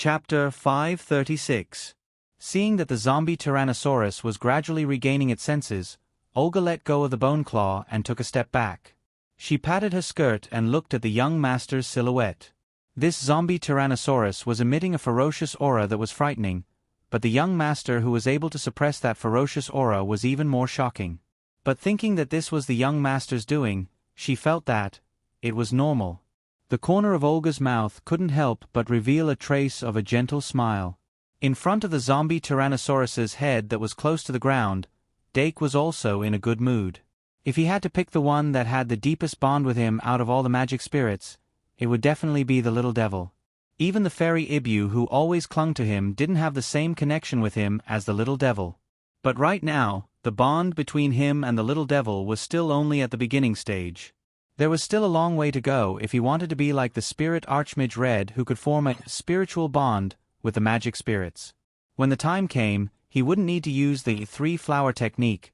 Chapter 536. Seeing that the zombie Tyrannosaurus was gradually regaining its senses, Olga let go of the bone claw and took a step back. She patted her skirt and looked at the young master's silhouette. This zombie Tyrannosaurus was emitting a ferocious aura that was frightening, but the young master who was able to suppress that ferocious aura was even more shocking. But thinking that this was the young master's doing, she felt that it was normal. The corner of Olga's mouth couldn't help but reveal a trace of a gentle smile. In front of the zombie Tyrannosaurus's head that was close to the ground, Dake was also in a good mood. If he had to pick the one that had the deepest bond with him out of all the magic spirits, it would definitely be the little devil. Even the fairy Ibu who always clung to him didn't have the same connection with him as the little devil. But right now, the bond between him and the little devil was still only at the beginning stage. There was still a long way to go if he wanted to be like the spirit Archmage Red who could form a spiritual bond with the magic spirits. When the time came, he wouldn't need to use the three-flower technique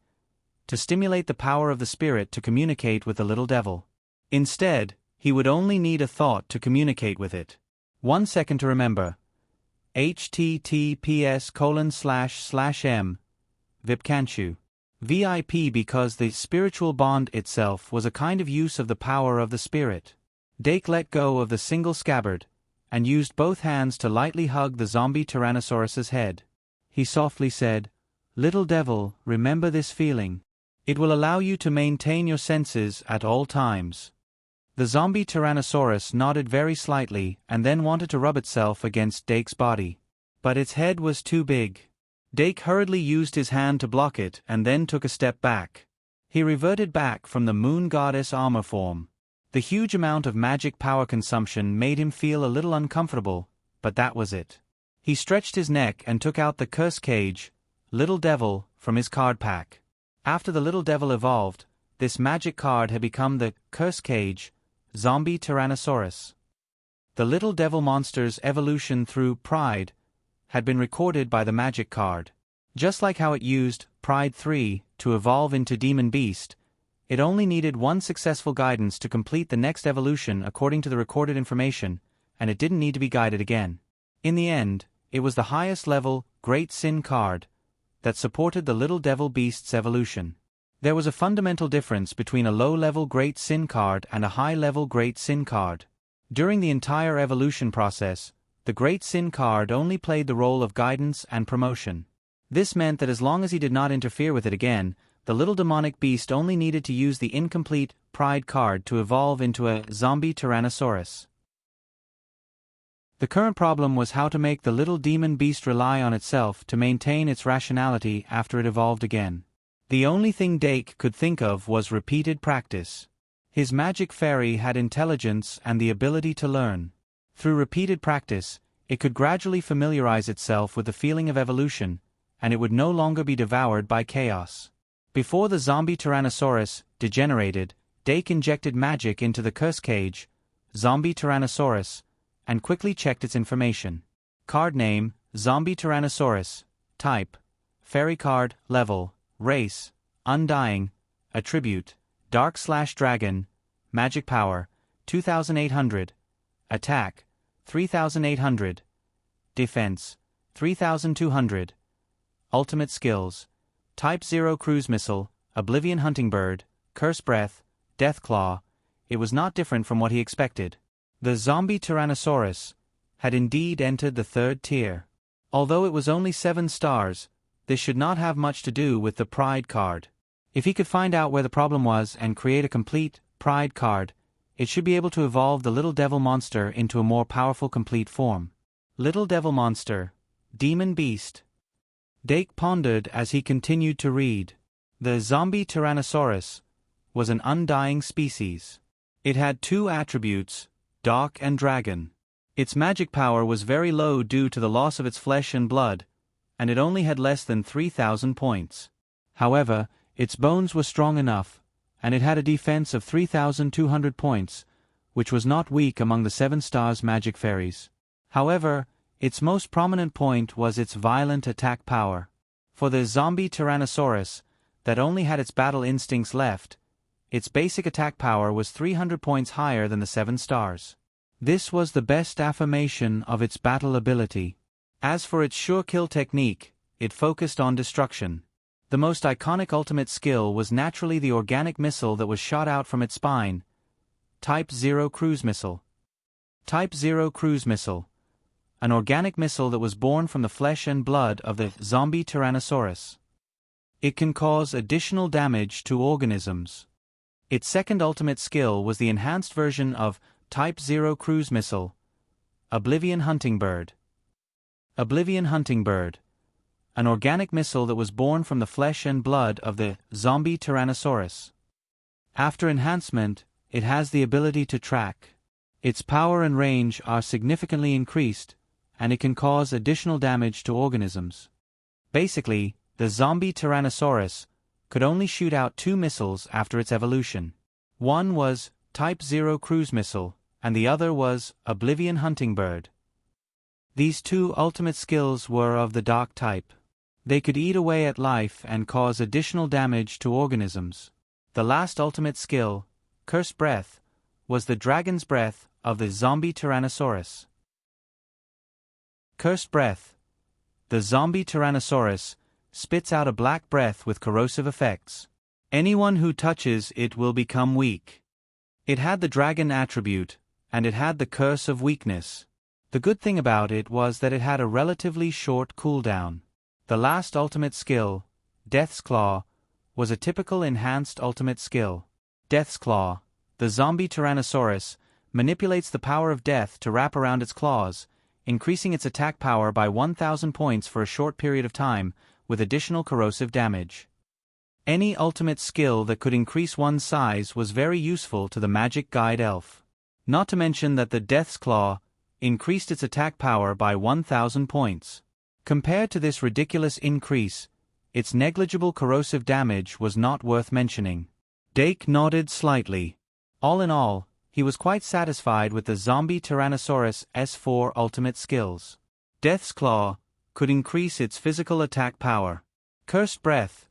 to stimulate the power of the spirit to communicate with the little devil. Instead, he would only need a thought to communicate with it. 1 second to remember. https://m Vipkanchu. VIP because the spiritual bond itself was a kind of use of the power of the spirit. Dake let go of the single scabbard, and used both hands to lightly hug the zombie Tyrannosaurus's head. He softly said, "Little devil, remember this feeling. It will allow you to maintain your senses at all times." The zombie Tyrannosaurus nodded very slightly and then wanted to rub itself against Dake's body. But its head was too big. Dake hurriedly used his hand to block it and then took a step back. He reverted back from the moon goddess armor form. The huge amount of magic power consumption made him feel a little uncomfortable, but that was it. He stretched his neck and took out the curse cage, Little Devil, from his card pack. After the Little Devil evolved, this magic card had become the curse cage, Zombie Tyrannosaurus. The Little Devil monster's evolution through Pride had been recorded by the magic card. Just like how it used Pride 3 to evolve into Demon Beast, it only needed one successful guidance to complete the next evolution according to the recorded information, and it didn't need to be guided again. In the end, it was the highest level Great Sin card that supported the Little Devil Beast's evolution. There was a fundamental difference between a low-level Great Sin card and a high-level Great Sin card. During the entire evolution process, the Great Sin card only played the role of guidance and promotion. This meant that as long as he did not interfere with it again, the little demonic beast only needed to use the incomplete Pride card to evolve into a zombie Tyrannosaurus. The current problem was how to make the little demon beast rely on itself to maintain its rationality after it evolved again. The only thing Dake could think of was repeated practice. His magic fairy had intelligence and the ability to learn. Through repeated practice, it could gradually familiarize itself with the feeling of evolution, and it would no longer be devoured by chaos. Before the zombie Tyrannosaurus degenerated, Dake injected magic into the curse cage, Zombie Tyrannosaurus, and quickly checked its information. Card name, Zombie Tyrannosaurus. Type, Fairy card, level, race, Undying, attribute, Dark/Dragon, magic power, 2800, attack, 3800, defense, 3200, ultimate skills, type 0 cruise missile, Oblivion hunting bird, curse breath, death claw. It was not different from what he expected. The zombie Tyrannosaurus had indeed entered the third tier. Although it was only 7 stars, this should not have much to do with the Pride card. If he could find out where the problem was and create a complete Pride card, it should be able to evolve the Little Devil monster into a more powerful complete form. Little Devil monster, Demon Beast. Dake pondered as he continued to read. The zombie Tyrannosaurus was an undying species. It had 2 attributes, Dark and Dragon. Its magic power was very low due to the loss of its flesh and blood, and it only had less than 3,000 points. However, its bones were strong enough, and it had a defense of 3,200 points, which was not weak among the 7 stars magic fairies. However, its most prominent point was its violent attack power. For the zombie Tyrannosaurus, that only had its battle instincts left, its basic attack power was 300 points higher than the 7 stars. This was the best affirmation of its battle ability. As for its sure kill technique, it focused on destruction. The most iconic ultimate skill was naturally the organic missile that was shot out from its spine. Type 0 Cruise Missile. Type 0 Cruise Missile. An organic missile that was born from the flesh and blood of the zombie Tyrannosaurus. It can cause additional damage to organisms. Its second ultimate skill was the enhanced version of Type 0 Cruise Missile. Oblivion Hunting Bird. Oblivion Hunting Bird. An organic missile that was born from the flesh and blood of the zombie Tyrannosaurus. After enhancement, it has the ability to track. Its power and range are significantly increased, and it can cause additional damage to organisms. Basically, the zombie Tyrannosaurus could only shoot out 2 missiles after its evolution. One was Type 0 Cruise Missile, and the other was Oblivion Hunting Bird. These 2 ultimate skills were of the dark type. They could eat away at life and cause additional damage to organisms. The last ultimate skill, Cursed Breath, was the dragon's breath of the zombie Tyrannosaurus. Cursed Breath. The zombie Tyrannosaurus spits out a black breath with corrosive effects. Anyone who touches it will become weak. It had the dragon attribute, and it had the curse of weakness. The good thing about it was that it had a relatively short cooldown. The last ultimate skill, Death's Claw, was a typical enhanced ultimate skill. Death's Claw. The zombie Tyrannosaurus manipulates the power of death to wrap around its claws, increasing its attack power by 1,000 points for a short period of time, with additional corrosive damage. Any ultimate skill that could increase one's size was very useful to the magic guide elf. Not to mention that the Death's Claw increased its attack power by 1,000 points. Compared to this ridiculous increase, its negligible corrosive damage was not worth mentioning. Dake nodded slightly. All in all, he was quite satisfied with the zombie Tyrannosaurus S4 ultimate skills. Death's Claw could increase its physical attack power. Cursed Breath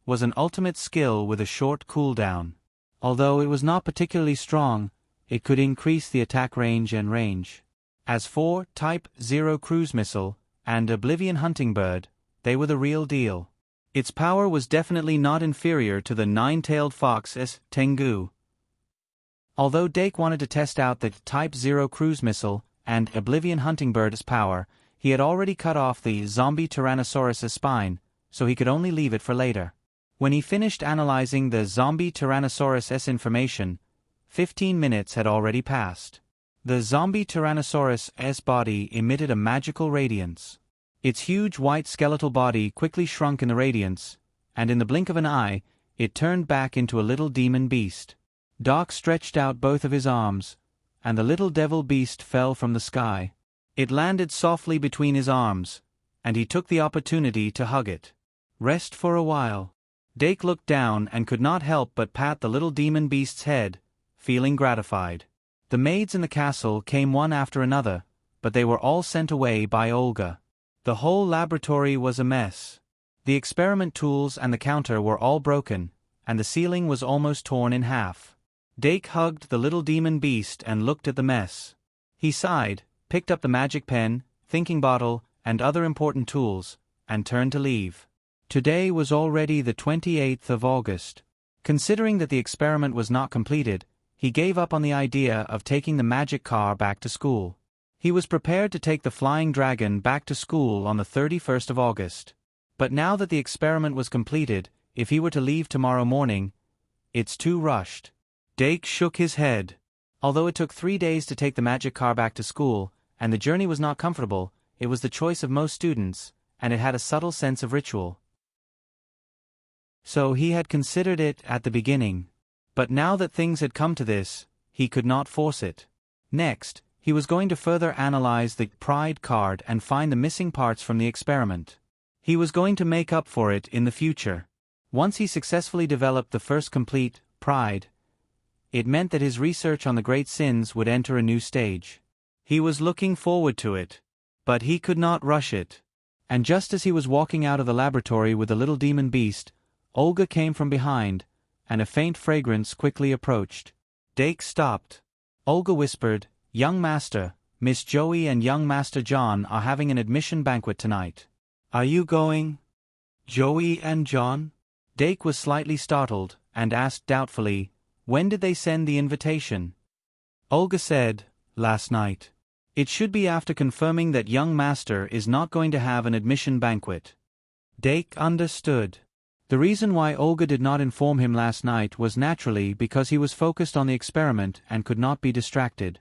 was an ultimate skill with a short cooldown. Although it was not particularly strong, it could increase the attack range and range. As for Type 0 Cruise Missile and Oblivion Hunting Bird, they were the real deal. Its power was definitely not inferior to the nine-tailed fox S. Tengu. Although Dake wanted to test out the Type 0 Cruise Missile and Oblivion Hunting Bird's power, he had already cut off the zombie Tyrannosaurus' spine, so he could only leave it for later. When he finished analyzing the zombie Tyrannosaurus' information, 15 minutes had already passed. The zombie Tyrannosaurus' body emitted a magical radiance. Its huge white skeletal body quickly shrunk in the radiance, and in the blink of an eye, it turned back into a little demon beast. Doc stretched out both of his arms, and the little devil beast fell from the sky. It landed softly between his arms, and he took the opportunity to hug it. Rest for a while. Dake looked down and could not help but pat the little demon beast's head, feeling gratified. The maids in the castle came one after another, but they were all sent away by Olga. The whole laboratory was a mess. The experiment tools and the counter were all broken, and the ceiling was almost torn in half. Dake hugged the little demon beast and looked at the mess. He sighed, picked up the magic pen, thinking bottle, and other important tools, and turned to leave. Today was already the 28th of August. Considering that the experiment was not completed, he gave up on the idea of taking the magic car back to school. He was prepared to take the flying dragon back to school on the 31st of August. But now that the experiment was completed, if he were to leave tomorrow morning, it's too rushed. Dake shook his head. Although it took 3 days to take the magic car back to school, and the journey was not comfortable, it was the choice of most students, and it had a subtle sense of ritual. So he had considered it at the beginning. But now that things had come to this, he could not force it. Next, he was going to further analyze the Pride card and find the missing parts from the experiment. He was going to make up for it in the future. Once he successfully developed the first complete Pride, it meant that his research on the great sins would enter a new stage. He was looking forward to it. But he could not rush it. And just as he was walking out of the laboratory with the little demon beast, Olga came from behind, and a faint fragrance quickly approached. Dake stopped. Olga whispered, "Young Master, Miss Joey and young Master John are having an admission banquet tonight. Are you going?" "Joey and John?" Dake was slightly startled, and asked doubtfully, "When did they send the invitation?" Olga said, "Last night. It should be after confirming that young Master is not going to have an admission banquet." Dake understood. The reason why Olga did not inform him last night was naturally because he was focused on the experiment and could not be distracted.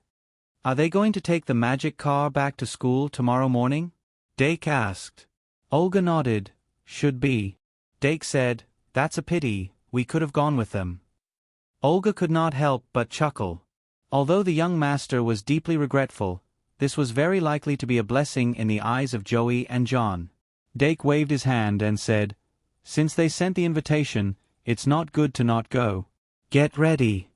"Are they going to take the magic car back to school tomorrow morning?" Dake asked. Olga nodded. "Should be." Dake said, "That's a pity, we could have gone with them." Olga could not help but chuckle. Although the young master was deeply regretful, this was very likely to be a blessing in the eyes of Joey and John. Dake waved his hand and said, "Since they sent the invitation, it's not good to not go. Get ready."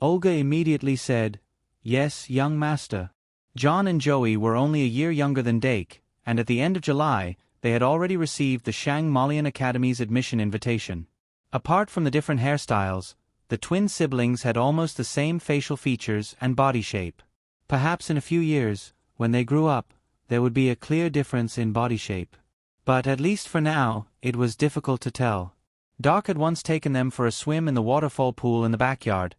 Olga immediately said, "Yes, young master." John and Joey were only a year younger than Dake, and at the end of July, they had already received the Shang Malian Academy's admission invitation. Apart from the different hairstyles, the twin siblings had almost the same facial features and body shape. Perhaps in a few years, when they grew up, there would be a clear difference in body shape. But at least for now, it was difficult to tell. Doc had once taken them for a swim in the waterfall pool in the backyard,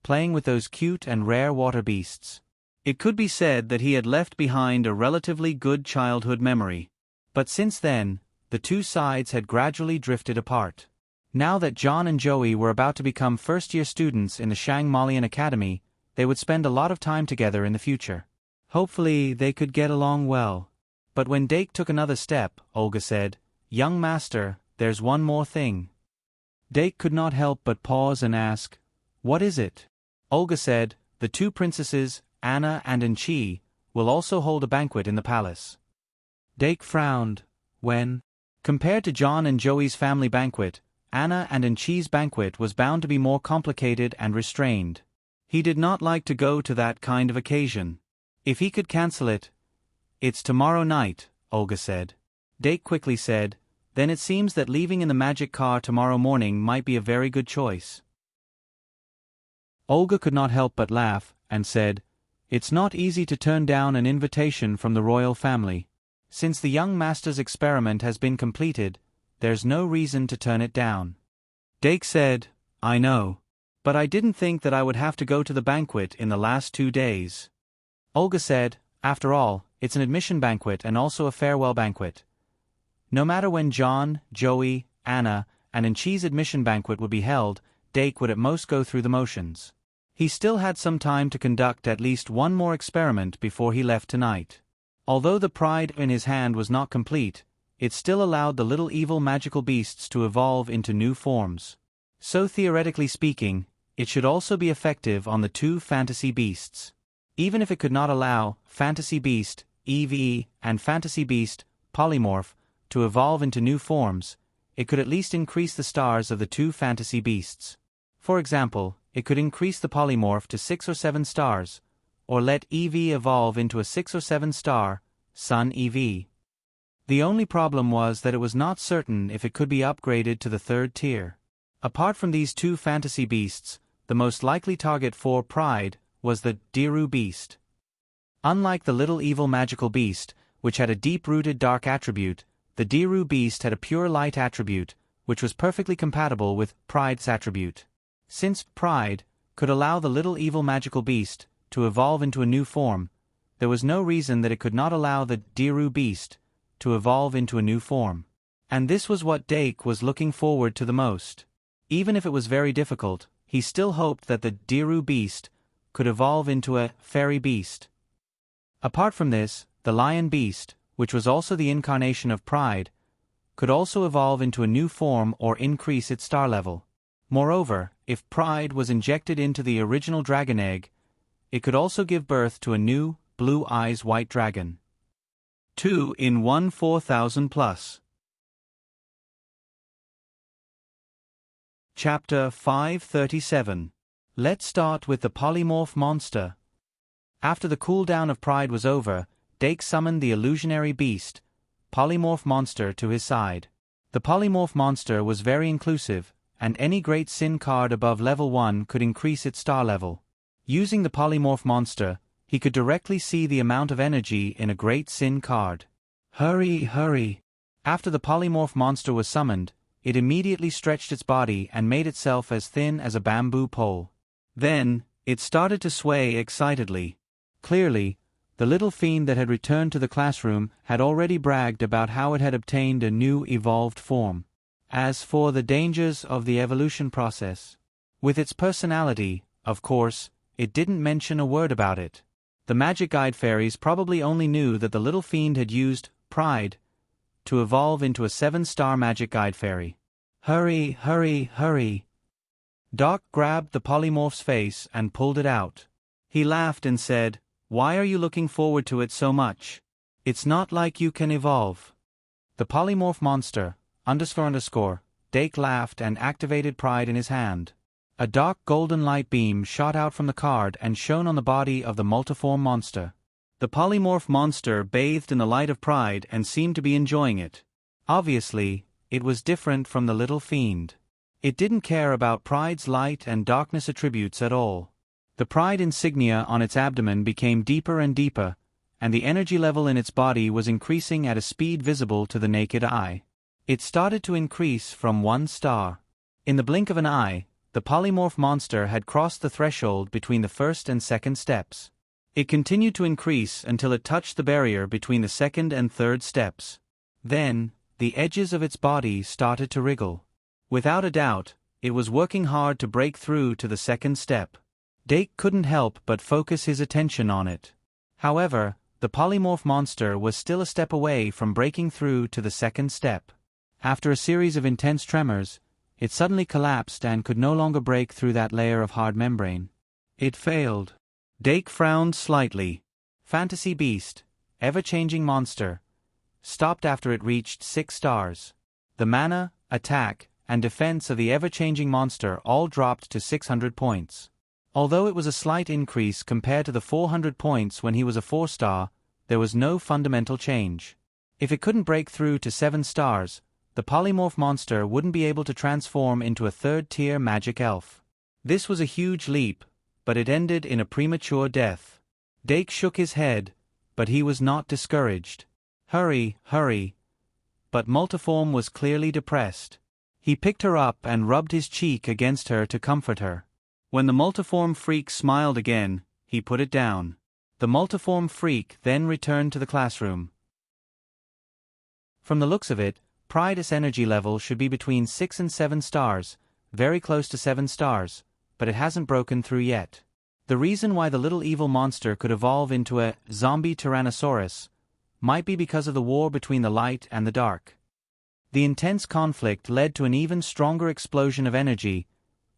playing with those cute and rare water beasts. It could be said that he had left behind a relatively good childhood memory. But since then, the two sides had gradually drifted apart. Now that John and Joey were about to become first-year students in the Shang Malian Academy, they would spend a lot of time together in the future. Hopefully they could get along well. But when Dake took another step, Olga said, "Young master, there's one more thing." Dake could not help but pause and ask, "What is it?" Olga said, "The two princesses, Anna and Enchi, will also hold a banquet in the palace." Dake frowned. When compared to John and Joey's family banquet, Anna and Enchi's banquet was bound to be more complicated and restrained. He did not like to go to that kind of occasion. If he could cancel it. "It's tomorrow night," Olga said. Dake quickly said, "Then it seems that leaving in the magic car tomorrow morning might be a very good choice." Olga could not help but laugh, and said, "It's not easy to turn down an invitation from the royal family. Since the young master's experiment has been completed, there's no reason to turn it down." Dake said, "I know. But I didn't think that I would have to go to the banquet in the last 2 days." Olga said, "After all, it's an admission banquet and also a farewell banquet. No matter when John, Joey, Anna, and Enchi's admission banquet would be held, Dake would at most go through the motions. He still had some time to conduct at least one more experiment before he left tonight. Although the pride in his hand was not complete, it still allowed the little evil magical beasts to evolve into new forms. So theoretically speaking, it should also be effective on the two fantasy beasts. Even if it could not allow Fantasy Beast, EV, and Fantasy Beast, Polymorph, to evolve into new forms, it could at least increase the stars of the two fantasy beasts. For example, it could increase the Polymorph to 6 or 7 stars, or let EV evolve into a 6 or 7 star, Sun EV. The only problem was that it was not certain if it could be upgraded to the 3rd tier. Apart from these two fantasy beasts, the most likely target for Pride was the Diru beast. Unlike the little evil magical beast, which had a deep-rooted dark attribute, the Diru beast had a pure light attribute, which was perfectly compatible with Pride's attribute. Since Pride could allow the little evil magical beast to evolve into a new form, there was no reason that it could not allow the Diru beast to evolve into a new form. And this was what Dake was looking forward to the most. Even if it was very difficult, he still hoped that the Diru beast could evolve into a fairy beast. Apart from this, the lion beast, which was also the incarnation of Pride, could also evolve into a new form or increase its star level. Moreover, if Pride was injected into the original dragon egg, it could also give birth to a new, blue eyes white dragon. 2 in 1 4000 plus. Chapter 537. Let's start with the polymorph monster. After the cooldown of Pride was over, Dake summoned the illusionary beast, polymorph monster, to his side. The polymorph monster was very inclusive, and any great sin card above level 1 could increase its star level. Using the polymorph monster, He could directly see the amount of energy in a great sin card. Hurry, hurry. After the polymorph monster was summoned, it immediately stretched its body and made itself as thin as a bamboo pole. Then, it started to sway excitedly. Clearly, the little fiend that had returned to the classroom had already bragged about how it had obtained a new evolved form. As for the dangers of the evolution process, with its personality, of course, it didn't mention a word about it. The magic guide fairies probably only knew that the little fiend had used pride to evolve into a 7-star magic guide fairy. Hurry, hurry, hurry. Doc grabbed the polymorph's face and pulled it out. He laughed and said, "Why are you looking forward to it so much? It's not like you can evolve." The polymorph monster, Dake laughed and activated pride in his hand. A dark golden light beam shot out from the card and shone on the body of the multiform monster. The polymorph monster bathed in the light of pride and seemed to be enjoying it. Obviously, it was different from the little fiend. It didn't care about pride's light and darkness attributes at all. The pride insignia on its abdomen became deeper and deeper, and the energy level in its body was increasing at a speed visible to the naked eye. It started to increase from 1 star. In the blink of an eye, the polymorph monster had crossed the threshold between the first and second steps. It continued to increase until it touched the barrier between the second and third steps. Then, the edges of its body started to wriggle. Without a doubt, it was working hard to break through to the second step. Dake couldn't help but focus his attention on it. However, the polymorph monster was still a step away from breaking through to the second step. After a series of intense tremors, it suddenly collapsed and could no longer break through that layer of hard membrane. It failed. Dake frowned slightly. Fantasy beast, ever-changing monster, stopped after it reached 6 stars. The mana, attack, and defense of the ever-changing monster all dropped to 600 points. Although it was a slight increase compared to the 400 points when he was a 4-star, there was no fundamental change. If it couldn't break through to 7 stars, the polymorph monster wouldn't be able to transform into a 3rd-tier magic elf. This was a huge leap, but it ended in a premature death. Dake shook his head, but he was not discouraged. Hurry, hurry. But Multiform was clearly depressed. He picked her up and rubbed his cheek against her to comfort her. When the multiform freak smiled again, he put it down. The multiform freak then returned to the classroom. From the looks of it, Pride's energy level should be between 6 and 7 stars, very close to 7 stars, but it hasn't broken through yet. The reason why the little evil monster could evolve into a zombie Tyrannosaurus might be because of the war between the light and the dark. The intense conflict led to an even stronger explosion of energy,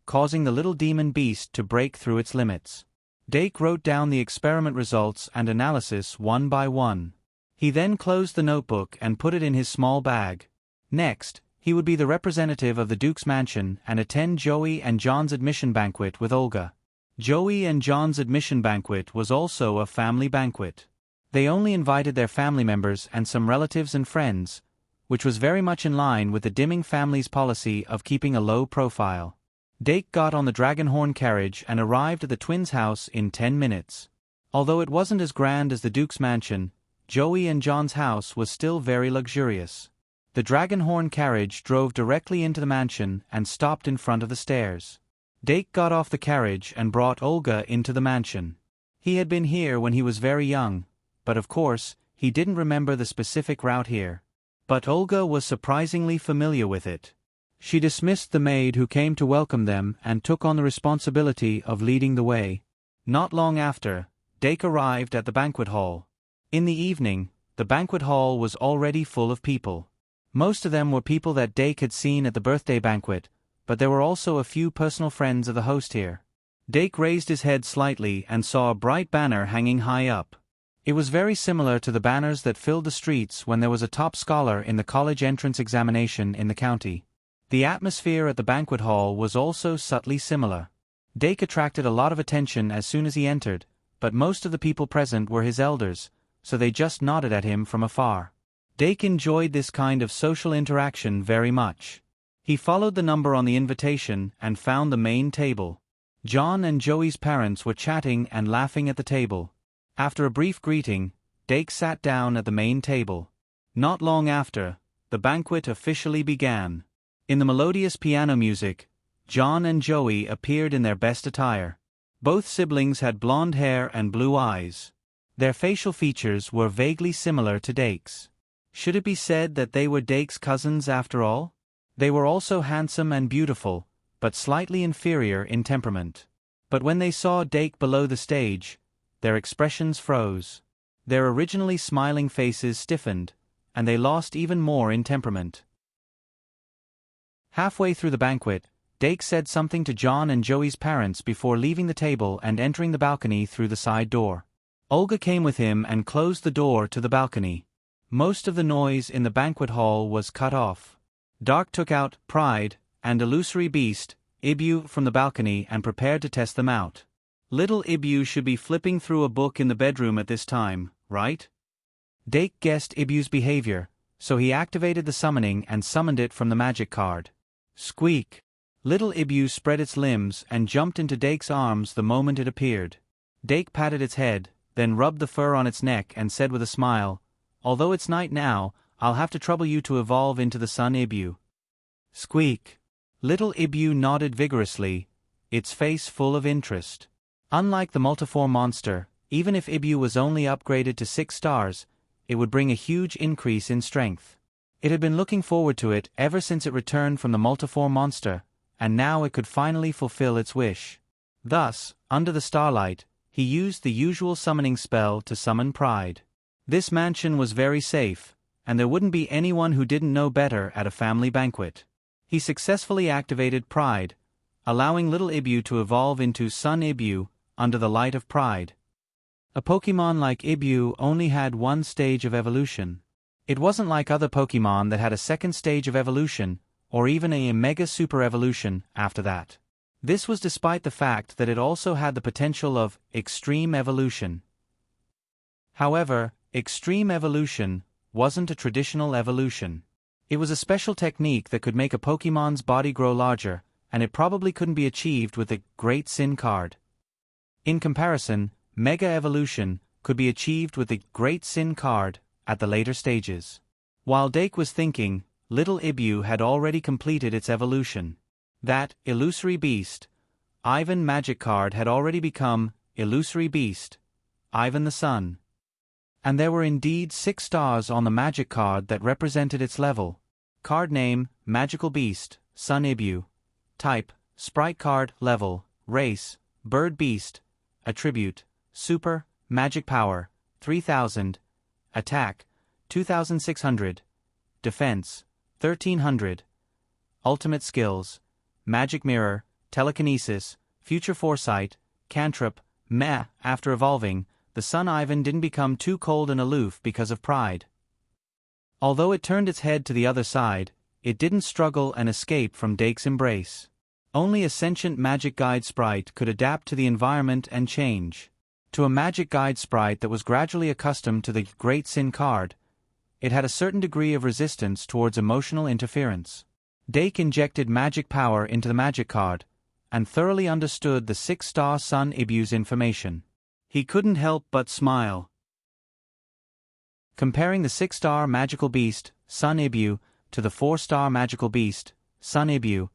causing the little demon beast to break through its limits. Dake wrote down the experiment results and analysis one by one. He then closed the notebook and put it in his small bag. Next, he would be the representative of the Duke's mansion and attend Joey and John's admission banquet with Olga. Joey and John's admission banquet was also a family banquet. They only invited their family members and some relatives and friends, which was very much in line with the Dimming family's policy of keeping a low profile. Dake got on the Dragonhorn carriage and arrived at the twins' house in 10 minutes. Although it wasn't as grand as the Duke's mansion, Joey and John's house was still very luxurious. The Dragonhorn carriage drove directly into the mansion and stopped in front of the stairs. Dake got off the carriage and brought Olga into the mansion. He had been here when he was very young, but of course, he didn't remember the specific route here. But Olga was surprisingly familiar with it. She dismissed the maid who came to welcome them and took on the responsibility of leading the way. Not long after, Dake arrived at the banquet hall. In the evening, the banquet hall was already full of people. Most of them were people that Dake had seen at the birthday banquet, but there were also a few personal friends of the host here. Dake raised his head slightly and saw a bright banner hanging high up. It was very similar to the banners that filled the streets when there was a top scholar in the college entrance examination in the county. The atmosphere at the banquet hall was also subtly similar. Dake attracted a lot of attention as soon as he entered, but most of the people present were his elders, so they just nodded at him from afar. Dake enjoyed this kind of social interaction very much. He followed the number on the invitation and found the main table. John and Joey's parents were chatting and laughing at the table. After a brief greeting, Dake sat down at the main table. Not long after, the banquet officially began. In the melodious piano music, John and Joey appeared in their best attire. Both siblings had blonde hair and blue eyes. Their facial features were vaguely similar to Dake's. Should it be said that they were Dake's cousins after all? They were also handsome and beautiful, but slightly inferior in temperament. But when they saw Dake below the stage, their expressions froze. Their originally smiling faces stiffened, and they lost even more in temperament. Halfway through the banquet, Dake said something to John and Joey's parents before leaving the table and entering the balcony through the side door. Olga came with him and closed the door to the balcony. Most of the noise in the banquet hall was cut off. Dark took out Pride and Illusory Beast, Ibu, from the balcony and prepared to test them out. Little Ibu should be flipping through a book in the bedroom at this time, right? Dake guessed Ibu's behavior, so he activated the summoning and summoned it from the magic card. Squeak! Little Ibu spread its limbs and jumped into Dake's arms the moment it appeared. Dake patted its head, then rubbed the fur on its neck and said with a smile, "Although it's night now, I'll have to trouble you to evolve into the sun Ibu." Squeak! Little Ibu nodded vigorously, its face full of interest. Unlike the multiform monster, even if Ibu was only upgraded to 6 stars, it would bring a huge increase in strength. It had been looking forward to it ever since it returned from the multiform monster, and now it could finally fulfill its wish. Thus, under the starlight, he used the usual summoning spell to summon Pride. This mansion was very safe, and there wouldn't be anyone who didn't know better at a family banquet. He successfully activated Pride, allowing little Ibu to evolve into Sun Ibu under the light of Pride. A Pokemon like Ibu only had one stage of evolution. It wasn't like other Pokemon that had a second stage of evolution, or even a Mega Super Evolution after that. This was despite the fact that it also had the potential of Extreme Evolution. However, Extreme Evolution wasn't a traditional evolution. It was a special technique that could make a Pokemon's body grow larger, and it probably couldn't be achieved with the Great Sin card. In comparison, Mega Evolution could be achieved with the Great Sin card at the later stages. While Dake was thinking, little Ibu had already completed its evolution. That Illusory Beast, Ivan magic card had already become Illusory Beast, Ivan the Sun. And there were indeed 6 stars on the magic card that represented its level. Card name, Magical Beast, Sun Ibu. Type, Sprite card. Level, Race, Bird Beast. Attribute, Super, Magic Power, 3000. Attack, 2600. Defense, 1300. Ultimate Skills, Magic Mirror, Telekinesis, Future Foresight, Cantrip, Meh. After evolving, the Sun Ivan didn't become too cold and aloof because of Pride. Although it turned its head to the other side, it didn't struggle and escape from Dake's embrace. Only a sentient Magic Guide sprite could adapt to the environment and change. To a Magic Guide sprite that was gradually accustomed to the Great Sin card, it had a certain degree of resistance towards emotional interference. Dake injected magic power into the magic card, and thoroughly understood the 6-star Sun Ibu's information. He couldn't help but smile. Comparing the 6-star magical beast, Sun Ibu, to the 4-star magical beast, Sun Ibu,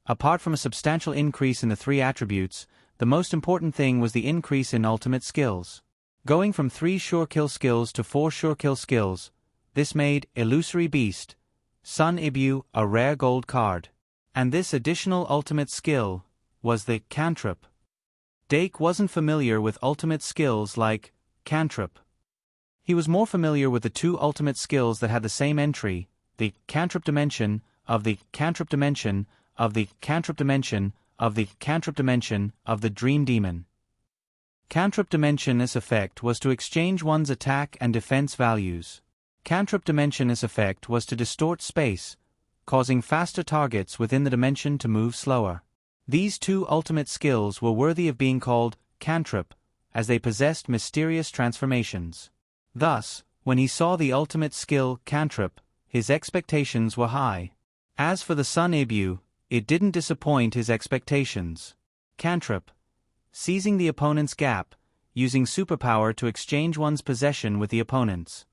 apart from a substantial increase in the 3 attributes, the most important thing was the increase in ultimate skills. Going from 3 sure kill skills to 4 sure kill skills, this made Illusory Beast, Sun Ibu, a rare gold card. And this additional ultimate skill was the Cantrip. Dake wasn't familiar with ultimate skills like Cantrip. He was more familiar with the 2 ultimate skills that had the same entry, the Cantrip Dimension of the Cantrip Dimension of the Cantrip Dimension of the Cantrip Dimension of the Dream Demon. Cantrip Dimension's effect was to exchange one's attack and defense values. Cantrip Dimension's effect was to distort space, causing faster targets within the dimension to move slower. These 2 ultimate skills were worthy of being called Cantrip, as they possessed mysterious transformations. Thus, when he saw the ultimate skill Cantrip, his expectations were high. As for the Sun Ibu, it didn't disappoint his expectations. Cantrip. Seizing the opponent's gap, using superpower to exchange one's possession with the opponent's.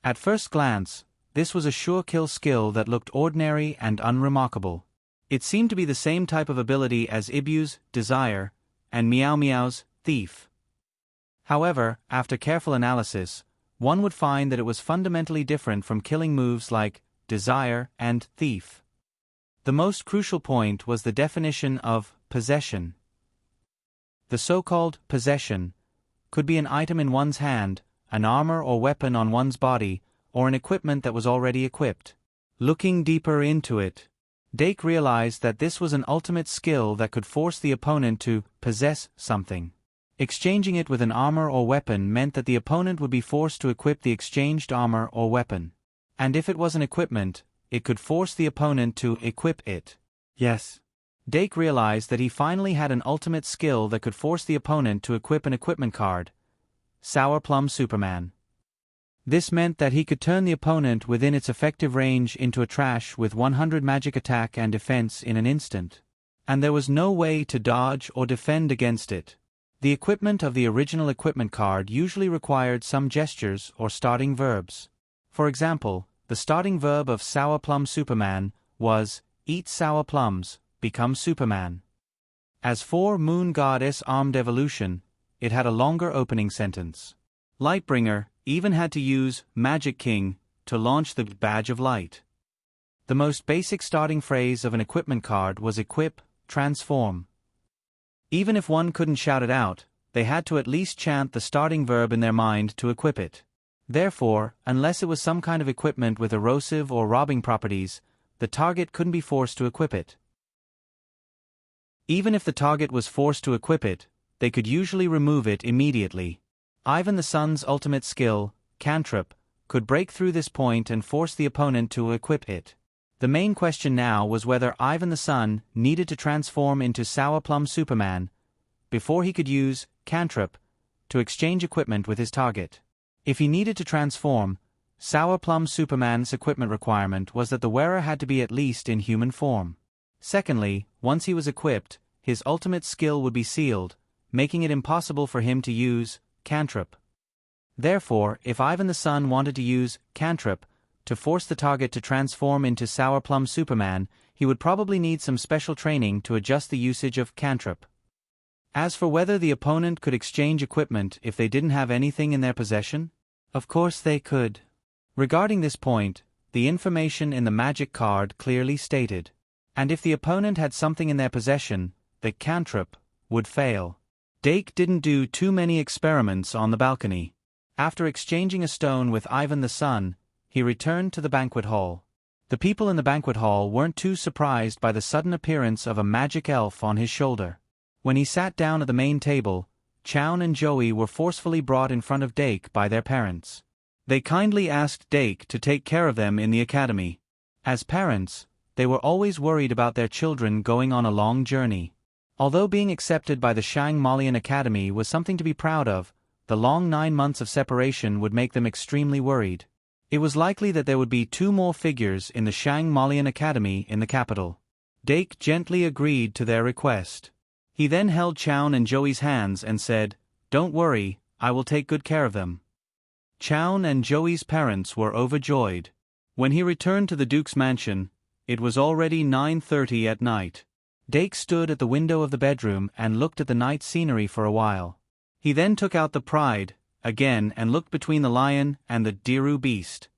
At first glance, this was a sure kill skill that looked ordinary and unremarkable. It seemed to be the same type of ability as Ibu's Desire and Meow Meow's Thief. However, after careful analysis, one would find that it was fundamentally different from killing moves like Desire and Thief. The most crucial point was the definition of possession. The so-called possession could be an item in one's hand, an armor or weapon on one's body, or an equipment that was already equipped. Looking deeper into it, Dake realized that this was an ultimate skill that could force the opponent to possess something. Exchanging it with an armor or weapon meant that the opponent would be forced to equip the exchanged armor or weapon. And if it was an equipment, it could force the opponent to equip it. Yes. Dake realized that he finally had an ultimate skill that could force the opponent to equip an equipment card. Sour Plum Superman. This meant that he could turn the opponent within its effective range into a trash with 100 magic attack and defense in an instant. And there was no way to dodge or defend against it. The equipment of the original equipment card usually required some gestures or starting verbs. For example, the starting verb of Sour Plum Superman was, "Eat sour plums, become Superman." As for Moon Goddess Armed Evolution, it had a longer opening sentence. Lightbringer even had to use Magic King to launch the Badge of Light. The most basic starting phrase of an equipment card was equip, transform. Even if one couldn't shout it out, they had to at least chant the starting verb in their mind to equip it. Therefore, unless it was some kind of equipment with erosive or robbing properties, the target couldn't be forced to equip it. Even if the target was forced to equip it, they could usually remove it immediately. Ivan the Sun's ultimate skill, Cantrip, could break through this point and force the opponent to equip it. The main question now was whether Ivan the Sun needed to transform into Sour Plum Superman before he could use Cantrip to exchange equipment with his target. If he needed to transform, Sour Plum Superman's equipment requirement was that the wearer had to be at least in human form. Secondly, once he was equipped, his ultimate skill would be sealed, making it impossible for him to use Cantrip. Therefore, if Ivan the Sun wanted to use Cantrip to force the target to transform into Sour Plum Superman, he would probably need some special training to adjust the usage of Cantrip. As for whether the opponent could exchange equipment if they didn't have anything in their possession, of course they could. Regarding this point, the information in the magic card clearly stated, and if the opponent had something in their possession, the Cantrip would fail. Dake didn't do too many experiments on the balcony. After exchanging a stone with Ivan the Sun, he returned to the banquet hall. The people in the banquet hall weren't too surprised by the sudden appearance of a magic elf on his shoulder. When he sat down at the main table, Chown and Joey were forcefully brought in front of Dake by their parents. They kindly asked Dake to take care of them in the academy. As parents, they were always worried about their children going on a long journey. Although being accepted by the Shang-Malian Academy was something to be proud of, the long 9 months of separation would make them extremely worried. It was likely that there would be 2 more figures in the Shang-Malian Academy in the capital. Dake gently agreed to their request. He then held Chown and Joey's hands and said, "Don't worry, I will take good care of them." Chown and Joey's parents were overjoyed. When he returned to the Duke's mansion, it was already 9:30 at night. Dake stood at the window of the bedroom and looked at the night scenery for a while. He then took out the Pride, again, and looked between the lion and the Diru beast.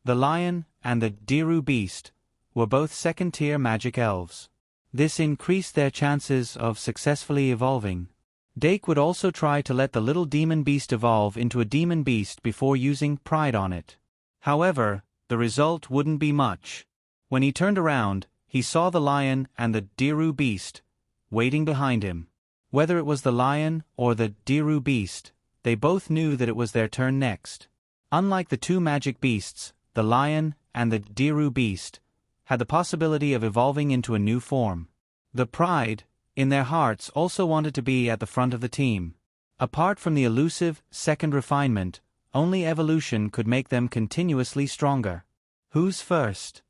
The lion and the Diru beast were both second-tier magic elves. This increased their chances of successfully evolving. Dake would also try to let the little demon beast evolve into a demon beast before using Pride on it. However, the result wouldn't be much. When he turned around, he saw the lion and the Diru beast waiting behind him. Whether it was the lion or the Diru beast, they both knew that it was their turn next. Unlike the 2 magic beasts, the lion and the Diru beast had the possibility of evolving into a new form. The Pride, in their hearts, also wanted to be at the front of the team. Apart from the elusive second refinement, only evolution could make them continuously stronger. Who's first?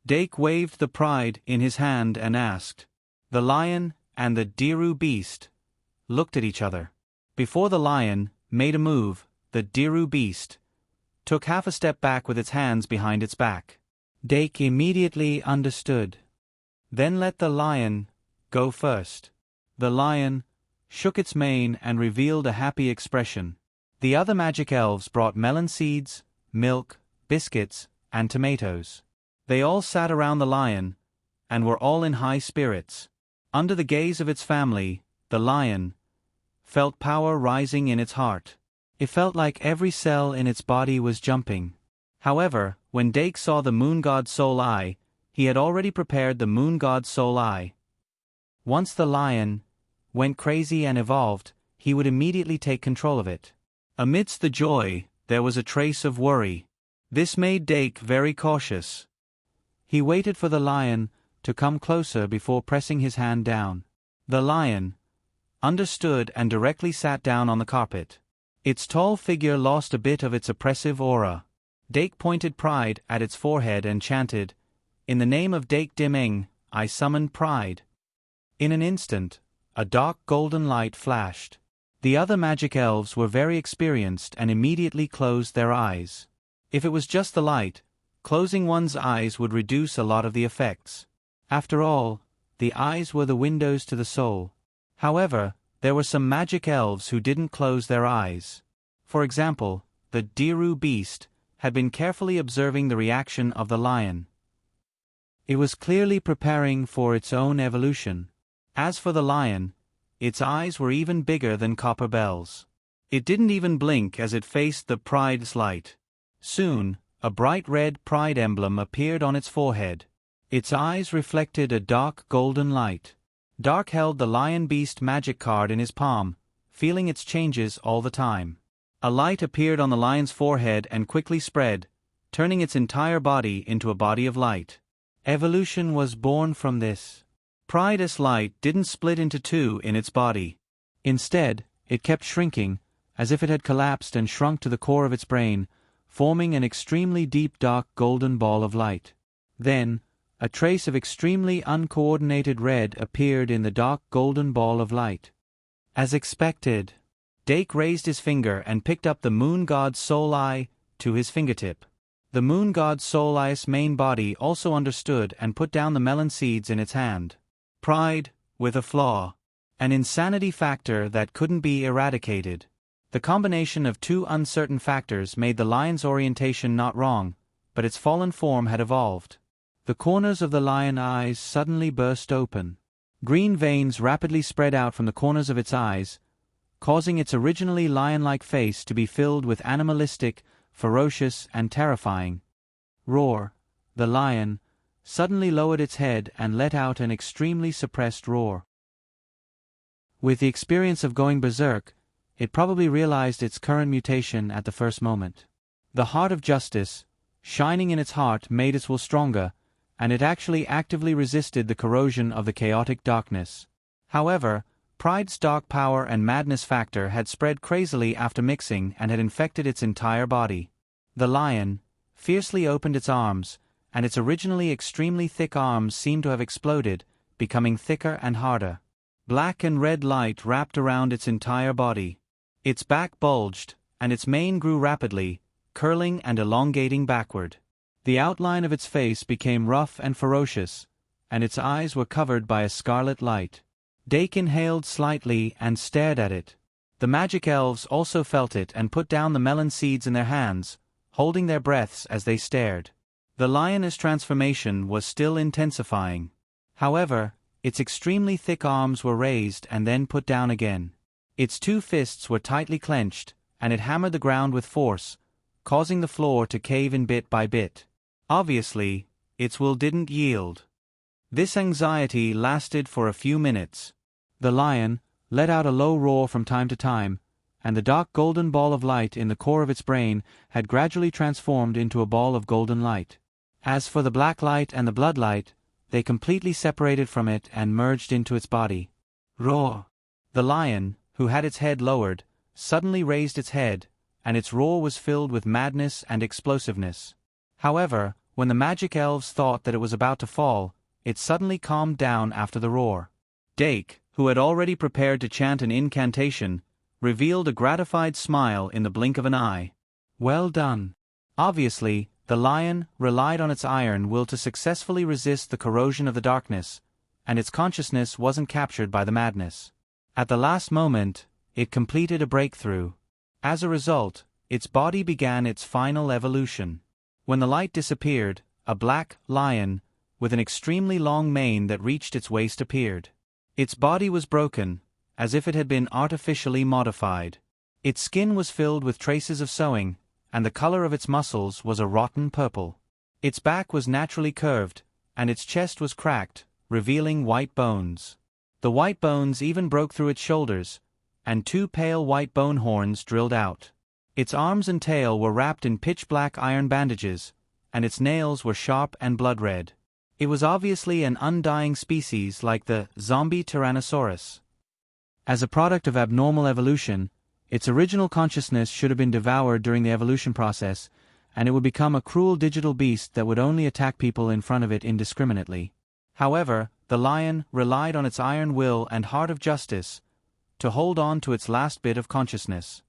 Dake waved the Pride in his hand and asked. The lion and the Diru beast looked at each other. Before the lion made a move, the Diru beast took half a step back with its hands behind its back. Dake immediately understood. Then let the lion go first. The lion shook its mane and revealed a happy expression. The other magic elves brought melon seeds, milk, biscuits, and tomatoes. They all sat around the lion, and were all in high spirits. Under the gaze of its family, the lion felt power rising in its heart. It felt like every cell in its body was jumping. However, when Dake saw the moon god's soul eye, he had already prepared the moon god's soul eye. Once the lion went crazy and evolved, he would immediately take control of it. Amidst the joy, there was a trace of worry. This made Dake very cautious. He waited for the lion to come closer before pressing his hand down. The lion understood and directly sat down on the carpet. Its tall figure lost a bit of its oppressive aura. Dake pointed pride at its forehead and chanted, "In the name of Dake Dimeng, I summon pride." In an instant, a dark golden light flashed. The other magic elves were very experienced and immediately closed their eyes. If it was just the light, closing one's eyes would reduce a lot of the effects. After all, the eyes were the windows to the soul. However, there were some magic elves who didn't close their eyes. For example, the Diru beast had been carefully observing the reaction of the lion. It was clearly preparing for its own evolution. As for the lion, its eyes were even bigger than copper bells. It didn't even blink as it faced the pride's light. Soon, a bright red pride emblem appeared on its forehead. Its eyes reflected a dark golden light. Dark held the lion beast magic card in his palm, feeling its changes all the time. A light appeared on the lion's forehead and quickly spread, turning its entire body into a body of light. Evolution was born from this. Pride's light didn't split into two in its body. Instead, it kept shrinking, as if it had collapsed and shrunk to the core of its brain, forming an extremely deep dark golden ball of light. Then, a trace of extremely uncoordinated red appeared in the dark golden ball of light. As expected, Dake raised his finger and picked up the moon god's soul eye to his fingertip. The moon god's soul eye's main body also understood and put down the melon seeds in its hand. Pride, with a flaw. An insanity factor that couldn't be eradicated. The combination of two uncertain factors made the lion's orientation not wrong, but its fallen form had evolved. The corners of the lion eyes suddenly burst open. Green veins rapidly spread out from the corners of its eyes, causing its originally lion-like face to be filled with animalistic, ferocious, and terrifying. Roar. The lion suddenly lowered its head and let out an extremely suppressed roar. With the experience of going berserk, it probably realized its current mutation at the first moment. The heart of justice, shining in its heart, made its will stronger, and it actually actively resisted the corrosion of the chaotic darkness. However, pride's dark power and madness factor had spread crazily after mixing and had infected its entire body. The lion fiercely opened its arms, and its originally extremely thick arms seemed to have exploded, becoming thicker and harder. Black and red light wrapped around its entire body. Its back bulged, and its mane grew rapidly, curling and elongating backward. The outline of its face became rough and ferocious, and its eyes were covered by a scarlet light. Dake inhaled slightly and stared at it. The magic elves also felt it and put down the melon seeds in their hands, holding their breaths as they stared. The lioness transformation was still intensifying. However, its extremely thick arms were raised and then put down again. Its two fists were tightly clenched, and it hammered the ground with force, causing the floor to cave in bit by bit. Obviously, its will didn't yield. This anxiety lasted for a few minutes. The lion let out a low roar from time to time, and the dark golden ball of light in the core of its brain had gradually transformed into a ball of golden light. As for the black light and the blood light, they completely separated from it and merged into its body. Roar! The lion, who had its head lowered, suddenly raised its head, and its roar was filled with madness and explosiveness. However, when the magic elves thought that it was about to fall, it suddenly calmed down after the roar. Dake, who who had already prepared to chant an incantation, revealed a gratified smile in the blink of an eye. Well done. Obviously, the lion relied on its iron will to successfully resist the corrosion of the darkness, and its consciousness wasn't captured by the madness. At the last moment, it completed a breakthrough. As a result, its body began its final evolution. When the light disappeared, a black lion, with an extremely long mane that reached its waist appeared. Its body was broken, as if it had been artificially modified. Its skin was filled with traces of sewing, and the color of its muscles was a rotten purple. Its back was naturally curved, and its chest was cracked, revealing white bones. The white bones even broke through its shoulders, and 2 pale white bone horns drilled out. Its arms and tail were wrapped in pitch-black iron bandages, and its nails were sharp and blood-red. It was obviously an undying species like the zombie Tyrannosaurus. As a product of abnormal evolution, its original consciousness should have been devoured during the evolution process, and it would become a cruel digital beast that would only attack people in front of it indiscriminately. However, the lion relied on its iron will and heart of justice to hold on to its last bit of consciousness.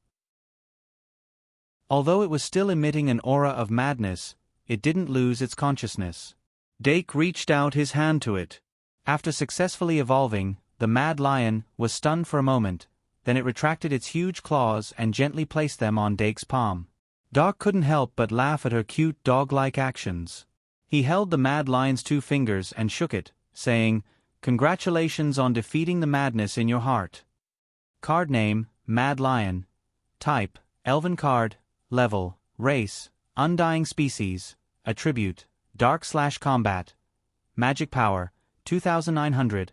Although it was still emitting an aura of madness, it didn't lose its consciousness. Dake reached out his hand to it. After successfully evolving, the mad lion was stunned for a moment, then it retracted its huge claws and gently placed them on Dake's palm. Doc couldn't help but laugh at her cute dog-like actions. He held the mad lion's 2 fingers and shook it, saying, "Congratulations on defeating the madness in your heart." Card name, Mad Lion. Type, Elven card. Level, Race, Undying Species. Attribute, Dark/Combat. Magic Power, 2900.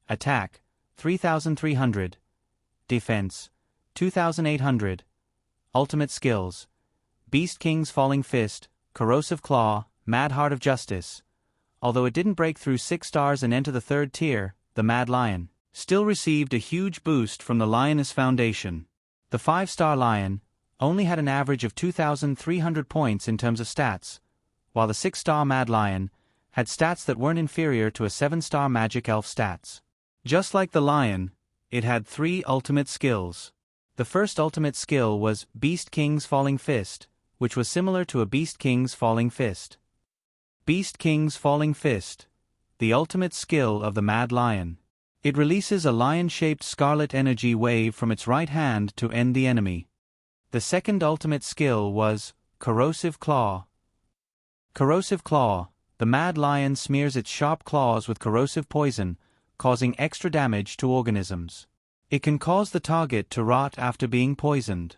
Attack, 3300. Defense, 2800. Ultimate Skills, Beast King's Falling Fist, Corrosive Claw, Mad Heart of Justice. Although it didn't break through 6 stars and enter the 3rd tier, the Mad Lion still received a huge boost from the Lioness Foundation. The 5-star Lion only had an average of 2,300 points in terms of stats, while the 6-star Mad Lion had stats that weren't inferior to a 7-star Magic Elf stats. Just like the Lion, it had 3 ultimate skills. The first ultimate skill was Beast King's Falling Fist, which was similar to a Beast King's Falling Fist. Beast King's Falling Fist, the ultimate skill of the Mad Lion. It releases a lion-shaped scarlet energy wave from its right hand to end the enemy. The second ultimate skill was Corrosive Claw. Corrosive Claw, the Mad Lion smears its sharp claws with corrosive poison, causing extra damage to organisms. It can cause the target to rot after being poisoned.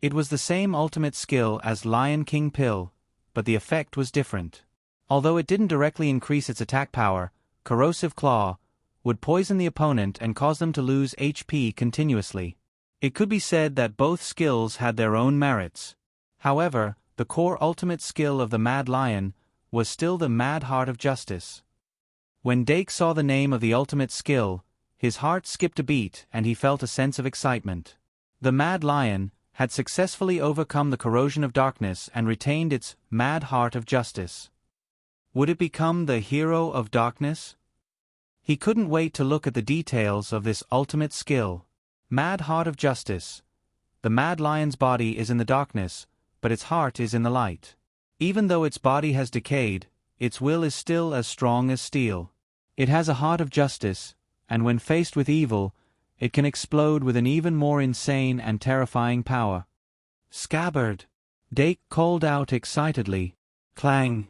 It was the same ultimate skill as Lion King Pill, but the effect was different. Although it didn't directly increase its attack power, Corrosive Claw would poison the opponent and cause them to lose HP continuously. It could be said that both skills had their own merits. However, the core ultimate skill of the Mad Lion was still the Mad Heart of Justice. When Dake saw the name of the ultimate skill, his heart skipped a beat and he felt a sense of excitement. The Mad Lion had successfully overcome the corrosion of darkness and retained its Mad Heart of Justice. Would it become the Hero of Darkness? He couldn't wait to look at the details of this ultimate skill. Mad Heart of Justice. The Mad Lion's body is in the darkness, but its heart is in the light. Even though its body has decayed, its will is still as strong as steel. It has a heart of justice, and when faced with evil, it can explode with an even more insane and terrifying power. Scabbard! Dake called out excitedly. Clang!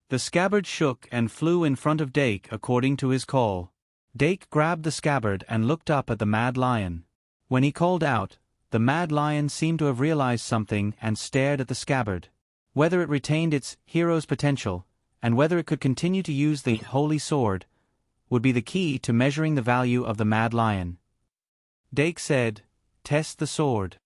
The scabbard shook and flew in front of Dake according to his call. Dake grabbed the scabbard and looked up at the Mad Lion. When he called out, the Mad Lion seemed to have realized something and stared at the scabbard. Whether it retained its hero's potential, and whether it could continue to use the Holy Sword, would be the key to measuring the value of the Mad Lion. Dake said, "Test the sword."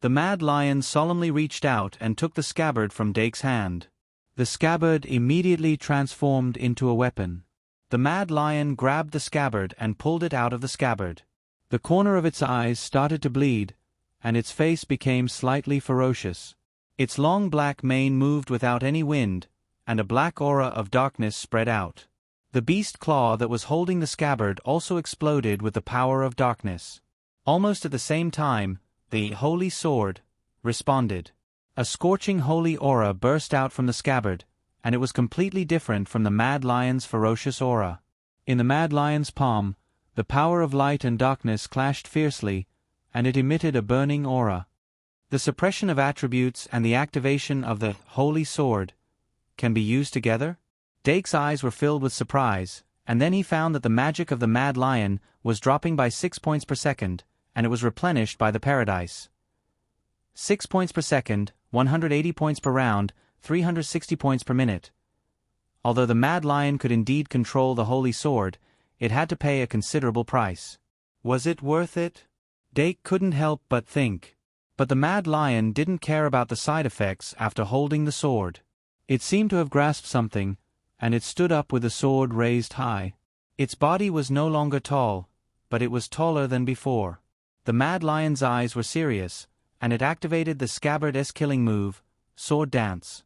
The Mad Lion solemnly reached out and took the scabbard from Dake's hand. The scabbard immediately transformed into a weapon. The Mad Lion grabbed the scabbard and pulled it out of the scabbard. The corner of its eyes started to bleed, and its face became slightly ferocious. Its long black mane moved without any wind, and a black aura of darkness spread out. The beast claw that was holding the scabbard also exploded with the power of darkness. Almost at the same time, the holy sword responded. A scorching holy aura burst out from the scabbard, and it was completely different from the mad lion's ferocious aura. In the mad lion's palm, the power of light and darkness clashed fiercely, and it emitted a burning aura. The suppression of attributes and the activation of the holy sword can be used together? Dake's eyes were filled with surprise, and then he found that the magic of the mad lion was dropping by 6 points per second, and it was replenished by the paradise. 6 points per second, 180 points per round, 360 points per minute. Although the mad lion could indeed control the holy sword, it had to pay a considerable price. Was it worth it? Dake couldn't help but think. But the mad lion didn't care about the side effects after holding the sword. It seemed to have grasped something, and it stood up with the sword raised high. Its body was no longer tall, but it was taller than before. The mad lion's eyes were serious, and it activated the scabbard-esque killing move, Sword Dance.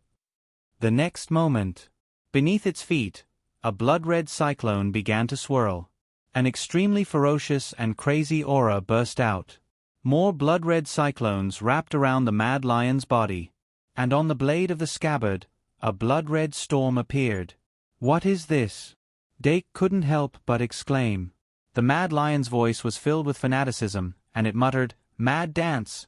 The next moment, beneath its feet, a blood-red cyclone began to swirl. An extremely ferocious and crazy aura burst out. More blood-red cyclones wrapped around the mad lion's body, and on the blade of the scabbard, a blood-red storm appeared. What is this? Dake couldn't help but exclaim. The mad lion's voice was filled with fanaticism, and it muttered, "Mad dance!"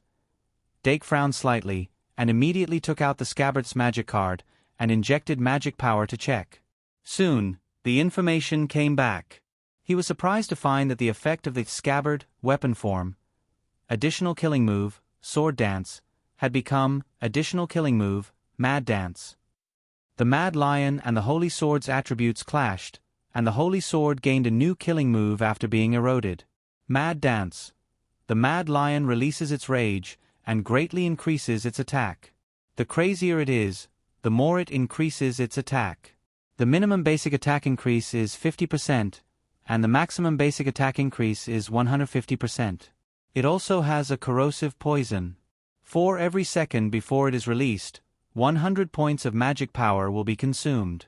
Dake frowned slightly, and immediately took out the scabbard's magic card, and injected magic power to check. Soon, the information came back. He was surprised to find that the effect of the scabbard, weapon form, additional killing move, Sword Dance, had become additional killing move, Mad Dance. The mad lion and the holy sword's attributes clashed, and the holy sword gained a new killing move after being eroded. Mad Dance. The mad lion releases its rage, and greatly increases its attack. The crazier it is, the more it increases its attack. The minimum basic attack increase is 50%, and the maximum basic attack increase is 150%. It also has a corrosive poison. For every second before it is released, 100 points of magic power will be consumed.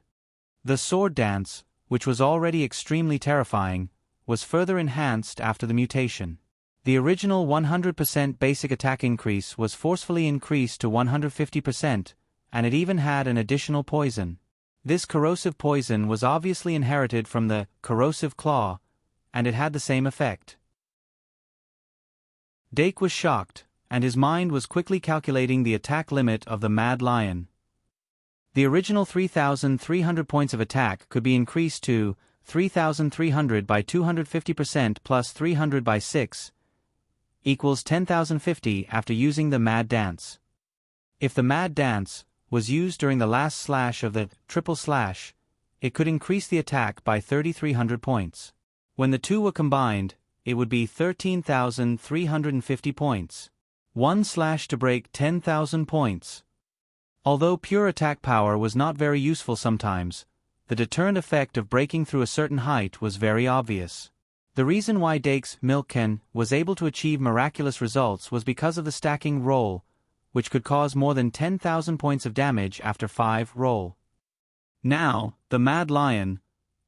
The Sword Dance, which was already extremely terrifying, was further enhanced after the mutation. The original 100% basic attack increase was forcefully increased to 150%, and it even had an additional poison. This corrosive poison was obviously inherited from the corrosive claw, and it had the same effect. Dake was shocked, and his mind was quickly calculating the attack limit of the mad lion. The original 3,300 points of attack could be increased to 3,300 by 250% plus 300 by 6 equals 10,050 after using the Mad Dance. If the Mad Dance was used during the last slash of the triple slash, it could increase the attack by 3,300 points. When the two were combined, it would be 13,350 points. One slash to break 10,000 points. Although pure attack power was not very useful sometimes, the deterrent effect of breaking through a certain height was very obvious. The reason why Dake's Milken was able to achieve miraculous results was because of the stacking roll, which could cause more than 10,000 points of damage after 5 roll. Now, the Mad Lion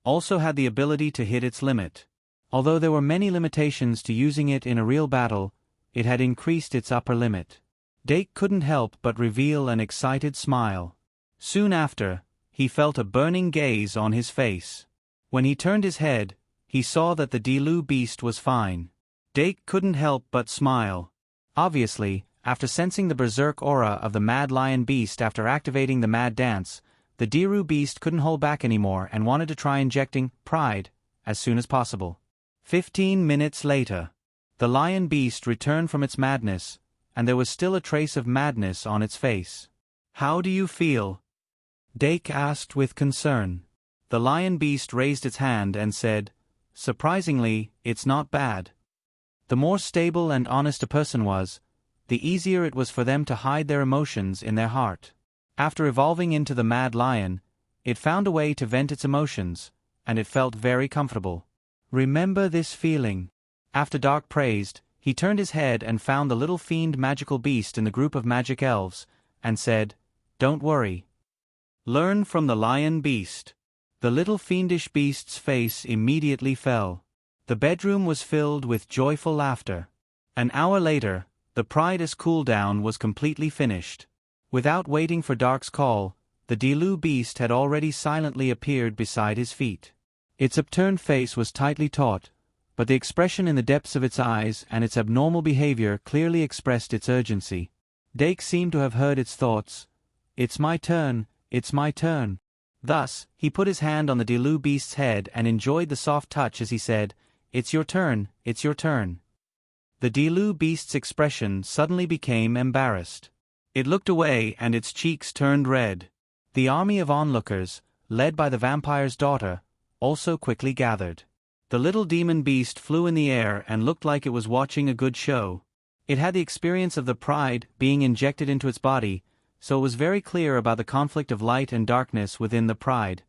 also had the ability to hit its limit. Although there were many limitations to using it in a real battle, it had increased its upper limit. Dake couldn't help but reveal an excited smile. Soon after, he felt a burning gaze on his face. When he turned his head, he saw that the Delu beast was fine. Dake couldn't help but smile. Obviously, after sensing the berserk aura of the Mad Lion beast after activating the Mad Dance, the Diru beast couldn't hold back anymore and wanted to try injecting pride as soon as possible. 15 minutes later, the lion beast returned from its madness, and there was still a trace of madness on its face. "How do you feel?" Dake asked with concern. The lion beast raised its hand and said, "Surprisingly, it's not bad." The more stable and honest a person was, the easier it was for them to hide their emotions in their heart. After evolving into the Mad Lion, it found a way to vent its emotions, and it felt very comfortable. "Remember this feeling." After Dark praised, he turned his head and found the little fiend magical beast in the group of magic elves, and said, "Don't worry. Learn from the lion beast. The little fiendish beast's face immediately fell. The bedroom was filled with joyful laughter. An hour later, the Pride's cool-down was completely finished. Without waiting for Dark's call, the Dilu beast had already silently appeared beside his feet. Its upturned face was tightly taut, but the expression in the depths of its eyes and its abnormal behavior clearly expressed its urgency. Dake seemed to have heard its thoughts. "It's my turn, it's my turn." Thus, he put his hand on the Dilu beast's head and enjoyed the soft touch as he said, "It's your turn, it's your turn." The Dilu beast's expression suddenly became embarrassed. It looked away and its cheeks turned red. The army of onlookers, led by the vampire's daughter, also quickly gathered. The little demon beast flew in the air and looked like it was watching a good show. It had the experience of the Pride being injected into its body, so it was very clear about the conflict of light and darkness within the Pride.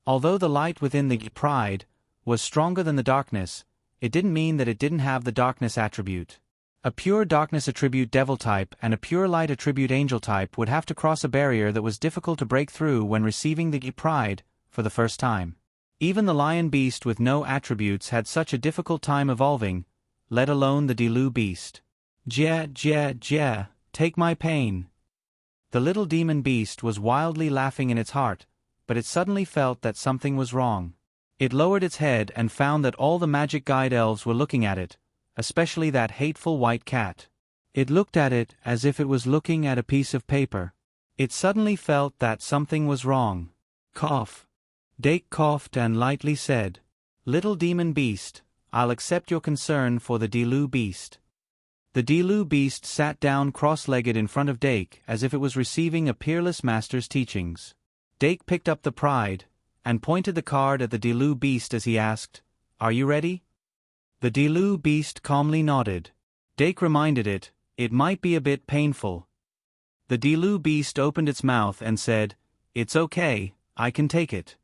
Although the light within the Pride was stronger than the darkness, it didn't mean that it didn't have the darkness attribute. A pure darkness attribute devil type and a pure light attribute angel type would have to cross a barrier that was difficult to break through when receiving the Pride for the first time. Even the lion beast with no attributes had such a difficult time evolving, let alone the Dilu beast. "Jia, take my pain." The little demon beast was wildly laughing in its heart, but it suddenly felt that something was wrong. It lowered its head and found that all the magic guide elves were looking at it, especially that hateful white cat. It looked at it as if it was looking at a piece of paper. It suddenly felt that something was wrong. Cough. Dake coughed and lightly said, "Little demon beast, I'll accept your concern for the Dilu beast." The Dilu beast sat down cross-legged in front of Dake as if it was receiving a peerless master's teachings. Dake picked up the Pride, and pointed the card at the Dilu beast as he asked, "Are you ready?" The Dilu beast calmly nodded. Dake reminded it might be a bit painful. The Dilu beast opened its mouth and said, "It's okay, I can take it."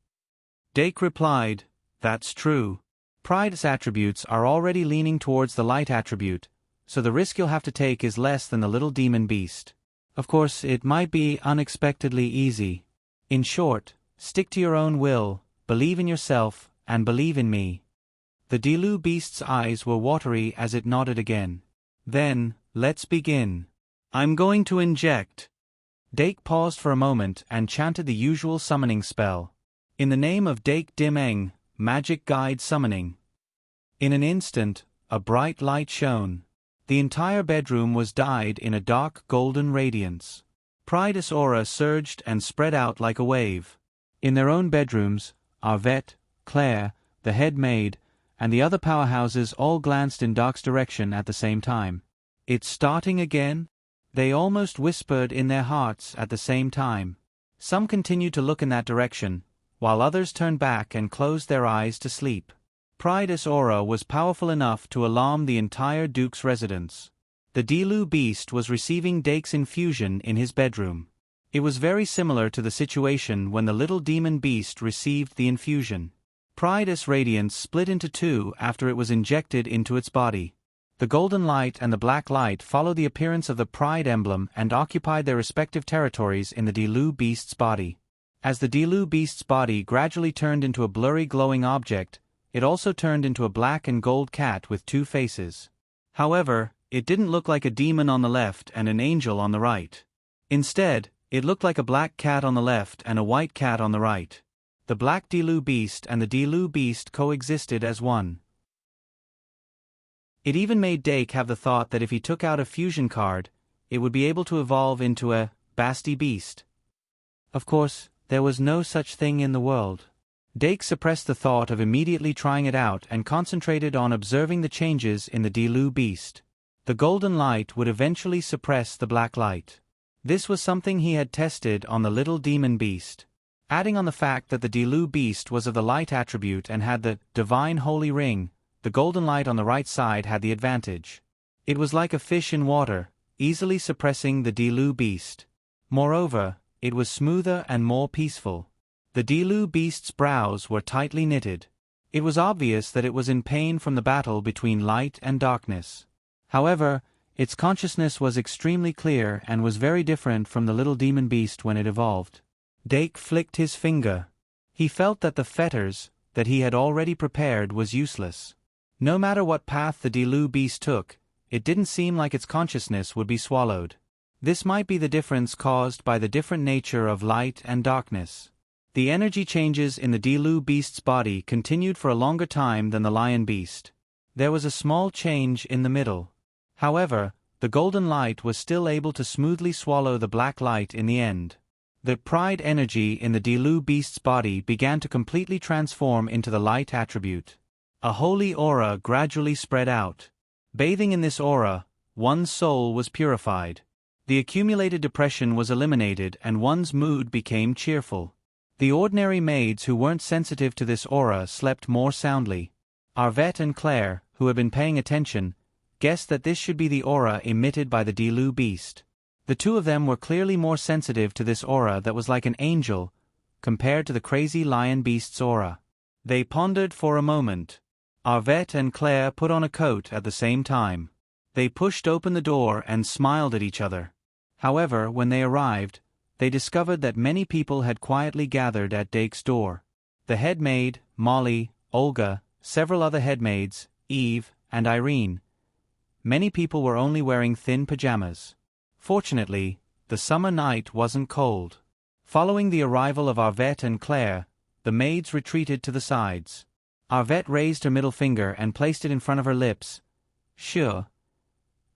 Dake replied, "That's true. Pride's attributes are already leaning towards the light attribute, so the risk you'll have to take is less than the little demon beast. Of course, it might be unexpectedly easy. In short, stick to your own will, believe in yourself, and believe in me." The Dilu beast's eyes were watery as it nodded again. "Then, let's begin. I'm going to inject." Dake paused for a moment and chanted the usual summoning spell. "In the name of Dake Dim-Eng, magic guide summoning." In an instant, a bright light shone. The entire bedroom was dyed in a dark golden radiance. Pride's aura surged and spread out like a wave. In their own bedrooms, Arvette, Claire, the head maid, and the other powerhouses all glanced in Dark's direction at the same time. "It's starting again?" They almost whispered in their hearts at the same time. Some continued to look in that direction, while others turned back and closed their eyes to sleep. Pride's aura was powerful enough to alarm the entire Duke's residence. The Dilu beast was receiving Dake's infusion in his bedroom. It was very similar to the situation when the little demon beast received the infusion. Pride's radiance split into two after it was injected into its body. The golden light and the black light followed the appearance of the Pride emblem and occupied their respective territories in the Dilu beast's body. As the Dilu beast's body gradually turned into a blurry glowing object, it also turned into a black and gold cat with two faces. However, it didn't look like a demon on the left and an angel on the right. Instead, it looked like a black cat on the left and a white cat on the right. The black Dilu beast and the Dilu beast coexisted as one. It even made Dake have the thought that if he took out a fusion card, it would be able to evolve into a Basti beast. Of course, there was no such thing in the world. Dake suppressed the thought of immediately trying it out and concentrated on observing the changes in the Dilu beast. The golden light would eventually suppress the black light. This was something he had tested on the little demon beast. Adding on the fact that the Dilu beast was of the light attribute and had the divine holy ring, the golden light on the right side had the advantage. It was like a fish in water, easily suppressing the Dilu beast. Moreover, it was smoother and more peaceful. The Dilu beast's brows were tightly knitted. It was obvious that it was in pain from the battle between light and darkness. However, its consciousness was extremely clear and was very different from the little demon beast when it evolved. Dake flicked his finger. He felt that the fetters that he had already prepared was useless. No matter what path the Dilu beast took, it didn't seem like its consciousness would be swallowed. This might be the difference caused by the different nature of light and darkness. The energy changes in the Dilu beast's body continued for a longer time than the lion beast. There was a small change in the middle. However, the golden light was still able to smoothly swallow the black light in the end. The pride energy in the Dilu beast's body began to completely transform into the light attribute. A holy aura gradually spread out. Bathing in this aura, one's soul was purified. The accumulated depression was eliminated and one's mood became cheerful. The ordinary maids who weren't sensitive to this aura slept more soundly. Arvette and Claire, who had been paying attention, guessed that this should be the aura emitted by the Dilu beast. The two of them were clearly more sensitive to this aura that was like an angel, compared to the crazy lion beast's aura. They pondered for a moment. Arvette and Claire put on a coat at the same time. They pushed open the door and smiled at each other. However, when they arrived, they discovered that many people had quietly gathered at Dake's door. The head maid, Molly, Olga, several other head maids, Eve, and Irene. Many people were only wearing thin pajamas. Fortunately, the summer night wasn't cold. Following the arrival of Arvette and Claire, the maids retreated to the sides. Arvette raised her middle finger and placed it in front of her lips. Sure.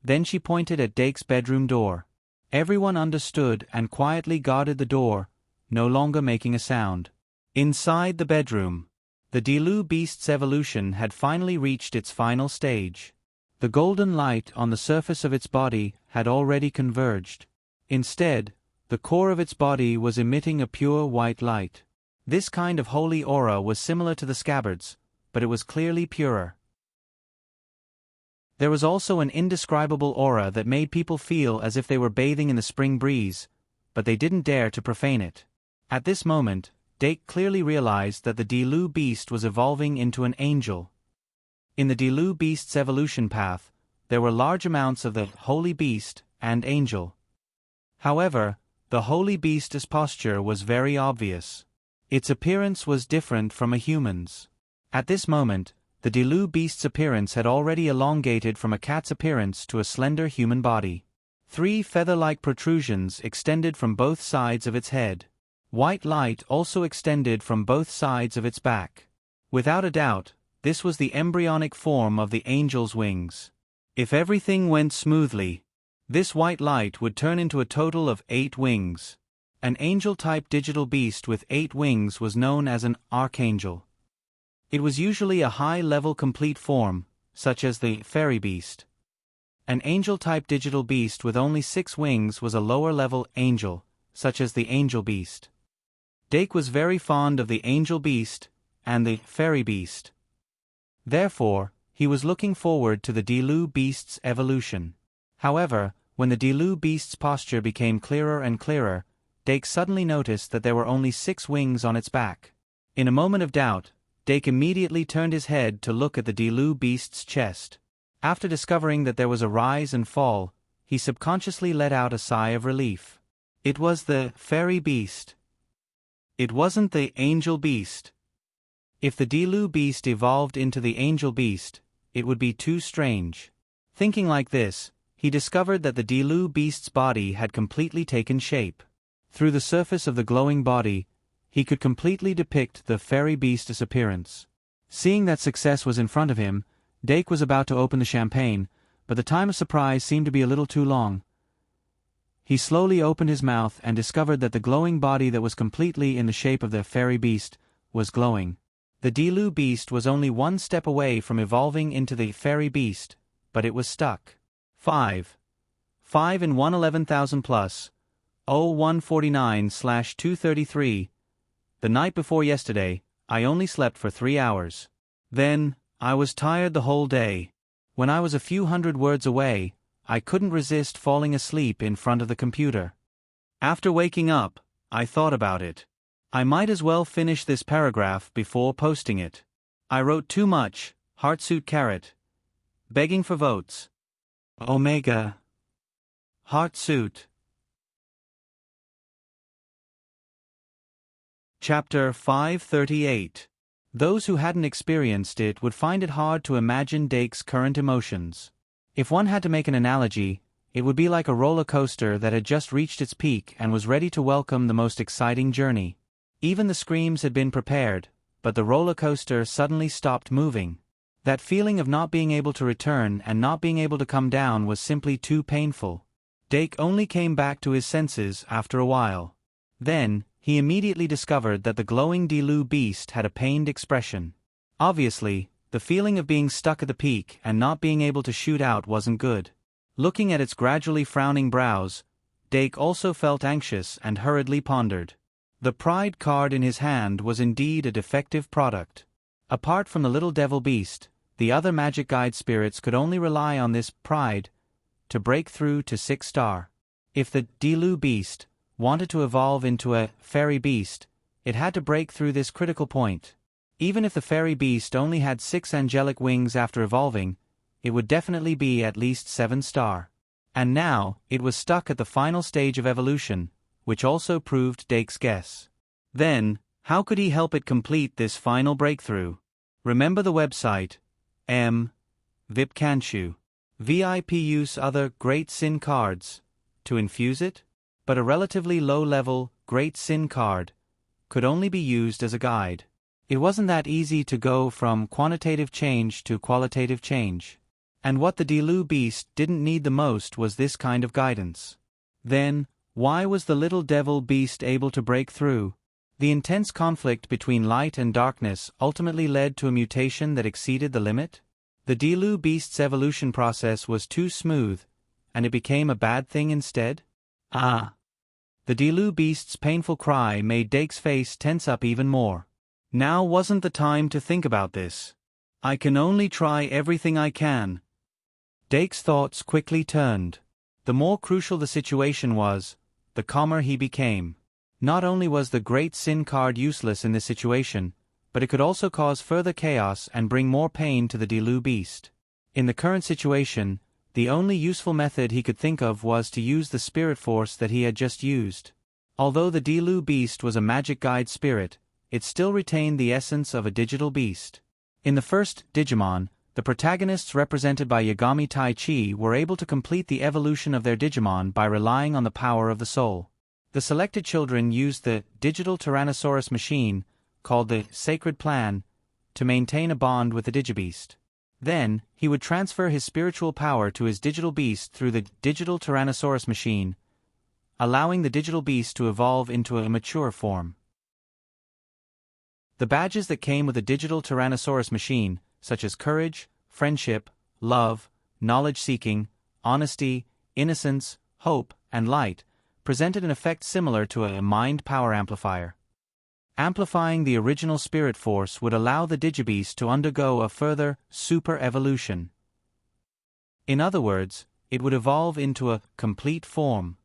Then she pointed at Dake's bedroom door. Everyone understood and quietly guarded the door, no longer making a sound. Inside the bedroom, the Dilu beast's evolution had finally reached its final stage. The golden light on the surface of its body had already converged. Instead, the core of its body was emitting a pure white light. This kind of holy aura was similar to the scabbards, but it was clearly purer. There was also an indescribable aura that made people feel as if they were bathing in the spring breeze, but they didn't dare to profane it. At this moment, Dake clearly realized that the Dilu beast was evolving into an angel. In the Dilu beast's evolution path, there were large amounts of the holy beast and angel. However, the holy beast's posture was very obvious. Its appearance was different from a human's. At this moment, the Dilu beast's appearance had already elongated from a cat's appearance to a slender human body. 3 feather-like protrusions extended from both sides of its head. White light also extended from both sides of its back. Without a doubt, this was the embryonic form of the angel's wings. If everything went smoothly, this white light would turn into a total of 8 wings. An angel-type digital beast with 8 wings was known as an archangel. It was usually a high-level complete form, such as the fairy beast. An angel-type digital beast with only 6 wings was a lower-level angel, such as the angel beast. Dake was very fond of the angel beast and the fairy beast. Therefore, he was looking forward to the Dilu beast's evolution. However, when the Dilu beast's posture became clearer and clearer, Dake suddenly noticed that there were only 6 wings on its back. In a moment of doubt, Dake immediately turned his head to look at the Dilu beast's chest. After discovering that there was a rise and fall, he subconsciously let out a sigh of relief. It was the fairy beast. It wasn't the angel beast. If the Dilu beast evolved into the angel beast, it would be too strange. Thinking like this, he discovered that the Dilu beast's body had completely taken shape. Through the surface of the glowing body, he could completely depict the fairy beast's appearance. Seeing that success was in front of him, Dake was about to open the champagne, but the time of surprise seemed to be a little too long. He slowly opened his mouth and discovered that the glowing body that was completely in the shape of the fairy beast was glowing. The Dilu beast was only 1 step away from evolving into the fairy beast, but it was stuck. 5 in 111,000 plus 0149/233. The night before yesterday, I only slept for 3 hours. Then, I was tired the whole day. When I was a few hundred words away, I couldn't resist falling asleep in front of the computer. After waking up, I thought about it. I might as well finish this paragraph before posting it. I wrote too much, Heartsuit Carrot. Begging for votes. Omega. Heartsuit. Chapter 538. Those who hadn't experienced it would find it hard to imagine Dake's current emotions. If one had to make an analogy, it would be like a roller coaster that had just reached its peak and was ready to welcome the most exciting journey. Even the screams had been prepared, but the roller coaster suddenly stopped moving. That feeling of not being able to return and not being able to come down was simply too painful. Dake only came back to his senses after a while. Then, he immediately discovered that the glowing Dilu beast had a pained expression. Obviously, the feeling of being stuck at the peak and not being able to shoot out wasn't good. Looking at its gradually frowning brows, Dake also felt anxious and hurriedly pondered. The pride card in his hand was indeed a defective product. Apart from the little devil beast, the other magic guide spirits could only rely on this pride to break through to 6-star. If the Dilu beast wanted to evolve into a fairy beast, it had to break through this critical point. Even if the fairy beast only had 6 angelic wings after evolving, it would definitely be at least 7-star. And now, it was stuck at the final stage of evolution, which also proved Dake's guess. Then, how could he help it complete this final breakthrough? Remember the website, VIP Kanchu. VIP use other Great Sin cards to infuse it, but a relatively low-level Great Sin card could only be used as a guide. It wasn't that easy to go from quantitative change to qualitative change. And what the Dilu beast didn't need the most was this kind of guidance. Then, why was the little devil beast able to break through? The intense conflict between light and darkness ultimately led to a mutation that exceeded the limit? The Dilu beast's evolution process was too smooth, and it became a bad thing instead? Ah! The Dilu beast's painful cry made Dake's face tense up even more. Now wasn't the time to think about this. I can only try everything I can. Dake's thoughts quickly turned. The more crucial the situation was, the calmer he became. Not only was the Great Sin card useless in this situation, but it could also cause further chaos and bring more pain to the Dilu beast. In the current situation, the only useful method he could think of was to use the spirit force that he had just used. Although the Dilu beast was a magic guide spirit, it still retained the essence of a digital beast. In the first Digimon, the protagonists represented by Yagami Taichi were able to complete the evolution of their Digimon by relying on the power of the soul. The selected children used the digital Tyrannosaurus machine, called the Sacred Plan, to maintain a bond with the Digibeast. Then, he would transfer his spiritual power to his digital beast through the digital Tyrannosaurus machine, allowing the digital beast to evolve into a mature form. The badges that came with the digital Tyrannosaurus machine, such as courage, friendship, love, knowledge-seeking, honesty, innocence, hope, and light, presented an effect similar to a mind power amplifier. Amplifying the original spirit force would allow the Digibeast to undergo a further super evolution. In other words, it would evolve into a complete form.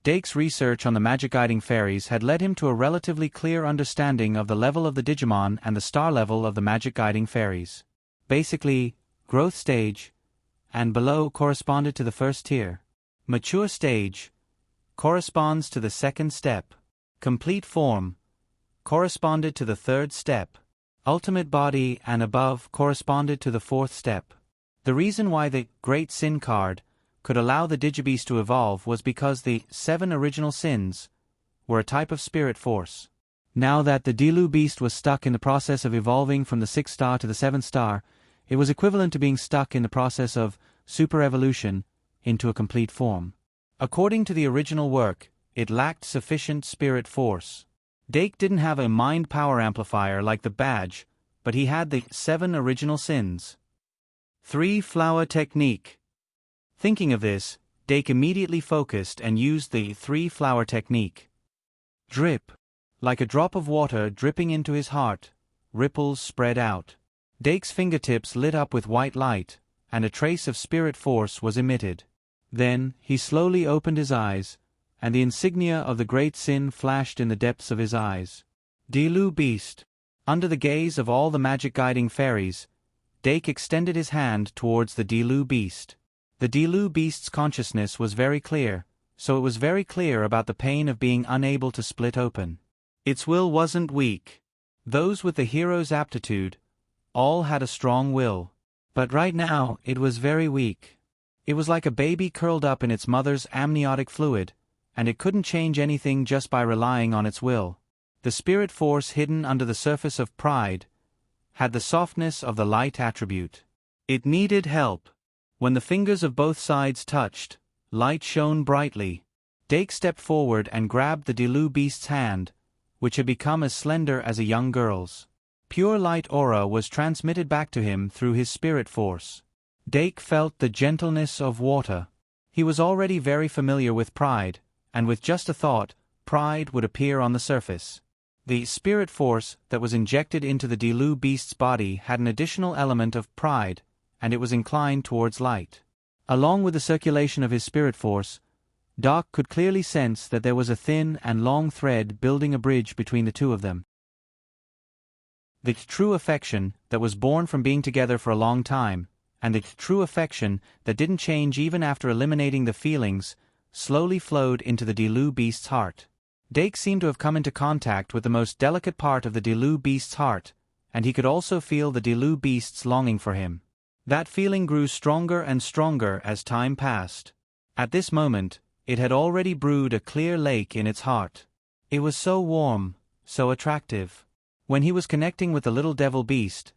Dake's research on the magic guiding fairies had led him to a relatively clear understanding of the level of the Digimon and the star level of the magic guiding fairies. Basically, growth stage, and below corresponded to the first tier. Mature stage corresponds to the second step. Complete form corresponded to the third step. Ultimate body and above corresponded to the fourth step. The reason why the Great Sin card could allow the Digibeast to evolve was because the 7 original sins were a type of spirit force. Now that the Dilu beast was stuck in the process of evolving from the 6-star to the 7-star, it was equivalent to being stuck in the process of super evolution into a complete form. According to the original work, it lacked sufficient spirit force. Dake didn't have a mind power amplifier like the badge, but he had the 7 original sins. 3-flower technique. Thinking of this, Dake immediately focused and used the 3-flower technique. Drip. Like a drop of water dripping into his heart, ripples spread out. Dake's fingertips lit up with white light, and a trace of spirit force was emitted. Then, he slowly opened his eyes, and the insignia of the Great Sin flashed in the depths of his eyes. Dilu Beast. Under the gaze of all the magic guiding fairies, Dake extended his hand towards the Dilu Beast. The Dilu Beast's consciousness was very clear, so it was very clear about the pain of being unable to split open. Its will wasn't weak. Those with the hero's aptitude all had a strong will. But right now, it was very weak. It was like a baby curled up in its mother's amniotic fluid, and it couldn't change anything just by relying on its will. The spirit force hidden under the surface of pride had the softness of the light attribute. It needed help. When the fingers of both sides touched, light shone brightly. Dake stepped forward and grabbed the Dilu beast's hand, which had become as slender as a young girl's. Pure light aura was transmitted back to him through his spirit force. Dake felt the gentleness of water. He was already very familiar with pride, and with just a thought, pride would appear on the surface. The spirit force that was injected into the Dilu beast's body had an additional element of pride, and it was inclined towards light. Along with the circulation of his spirit force, Doc could clearly sense that there was a thin and long thread building a bridge between the two of them. The true affection that was born from being together for a long time, and the true affection that didn't change even after eliminating the feelings, slowly flowed into the Dilu beast's heart. Dake seemed to have come into contact with the most delicate part of the Dilu beast's heart, and he could also feel the Dilu beast's longing for him. That feeling grew stronger and stronger as time passed. At this moment, it had already brewed a clear lake in its heart. It was so warm, so attractive. When he was connecting with the little devil beast's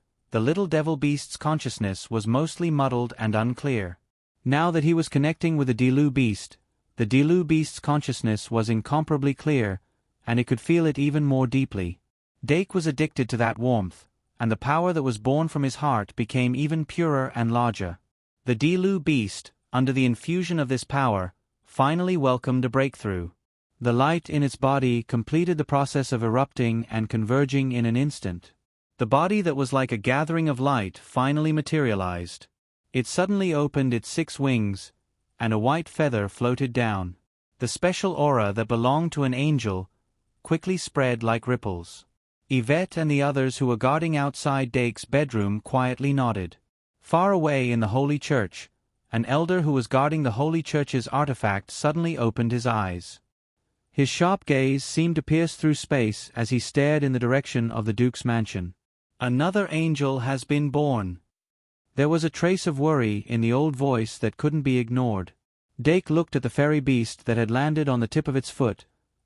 consciousness was mostly muddled and unclear. Now that he was connecting with the Dilu beast's consciousness was incomparably clear, and it could feel it even more deeply. Dake was addicted to that warmth, and the power that was born from his heart became even purer and larger. The Dilu beast, under the infusion of this power, finally welcomed a breakthrough. The light in its body completed the process of erupting and converging in an instant. The body that was like a gathering of light finally materialized. It suddenly opened its 6 wings, and a white feather floated down. The special aura that belonged to an angel quickly spread like ripples. Yvette and the others who were guarding outside Dake's bedroom quietly nodded. Far away in the Holy Church, an elder who was guarding the Holy Church's artifact suddenly opened his eyes. His sharp gaze seemed to pierce through space as he stared in the direction of the Duke's mansion. "Another angel has been born." There was a trace of worry in the old voice that couldn't be ignored. Dake looked at the fairy beast that had landed on the tip of its foot,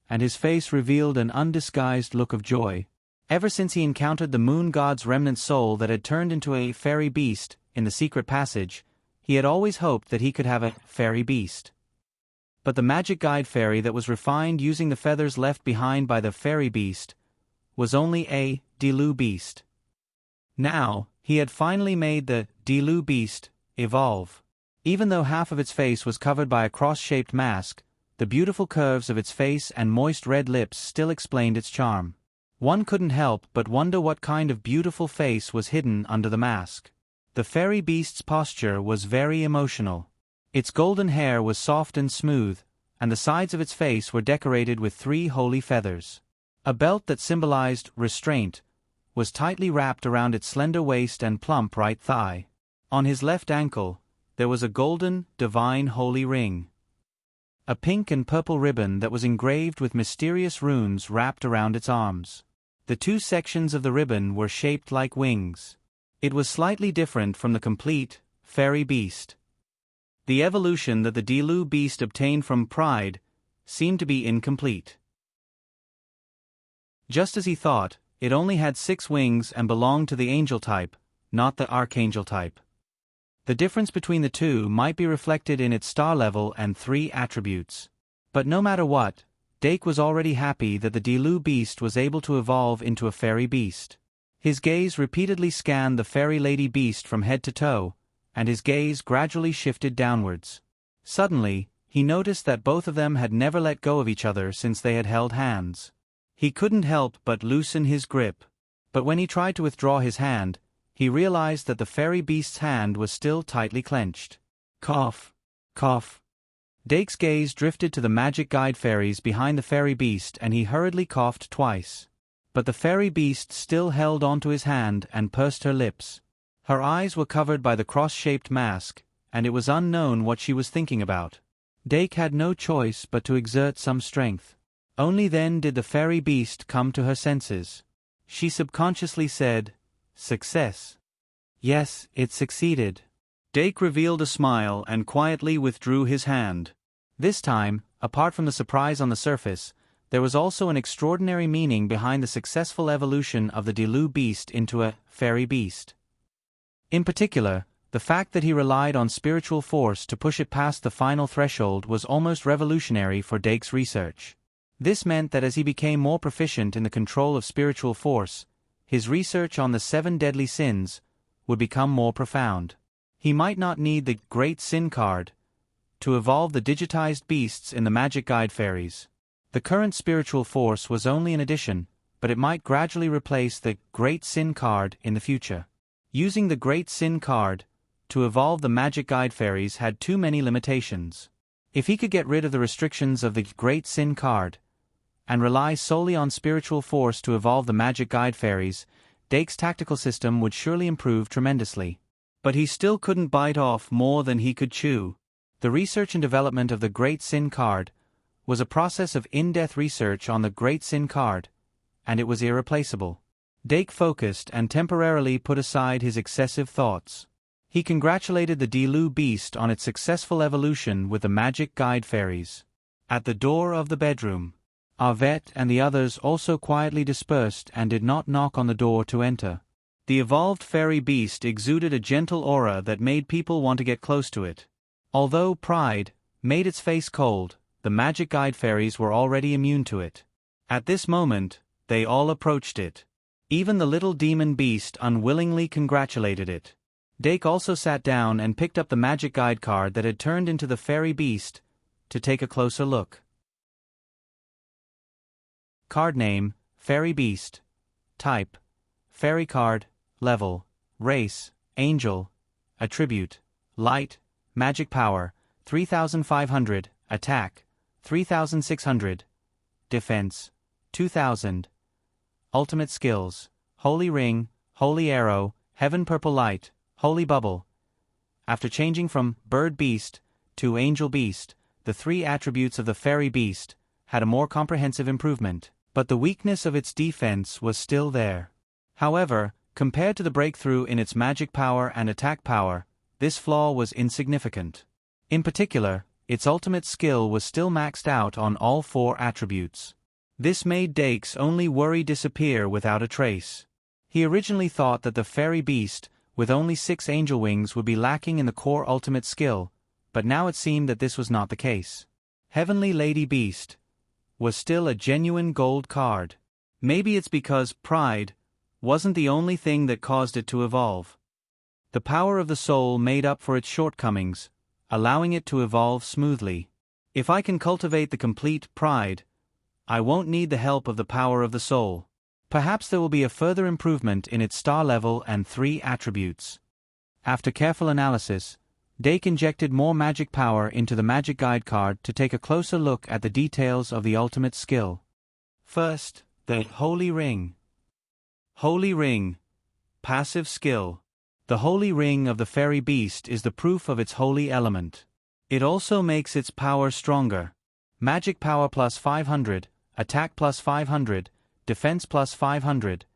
and his face revealed an undisguised look of joy. Ever since he encountered the moon god's remnant soul that had turned into a fairy beast in the secret passage, he had always hoped that he could have a fairy beast. But the magic guide fairy that was refined using the feathers left behind by the fairy beast was only a Dilu beast. Now, he had finally made the Dilu beast evolve. Even though half of its face was covered by a cross-shaped mask, the beautiful curves of its face and moist red lips still explained its charm. One couldn't help but wonder what kind of beautiful face was hidden under the mask. The fairy beast's posture was very emotional. Its golden hair was soft and smooth, and the sides of its face were decorated with 3 holy feathers. A belt that symbolized restraint was tightly wrapped around its slender waist and plump right thigh. On his left ankle, there was a golden, divine holy ring. A pink and purple ribbon that was engraved with mysterious runes wrapped around its arms. The 2 sections of the ribbon were shaped like wings. It was slightly different from the complete, fairy beast. The evolution that the Dilu beast obtained from pride seemed to be incomplete. Just as he thought, it only had 6 wings and belonged to the angel type, not the archangel type. The difference between the two might be reflected in its star level and 3 attributes. But no matter what, Dake was already happy that the Dilu beast was able to evolve into a fairy beast. His gaze repeatedly scanned the fairy lady beast from head to toe, and his gaze gradually shifted downwards. Suddenly, he noticed that both of them had never let go of each other since they had held hands. He couldn't help but loosen his grip. But when he tried to withdraw his hand, he realized that the fairy beast's hand was still tightly clenched. Cough. Cough. Dake's gaze drifted to the magic guide fairies behind the fairy beast and he hurriedly coughed twice. But the fairy beast still held onto his hand and pursed her lips. Her eyes were covered by the cross-shaped mask, and it was unknown what she was thinking about. Dake had no choice but to exert some strength. Only then did the fairy beast come to her senses. She subconsciously said, "Success." Yes, it succeeded. Dake revealed a smile and quietly withdrew his hand. This time, apart from the surprise on the surface, there was also an extraordinary meaning behind the successful evolution of the Dilu beast into a fairy beast. In particular, the fact that he relied on spiritual force to push it past the final threshold was almost revolutionary for Dake's research. This meant that as he became more proficient in the control of spiritual force, his research on the 7 deadly sins would become more profound. He might not need the Great Sin card to evolve the digitized beasts in the Magic Guide Fairies. The current spiritual force was only an addition, but it might gradually replace the Great Sin card in the future. Using the Great Sin card to evolve the Magic Guide Fairies had too many limitations. If he could get rid of the restrictions of the Great Sin card and rely solely on spiritual force to evolve the Magic Guide Fairies, Dake's tactical system would surely improve tremendously. But he still couldn't bite off more than he could chew. The research and development of the Great Sin card was a process of in-depth research on the Great Sin card, and it was irreplaceable. Dake focused and temporarily put aside his excessive thoughts. He congratulated the Dilu beast on its successful evolution with the Magic Guide Fairies. At the door of the bedroom, Arvet and the others also quietly dispersed and did not knock on the door to enter. The evolved fairy beast exuded a gentle aura that made people want to get close to it. Although pride made its face cold, the Magic Guide Fairies were already immune to it. At this moment, they all approached it. Even the little demon beast unwillingly congratulated it. Dake also sat down and picked up the Magic Guide card that had turned into the fairy beast to take a closer look. Card name, Fairy Beast. Type, Fairy card. Level, Race, Angel. Attribute, Light. Magic Power, 3,500. Attack, 3,600. Defense, 2,000. Ultimate Skills, Holy Ring, Holy Arrow, Heaven Purple Light, Holy Bubble. After changing from Bird Beast to Angel Beast, the 3 attributes of the Fairy Beast had a more comprehensive improvement, but the weakness of its defense was still there. However, compared to the breakthrough in its magic power and attack power, this flaw was insignificant. In particular, its ultimate skill was still maxed out on all 4 attributes. This made Dake's only worry disappear without a trace. He originally thought that the fairy beast, with only 6 angel wings, would be lacking in the core ultimate skill, but now it seemed that this was not the case. Heavenly Lady Beast was still a genuine gold card. Maybe it's because pride wasn't the only thing that caused it to evolve. The power of the soul made up for its shortcomings, allowing it to evolve smoothly. If I can cultivate the complete pride, I won't need the help of the power of the soul. Perhaps there will be a further improvement in its star level and 3 attributes. After careful analysis, Dake injected more magic power into the Magic Guide card to take a closer look at the details of the ultimate skill. First, the Holy Ring. Holy Ring. Passive skill. The Holy Ring of the Fairy Beast is the proof of its holy element. It also makes its power stronger. Magic power plus 500, attack plus 500, defense plus 500.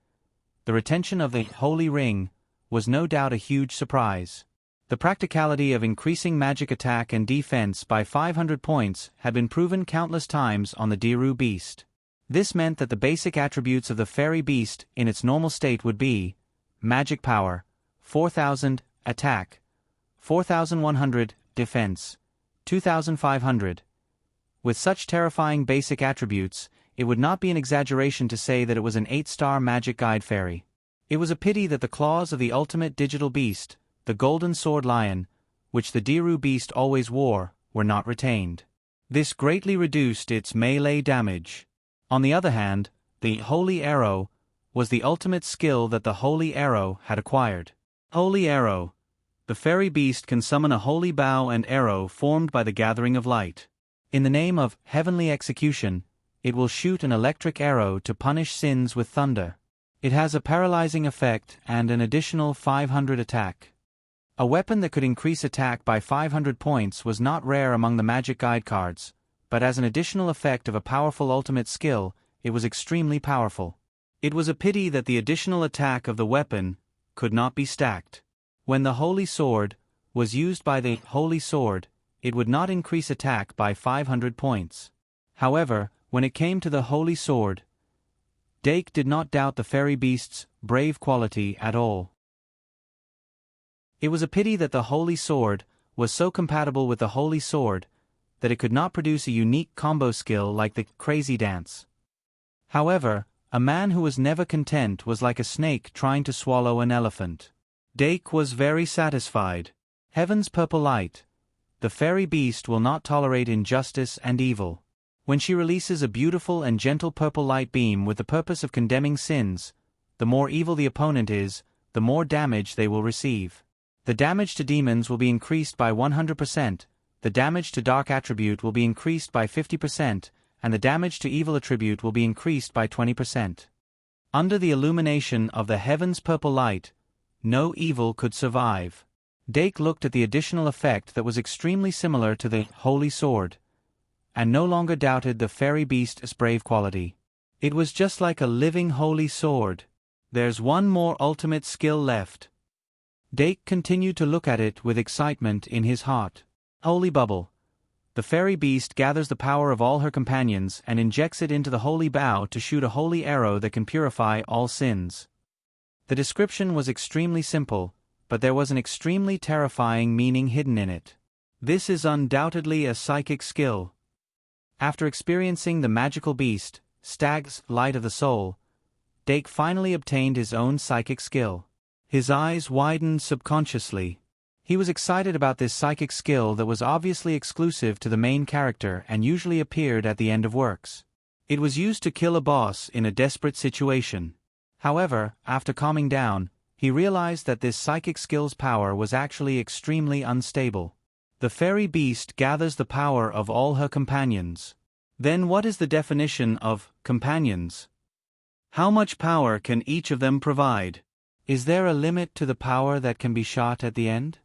The retention of the Holy Ring was no doubt a huge surprise. The practicality of increasing magic attack and defense by 500 points had been proven countless times on the Diru beast. This meant that the basic attributes of the fairy beast in its normal state would be magic power, 4,000, attack, 4,100, defense, 2,500. With such terrifying basic attributes, it would not be an exaggeration to say that it was an 8-star Magic Guide Fairy. It was a pity that the claws of the ultimate digital beast, the Golden Sword Lion, which the Diru beast always wore, were not retained. This greatly reduced its melee damage. On the other hand, the Holy Arrow was the ultimate skill that the Holy Arrow had acquired. Holy Arrow. The fairy beast can summon a holy bow and arrow formed by the gathering of light. In the name of heavenly execution, it will shoot an electric arrow to punish sins with thunder. It has a paralyzing effect and an additional 500 attack. A weapon that could increase attack by 500 points was not rare among the Magic Guide cards, but as an additional effect of a powerful ultimate skill, it was extremely powerful. It was a pity that the additional attack of the weapon could not be stacked. When the Holy Sword was used by the Holy Sword, it would not increase attack by 500 points. However, when it came to the Holy Sword, Dake did not doubt the fairy beast's brave quality at all. It was a pity that the Holy Sword was so compatible with the Holy Sword that it could not produce a unique combo skill like the Crazy Dance. However, a man who was never content was like a snake trying to swallow an elephant. Dake was very satisfied. Heaven's purple light. The fairy beast will not tolerate injustice and evil. When she releases a beautiful and gentle purple light beam with the purpose of condemning sins, the more evil the opponent is, the more damage they will receive. The damage to demons will be increased by 100%, the damage to dark attribute will be increased by 50%, and the damage to evil attribute will be increased by 20%. Under the illumination of the heaven's purple light, no evil could survive. Dake looked at the additional effect that was extremely similar to the Holy Sword, and no longer doubted the fairy beast's brave quality. It was just like a living Holy Sword. There's one more ultimate skill left. Dake continued to look at it with excitement in his heart. Holy Bubble. The fairy beast gathers the power of all her companions and injects it into the holy bow to shoot a holy arrow that can purify all sins. The description was extremely simple, but there was an extremely terrifying meaning hidden in it. This is undoubtedly a psychic skill. After experiencing the magical beast, Stag's Light of the Soul, Dake finally obtained his own psychic skill. His eyes widened subconsciously. He was excited about this psychic skill that was obviously exclusive to the main character and usually appeared at the end of works. It was used to kill a boss in a desperate situation. However, after calming down, he realized that this psychic skill's power was actually extremely unstable. The fairy beast gathers the power of all her companions. Then what is the definition of companions? How much power can each of them provide? Is there a limit to the power that can be shot at the end?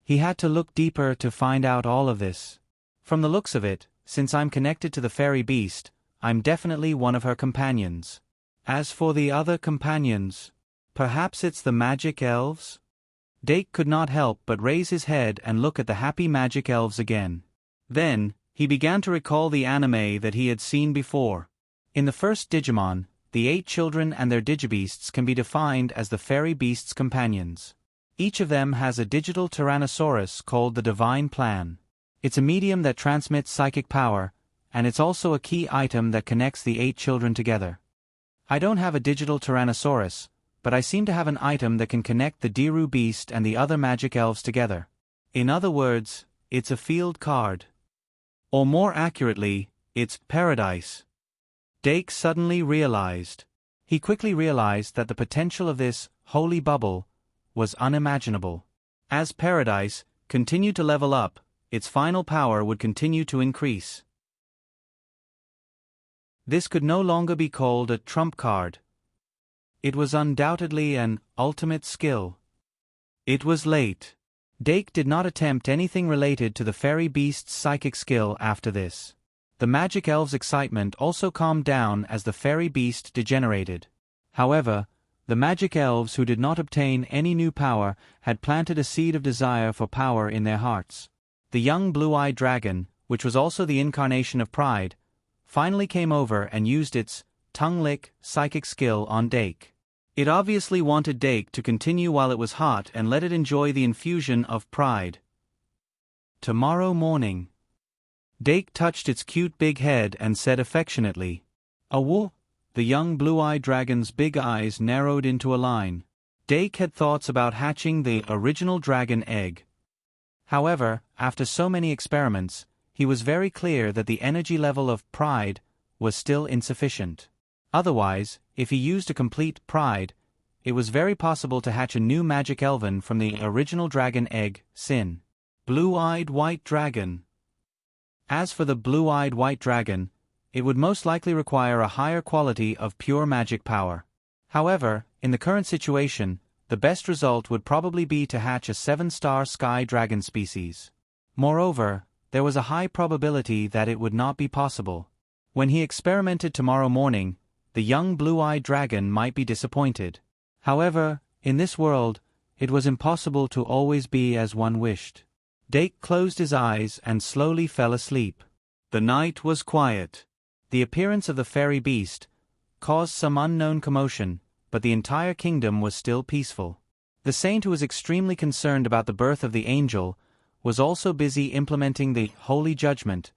He had to look deeper to find out all of this. From the looks of it, since I'm connected to the fairy beast, I'm definitely one of her companions. As for the other companions, perhaps it's the magic elves? Dake could not help but raise his head and look at the happy magic elves again. Then, he began to recall the anime that he had seen before. In the first Digimon, the 8 children and their digibeasts can be defined as the fairy beast's companions. Each of them has a digital Tyrannosaurus called the Divine Plan. It's a medium that transmits psychic power, and it's also a key item that connects the 8 children together. I don't have a digital Tyrannosaurus, but I seem to have an item that can connect the Diru beast and the other magic elves together. In other words, it's a field card. Or more accurately, it's paradise. Dake suddenly realized. He quickly realized that the potential of this holy bubble was unimaginable. As paradise continued to level up, its final power would continue to increase. This could no longer be called a trump card. It was undoubtedly an ultimate skill. It was late. Dake did not attempt anything related to the fairy beast's psychic skill after this. The magic elves' excitement also calmed down as the fairy beast degenerated. However, the magic elves who did not obtain any new power had planted a seed of desire for power in their hearts. The young blue-eyed dragon, which was also the incarnation of pride, finally came over and used its tongue-lick psychic skill on Dake. It obviously wanted Dake to continue while it was hot and let it enjoy the infusion of pride. Tomorrow morning. Dake touched its cute big head and said affectionately, "Awo." The young blue-eyed dragon's big eyes narrowed into a line. Dake had thoughts about hatching the original dragon egg. However, after so many experiments, he was very clear that the energy level of pride was still insufficient. Otherwise, if he used a complete pride, it was very possible to hatch a new magic elven from the original dragon egg, Sin. Blue-eyed white dragon. As for the blue-eyed white dragon, it would most likely require a higher quality of pure magic power. However, in the current situation, the best result would probably be to hatch a 7-star sky dragon species. Moreover, there was a high probability that it would not be possible. When he experimented tomorrow morning, the young blue-eyed dragon might be disappointed. However, in this world, it was impossible to always be as one wished. Dake closed his eyes and slowly fell asleep. The night was quiet. The appearance of the fairy beast caused some unknown commotion, but the entire kingdom was still peaceful. The saint who was extremely concerned about the birth of the angel was also busy implementing the holy judgment,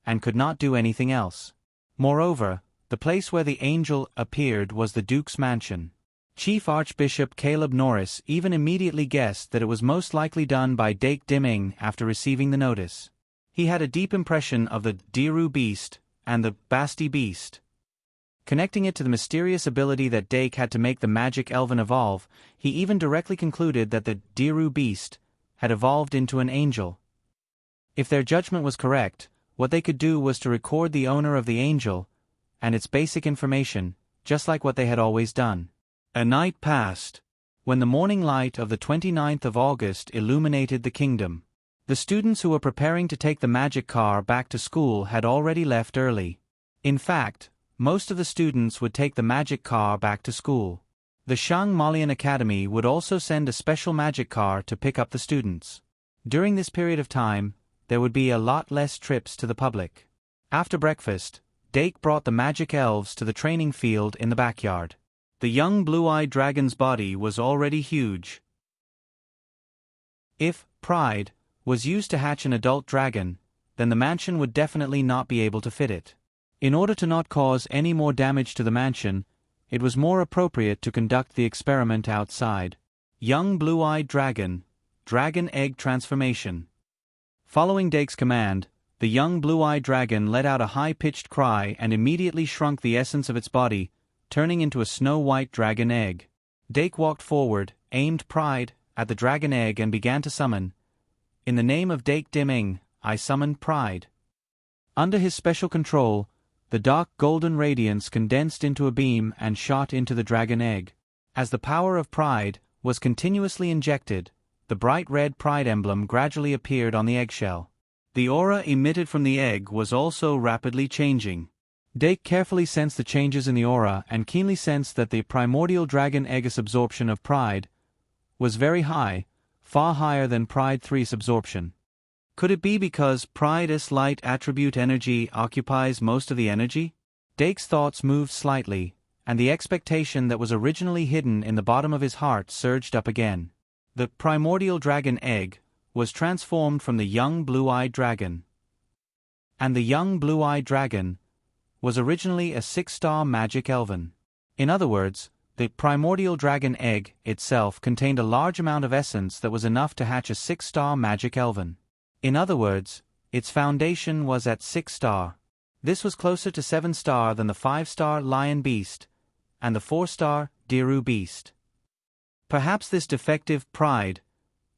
and could not do anything else. Moreover, the place where the angel appeared was the Duke's mansion. Chief Archbishop Caleb Norris even immediately guessed that it was most likely done by Dake Dimming after receiving the notice. He had a deep impression of the Diru beast and the Basti beast. Connecting it to the mysterious ability that Dake had to make the magic elven evolve, he even directly concluded that the Diru beast had evolved into an angel. If their judgment was correct, what they could do was to record the owner of the angel and its basic information, just like what they had always done. A night passed. When the morning light of the 29th of August illuminated the kingdom, the students who were preparing to take the magic car back to school had already left early. In fact, most of the students would take the magic car back to school. The Shang Malian Academy would also send a special magic car to pick up the students. During this period of time, there would be a lot less trips to the public. After breakfast, Dake brought the magic elves to the training field in the backyard. The young blue-eyed dragon's body was already huge. If pride was used to hatch an adult dragon, then the mansion would definitely not be able to fit it. In order to not cause any more damage to the mansion, it was more appropriate to conduct the experiment outside. Young blue-eyed dragon, dragon egg transformation. Following Dake's command, the young blue-eyed dragon let out a high-pitched cry and immediately shrunk the essence of its body, turning into a snow-white dragon egg. Dake walked forward, aimed pride at the dragon egg and began to summon. In the name of Dake Dimming, I summon pride. Under his special control, the dark golden radiance condensed into a beam and shot into the dragon egg. As the power of pride was continuously injected, the bright red pride emblem gradually appeared on the eggshell. The aura emitted from the egg was also rapidly changing. Dake carefully sensed the changes in the aura and keenly sensed that the primordial dragon egg's absorption of pride was very high, far higher than Pride 3's absorption. Could it be because Pride's light attribute energy occupies most of the energy? Dake's thoughts moved slightly, and the expectation that was originally hidden in the bottom of his heart surged up again. The primordial dragon egg was transformed from the young blue-eyed dragon. And the young blue-eyed dragon was originally a 6-star magic elven. In other words, the primordial dragon egg itself contained a large amount of essence that was enough to hatch a 6-star magic elven. In other words, its foundation was at 6-star. This was closer to 7-star than the 5-star lion beast and the 4-star Diru beast. Perhaps this defective pride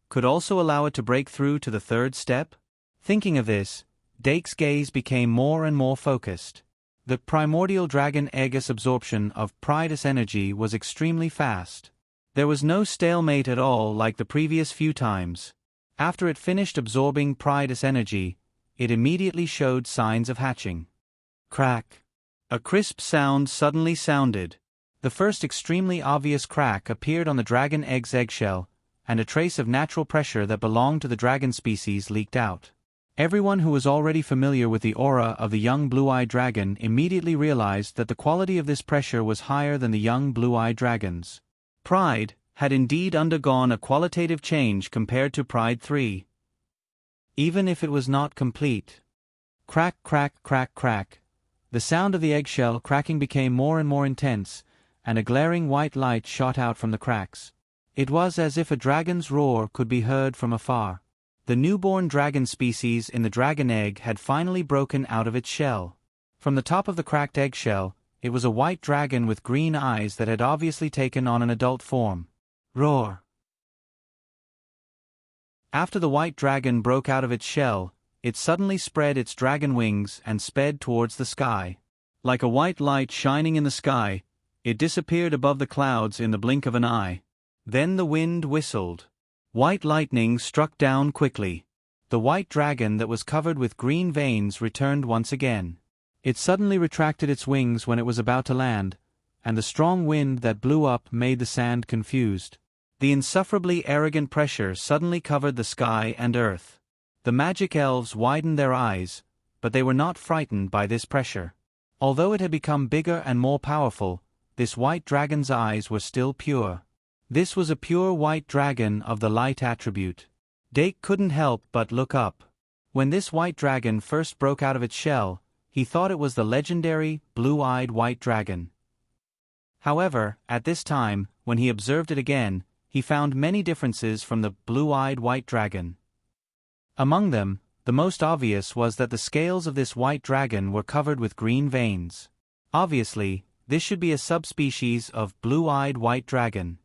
could also allow it to break through to the third step? Thinking of this, Dake's gaze became more and more focused. The primordial dragon egg's absorption of Pride's energy was extremely fast. There was no stalemate at all like the previous few times. After it finished absorbing Pride's energy, it immediately showed signs of hatching. Crack. A crisp sound suddenly sounded. The first extremely obvious crack appeared on the dragon egg's eggshell, and a trace of natural pressure that belonged to the dragon species leaked out. Everyone who was already familiar with the aura of the young blue-eyed dragon immediately realized that the quality of this pressure was higher than the young blue-eyed dragon's. Pride had indeed undergone a qualitative change compared to Pride 3. Even if it was not complete. Crack, crack, crack, crack. The sound of the eggshell cracking became more and more intense, and a glaring white light shot out from the cracks. It was as if a dragon's roar could be heard from afar. The newborn dragon species in the dragon egg had finally broken out of its shell. From the top of the cracked eggshell, it was a white dragon with green eyes that had obviously taken on an adult form. Roar. After the white dragon broke out of its shell, it suddenly spread its dragon wings and sped towards the sky. Like a white light shining in the sky, it disappeared above the clouds in the blink of an eye. Then the wind whistled. White lightning struck down quickly. The white dragon that was covered with green veins returned once again. It suddenly retracted its wings when it was about to land, and the strong wind that blew up made the sand confused. The insufferably arrogant pressure suddenly covered the sky and earth. The magic elves widened their eyes, but they were not frightened by this pressure. Although it had become bigger and more powerful, this white dragon's eyes were still pure. This was a pure white dragon of the light attribute. Dake couldn't help but look up. When this white dragon first broke out of its shell, he thought it was the legendary, blue-eyed white dragon. However, at this time, when he observed it again, he found many differences from the blue-eyed white dragon. Among them, the most obvious was that the scales of this white dragon were covered with green veins. Obviously, this should be a subspecies of blue-eyed white dragon.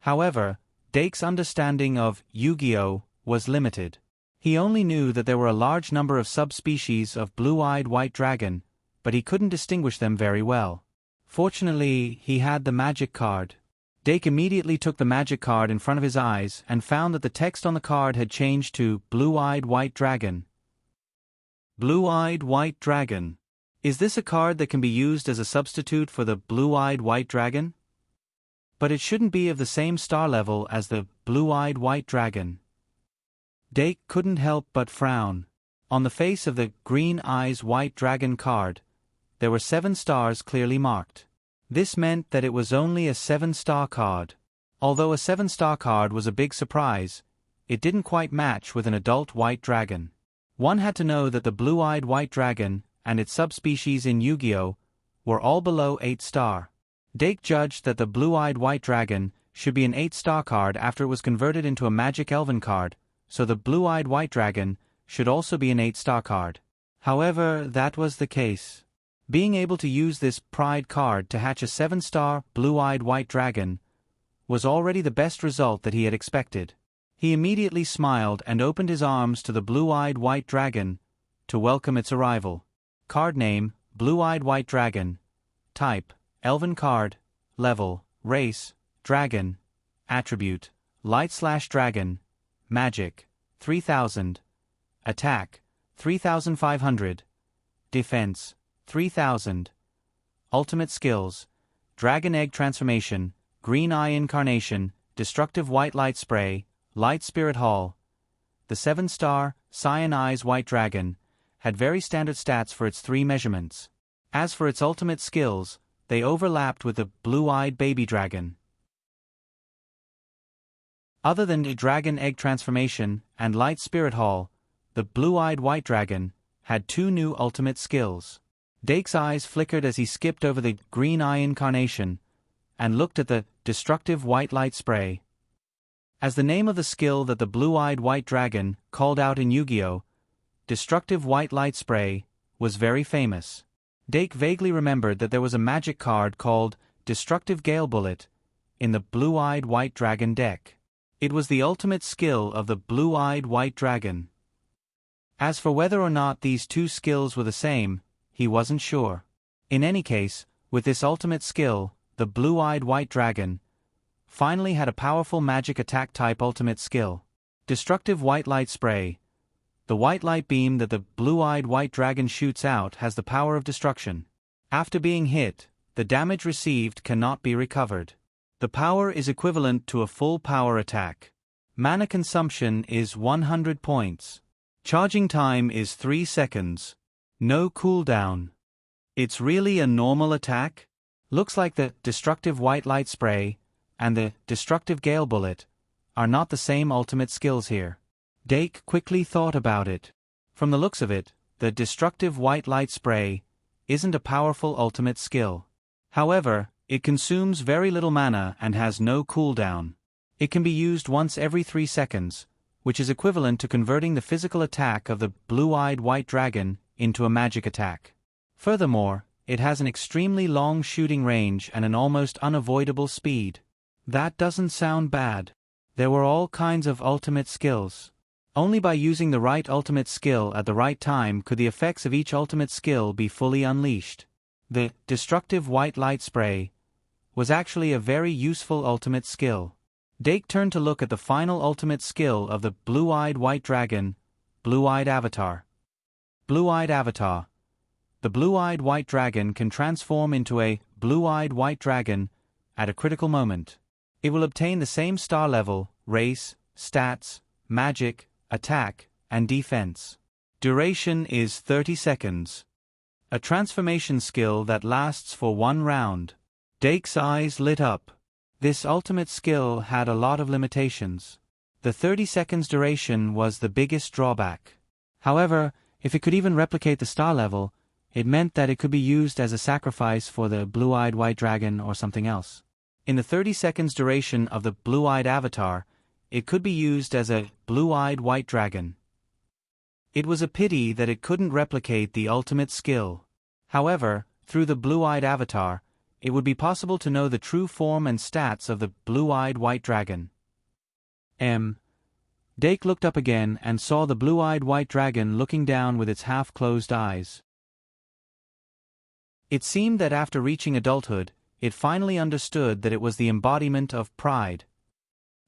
However, Dake's understanding of Yu-Gi-Oh! Was limited. He only knew that there were a large number of subspecies of blue-eyed white dragon, but he couldn't distinguish them very well. Fortunately, he had the magic card. Dake immediately took the magic card in front of his eyes and found that the text on the card had changed to Blue-Eyed White Dragon. Blue-Eyed White Dragon. Is this a card that can be used as a substitute for the Blue-Eyed White Dragon? But it shouldn't be of the same star level as the Blue-Eyed White Dragon. Dake couldn't help but frown. On the face of the Green Eyes White Dragon card, there were 7 stars clearly marked. This meant that it was only a 7-star card. Although a 7-star card was a big surprise, it didn't quite match with an adult white dragon. One had to know that the blue-eyed white dragon and its subspecies in Yu-Gi-Oh! Were all below 8-star. Dake judged that the blue-eyed white dragon should be an 8-star card after it was converted into a magic elven card, so the blue-eyed white dragon should also be an 8-star card. However, that was the case. Being able to use this pride card to hatch a 7-star blue-eyed white dragon was already the best result that he had expected. He immediately smiled and opened his arms to the blue-eyed white dragon to welcome its arrival. Card name, Blue-Eyed White Dragon. Type, Elven card. Level, Race, Dragon. Attribute, Light/Dragon. Magic, 3000. Attack, 3500. Defense, 3000. Ultimate skills, Dragon Egg Transformation, Green Eye Incarnation, Destructive White Light Spray, Light Spirit Hall. The 7-star, Cyan Eyes White Dragon had very standard stats for its 3 measurements. As for its ultimate skills, they overlapped with the Blue-Eyed Baby Dragon. Other than the Dragon Egg Transformation and Light Spirit Hall, the Blue-Eyed White Dragon had 2 new ultimate skills. Dake's eyes flickered as he skipped over the Green Eye Incarnation and looked at the Destructive White Light Spray. As the name of the skill that the Blue-Eyed White Dragon called out in Yu-Gi-Oh!, Destructive White Light Spray, was very famous. Dake vaguely remembered that there was a magic card called Destructive Gale Bullet in the Blue-Eyed White Dragon deck. It was the ultimate skill of the Blue-Eyed White Dragon. As for whether or not these 2 skills were the same, he wasn't sure. In any case, with this ultimate skill, the Blue-Eyed White Dragon finally had a powerful magic attack type ultimate skill. Destructive White Light Spray. The white light beam that the Blue-Eyed White Dragon shoots out has the power of destruction. After being hit, the damage received cannot be recovered. The power is equivalent to a full power attack. Mana consumption is 100 points. Charging time is 3 seconds. No cooldown. It's really a normal attack? Looks like the Destructive White Light Spray and the Destructive Gale Bullet are not the same ultimate skills here. Dake quickly thought about it. From the looks of it, the Destructive White Light Spray isn't a powerful ultimate skill. However, it consumes very little mana and has no cooldown. It can be used once every 3 seconds, which is equivalent to converting the physical attack of the Blue-Eyed White Dragon into a magic attack. Furthermore, it has an extremely long shooting range and an almost unavoidable speed. That doesn't sound bad. There were all kinds of ultimate skills. Only by using the right ultimate skill at the right time could the effects of each ultimate skill be fully unleashed. The Destructive White Light Spray was actually a very useful ultimate skill. Dake turned to look at the final ultimate skill of the blue-eyed white dragon, blue-eyed avatar. Blue-eyed avatar. The blue-eyed white dragon can transform into a blue-eyed white dragon at a critical moment. It will obtain the same star level, race, stats, magic, attack, and defense. Duration is 30 seconds. A transformation skill that lasts for 1 round. Dake's eyes lit up. This ultimate skill had a lot of limitations. The 30 seconds duration was the biggest drawback. However, if it could even replicate the star level, it meant that it could be used as a sacrifice for the blue-eyed white dragon or something else. In the 30 seconds duration of the blue-eyed avatar, it could be used as a blue-eyed white dragon. It was a pity that it couldn't replicate the ultimate skill. However, through the blue-eyed avatar, it would be possible to know the true form and stats of the blue-eyed white dragon. Dake looked up again and saw the blue-eyed white dragon looking down with its half-closed eyes. It seemed that after reaching adulthood, it finally understood that it was the embodiment of pride.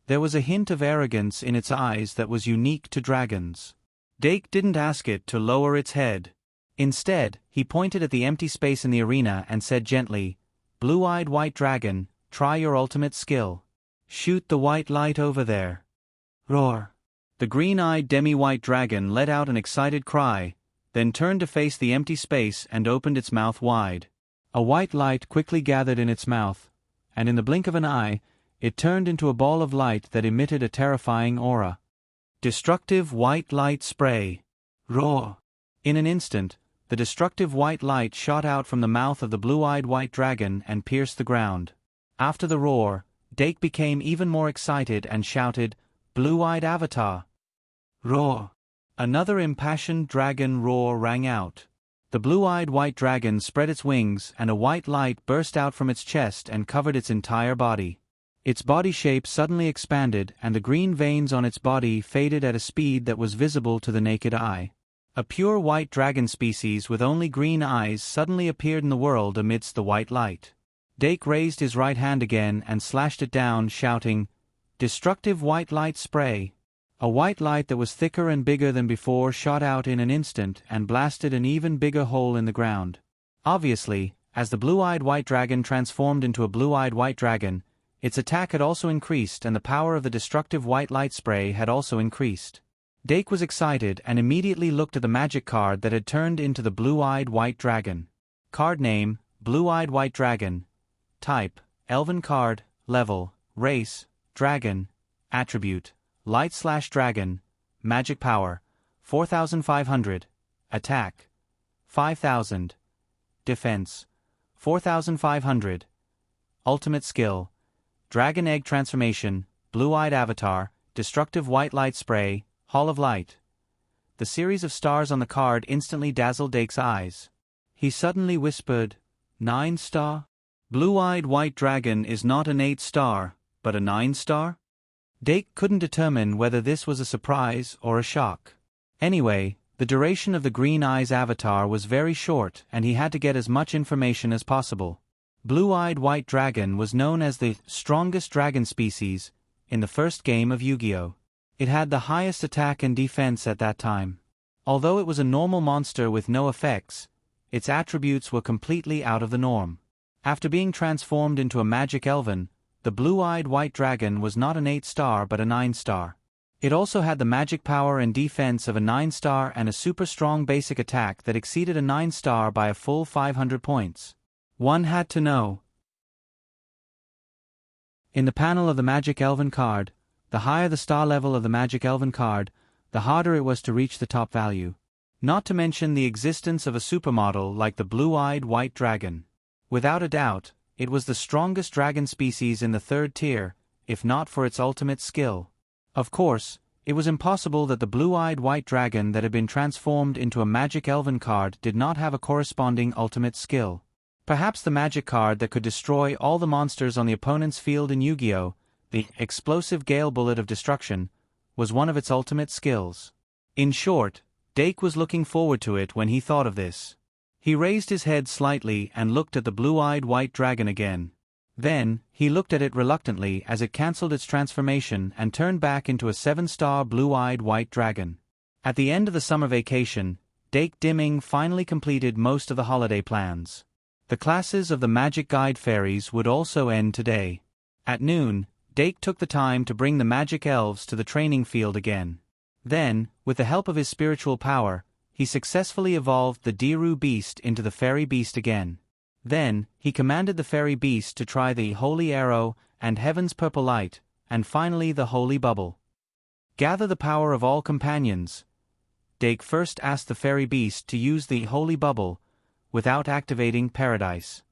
There was a hint of arrogance in its eyes that was unique to dragons. Dake didn't ask it to lower its head. Instead, he pointed at the empty space in the arena and said gently, "Blue-eyed white dragon, try your ultimate skill. Shoot the white light over there." Roar. The green-eyed demi-white dragon let out an excited cry, then turned to face the empty space and opened its mouth wide. A white light quickly gathered in its mouth, and in the blink of an eye, it turned into a ball of light that emitted a terrifying aura. Destructive white light spray. Roar. In an instant, the destructive white light shot out from the mouth of the blue-eyed white dragon and pierced the ground. After the roar, Dake became even more excited and shouted, "Blue-eyed avatar!" Roar. Another impassioned dragon roar rang out. The blue-eyed white dragon spread its wings and a white light burst out from its chest and covered its entire body. Its body shape suddenly expanded and the green veins on its body faded at a speed that was visible to the naked eye. A pure white dragon species with only green eyes suddenly appeared in the world amidst the white light. Dake raised his right hand again and slashed it down, shouting, "Destructive white light spray!" A white light that was thicker and bigger than before shot out in an instant and blasted an even bigger hole in the ground. Obviously, as the blue-eyed white dragon transformed into a blue-eyed white dragon, its attack had also increased and the power of the destructive white light spray had also increased. Dake was excited and immediately looked at the magic card that had turned into the blue-eyed white dragon. Card name, Blue-eyed White Dragon. Type, Elven card. Level, Race, Dragon. Attribute, Light/Dragon. Magic power, 4,500. Attack, 5,000. Defense, 4,500. Ultimate skill, Dragon Egg Transformation, Blue-eyed Avatar, Destructive White Light Spray, Hall of Light. The series of stars on the card instantly dazzled Dake's eyes. He suddenly whispered, 9-star? Blue-eyed White Dragon is not an 8-star, but a 9-star? Dake couldn't determine whether this was a surprise or a shock. Anyway, the duration of the Green Eyes avatar was very short and he had to get as much information as possible. Blue-eyed White Dragon was known as the strongest dragon species in the first game of Yu-Gi-Oh! It had the highest attack and defense at that time. Although it was a normal monster with no effects, its attributes were completely out of the norm. After being transformed into a magic elven, the blue-eyed white dragon was not an 8-star but a 9-star. It also had the magic power and defense of a 9-star and a super strong basic attack that exceeded a 9-star by a full 500 points. One had to know. In the panel of the magic elven card, the higher the star level of the magic elven card, the harder it was to reach the top value. Not to mention the existence of a supermodel like the blue-eyed white dragon. Without a doubt, it was the strongest dragon species in the 3rd tier, if not for its ultimate skill. Of course, it was impossible that the blue-eyed white dragon that had been transformed into a magic elven card did not have a corresponding ultimate skill. Perhaps the magic card that could destroy all the monsters on the opponent's field in Yu-Gi-Oh!, the explosive gale bullet of destruction, was one of its ultimate skills. In short, Dake was looking forward to it when he thought of this. He raised his head slightly and looked at the blue-eyed white dragon again. Then, he looked at it reluctantly as it cancelled its transformation and turned back into a 7-star blue-eyed white dragon. At the end of the summer vacation, Dake Dimming finally completed most of the holiday plans. The classes of the Magic Guide Fairies would also end today. At noon, Dake took the time to bring the magic elves to the training field again. Then, with the help of his spiritual power, he successfully evolved the Diru beast into the fairy beast again. Then, he commanded the fairy beast to try the Holy Arrow and Heaven's Purple Light, and finally the Holy Bubble. Gather the power of all companions. Dake first asked the fairy beast to use the Holy Bubble, without activating Paradise.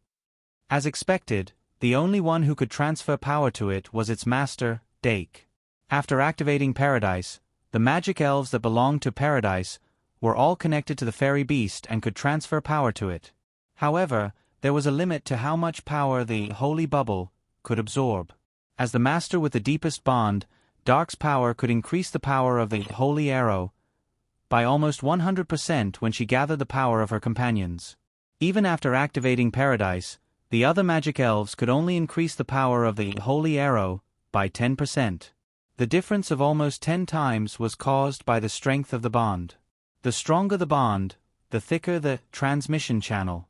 As expected, the only one who could transfer power to it was its master, Dake. After activating Paradise, the magic elves that belonged to Paradise were all connected to the fairy beast and could transfer power to it. However, there was a limit to how much power the Holy Bubble could absorb. As the master with the deepest bond, Dark's power could increase the power of the Holy Arrow by almost 100% when she gathered the power of her companions. Even after activating Paradise, the other magic elves could only increase the power of the Holy Arrow by 10%. The difference of almost 10 times was caused by the strength of the bond. The stronger the bond, the thicker the transmission channel.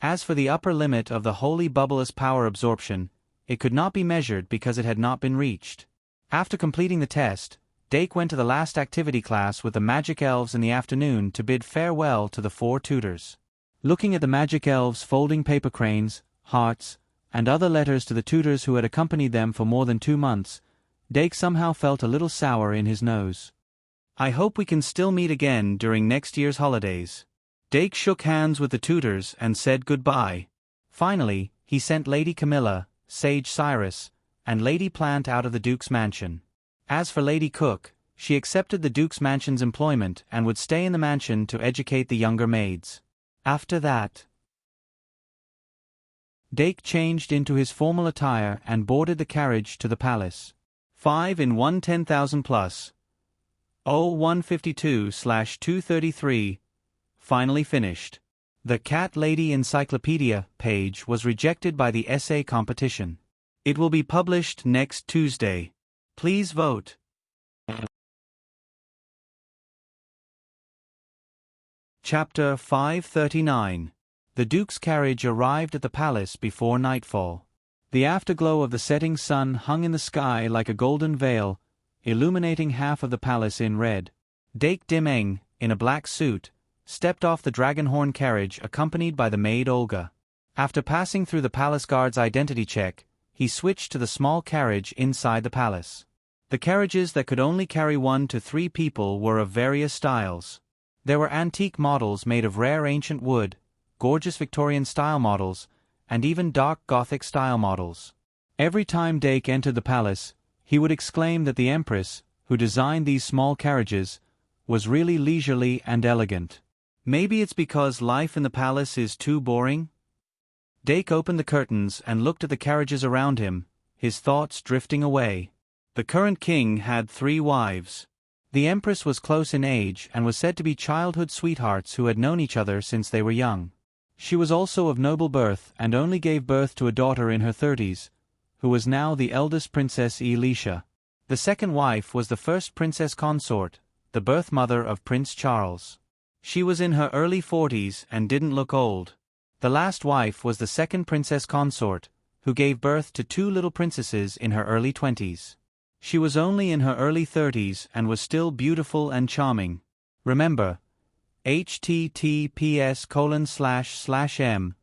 As for the upper limit of the Holy Bubble's power absorption, it could not be measured because it had not been reached. After completing the test, Dake went to the last activity class with the magic elves in the afternoon to bid farewell to the 4 tutors. Looking at the magic elves folding paper cranes, hearts, and other letters to the tutors who had accompanied them for more than 2 months, Dake somehow felt a little sour in his nose. I hope we can still meet again during next year's holidays. Dake shook hands with the tutors and said goodbye. Finally, he sent Lady Camilla, Sage Cyrus, and Lady Plant out of the Duke's mansion. As for Lady Cook, she accepted the Duke's mansion's employment and would stay in the mansion to educate the younger maids. After that, Dake changed into his formal attire and boarded the carriage to the palace. 5 in 1 10,000 plus. 0152/233. Finally finished. The Cat Lady Encyclopedia page was rejected by the essay competition. It will be published next Tuesday. Please vote. Chapter 539. The Duke's carriage arrived at the palace before nightfall. The afterglow of the setting sun hung in the sky like a golden veil, illuminating half of the palace in red. Dake Dimming, in a black suit, stepped off the dragonhorn carriage accompanied by the maid Olga. After passing through the palace guard's identity check, he switched to the small carriage inside the palace. The carriages that could only carry 1 to 3 people were of various styles. There were antique models made of rare ancient wood, gorgeous Victorian-style models, and even dark Gothic-style models. Every time Dake entered the palace, he would exclaim that the Empress, who designed these small carriages, was really leisurely and elegant. Maybe it's because life in the palace is too boring? Dake opened the curtains and looked at the carriages around him, his thoughts drifting away. The current king had 3 wives. The Empress was close in age and was said to be childhood sweethearts who had known each other since they were young. She was also of noble birth and only gave birth to a daughter in her 30s, who was now the eldest Princess Elisha. The second wife was the first princess consort, the birth mother of Prince Charles. She was in her early 40s and didn't look old. The last wife was the second princess consort, who gave birth to 2 little princesses in her early 20s. She was only in her early 30s and was still beautiful and charming. Remember, https://m.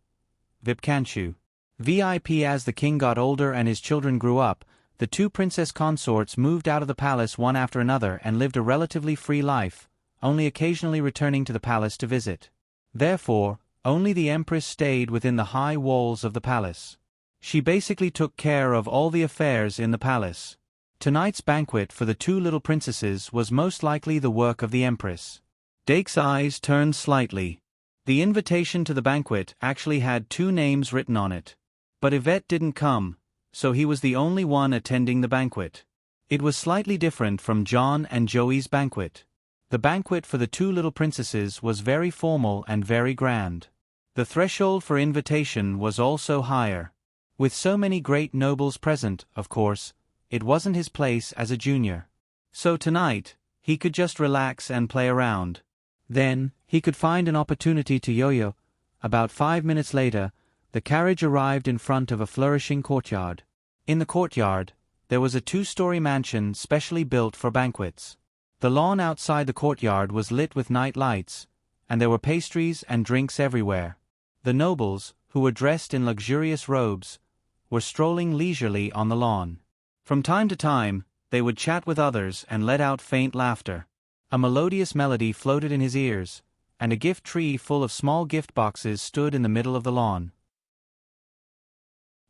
Vipkanchu. VIP. As the king got older and his children grew up, the 2 princess consorts moved out of the palace one after another and lived a relatively free life, only occasionally returning to the palace to visit. Therefore, only the Empress stayed within the high walls of the palace. She basically took care of all the affairs in the palace. Tonight's banquet for the 2 little princesses was most likely the work of the Empress. Dake's eyes turned slightly. The invitation to the banquet actually had 2 names written on it. But Yvette didn't come, so he was the only one attending the banquet. It was slightly different from John and Joey's banquet. The banquet for the 2 little princesses was very formal and very grand. The threshold for invitation was also higher. With so many great nobles present, of course, it wasn't his place as a junior. So tonight, he could just relax and play around. Then, he could find an opportunity to yo-yo. About 5 minutes later, the carriage arrived in front of a flourishing courtyard. In the courtyard, there was a 2-story mansion specially built for banquets. The lawn outside the courtyard was lit with night lights, and there were pastries and drinks everywhere. The nobles, who were dressed in luxurious robes, were strolling leisurely on the lawn. From time to time, they would chat with others and let out faint laughter. A melodious melody floated in his ears, and a gift tree full of small gift boxes stood in the middle of the lawn.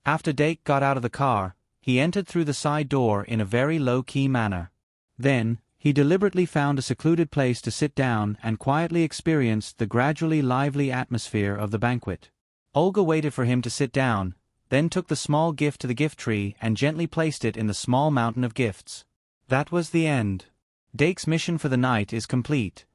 After Dake got out of the car, he entered through the side door in a very low-key manner. Then, he deliberately found a secluded place to sit down and quietly experienced the gradually lively atmosphere of the banquet. Olga waited for him to sit down, then took the small gift to the gift tree and gently placed it in the small mountain of gifts. That was the end. Dake's mission for the night is complete.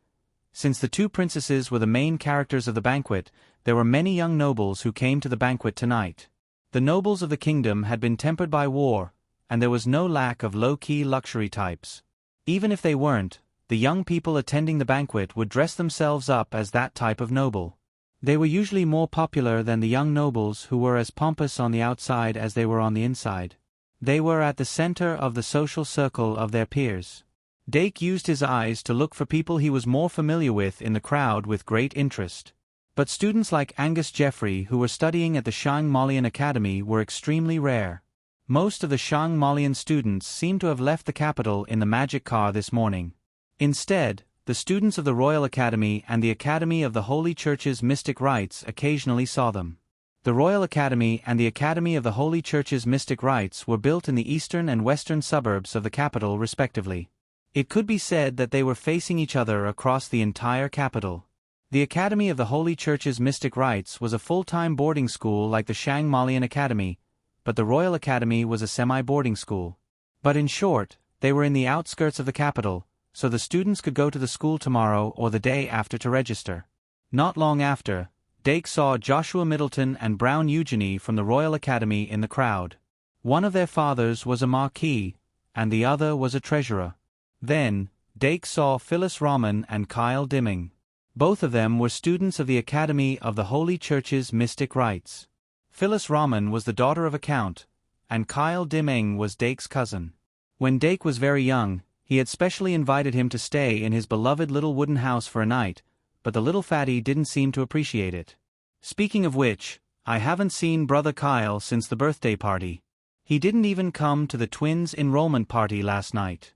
Since the 2 princesses were the main characters of the banquet, there were many young nobles who came to the banquet tonight. The nobles of the kingdom had been tempered by war, and there was no lack of low-key luxury types. Even if they weren't, the young people attending the banquet would dress themselves up as that type of noble. They were usually more popular than the young nobles who were as pompous on the outside as they were on the inside. They were at the center of the social circle of their peers. Dake used his eyes to look for people he was more familiar with in the crowd with great interest. But students like Angus Jeffrey who were studying at the Shang Malian Academy were extremely rare. Most of the Shang Malian students seemed to have left the capital in the magic car this morning. Instead, the students of the Royal Academy and the Academy of the Holy Church's Mystic Rites occasionally saw them. The Royal Academy and the Academy of the Holy Church's Mystic Rites were built in the eastern and western suburbs of the capital respectively. It could be said that they were facing each other across the entire capital. The Academy of the Holy Church's Mystic Rites was a full-time boarding school like the Shang Malian Academy, but the Royal Academy was a semi-boarding school. But in short, they were in the outskirts of the capital, so the students could go to the school tomorrow or the day after to register. Not long after, Dake saw Joshua Middleton and Brown Eugenie from the Royal Academy in the crowd. One of their fathers was a marquis, and the other was a treasurer. Then, Dake saw Phyllis Rahman and Kyle Dimming. Both of them were students of the Academy of the Holy Church's Mystic Rites. Phyllis Rahman was the daughter of a count, and Kyle Dimming was Dake's cousin. When Dake was very young, he had specially invited him to stay in his beloved little wooden house for a night, but the little fatty didn't seem to appreciate it. Speaking of which, I haven't seen brother Kyle since the birthday party. He didn't even come to the twins' enrollment party last night.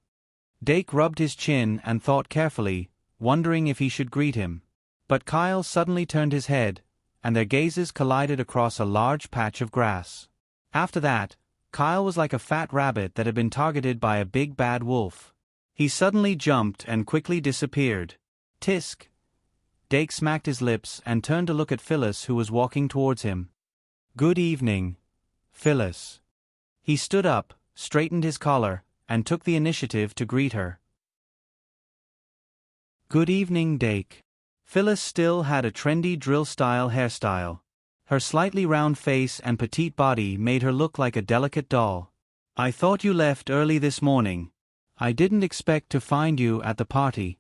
Dake rubbed his chin and thought carefully, wondering if he should greet him. But Kyle suddenly turned his head, and their gazes collided across a large patch of grass. After that, Kyle was like a fat rabbit that had been targeted by a big bad wolf. He suddenly jumped and quickly disappeared. Tisk! Dake smacked his lips and turned to look at Phyllis who was walking towards him. Good evening, Phyllis. He stood up, straightened his collar, and took the initiative to greet her. Good evening, Dake. Phyllis still had a trendy drill-style hairstyle. Her slightly round face and petite body made her look like a delicate doll. I thought you left early this morning. I didn't expect to find you at the party.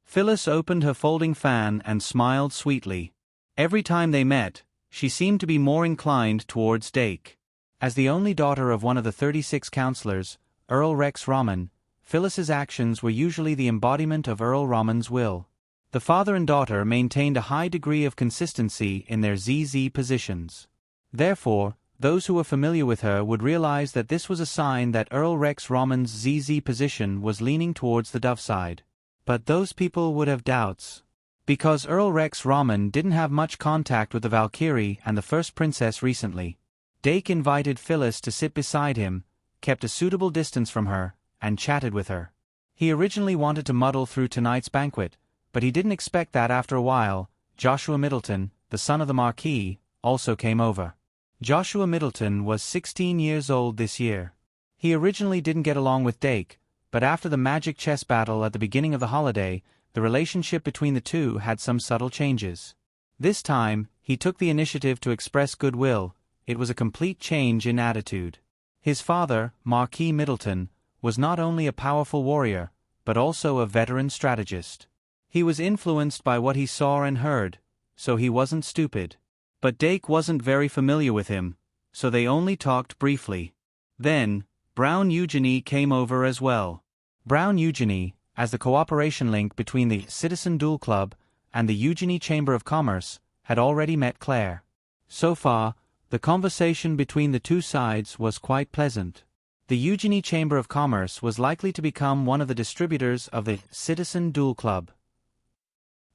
Phyllis opened her folding fan and smiled sweetly. Every time they met, she seemed to be more inclined towards Dake. As the only daughter of one of the 36 counselors, Earl Rex Rahman, Phyllis's actions were usually the embodiment of Earl Rahman's will. The father and daughter maintained a high degree of consistency in their ZZ positions. Therefore, those who were familiar with her would realize that this was a sign that Earl Rex Rahman's ZZ position was leaning towards the dove side. But those people would have doubts. Because Earl Rex Rahman didn't have much contact with the Valkyrie and the first princess recently. Dake invited Phyllis to sit beside him, kept a suitable distance from her, and chatted with her. He originally wanted to muddle through tonight's banquet, but he didn't expect that after a while, Joshua Middleton, the son of the Marquis, also came over. Joshua Middleton was 16 years old this year. He originally didn't get along with Dake, but after the magic chess battle at the beginning of the holiday, the relationship between the two had some subtle changes. This time, he took the initiative to express goodwill, it was a complete change in attitude. His father, Marquis Middleton, was not only a powerful warrior, but also a veteran strategist. He was influenced by what he saw and heard, so he wasn't stupid. But Dake wasn't very familiar with him, so they only talked briefly. Then, Brown Eugenie came over as well. Brown Eugenie, as the cooperation link between the Citizen Duel Club and the Eugenie Chamber of Commerce, had already met Claire. So far, the conversation between the two sides was quite pleasant. The Eugenie Chamber of Commerce was likely to become one of the distributors of the Citizen Duel Club.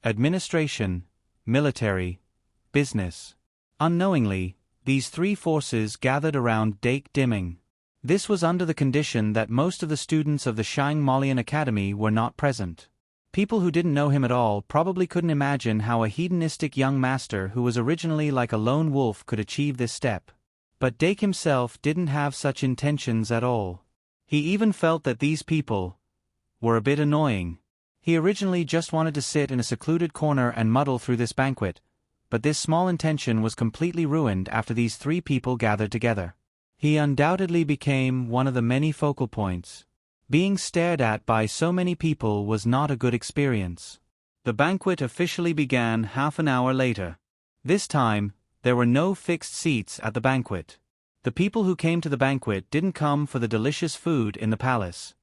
Administration, military, business. Unknowingly, these three forces gathered around Dake Dimming. This was under the condition that most of the students of the Shang Molian Academy were not present. People who didn't know him at all probably couldn't imagine how a hedonistic young master who was originally like a lone wolf could achieve this step. But Dake himself didn't have such intentions at all. He even felt that these people were a bit annoying. He originally just wanted to sit in a secluded corner and muddle through this banquet, but this small intention was completely ruined after these three people gathered together. He undoubtedly became one of the many focal points. Being stared at by so many people was not a good experience. The banquet officially began half an hour later. This time, there were no fixed seats at the banquet. The people who came to the banquet didn't come for the delicious food in the palace.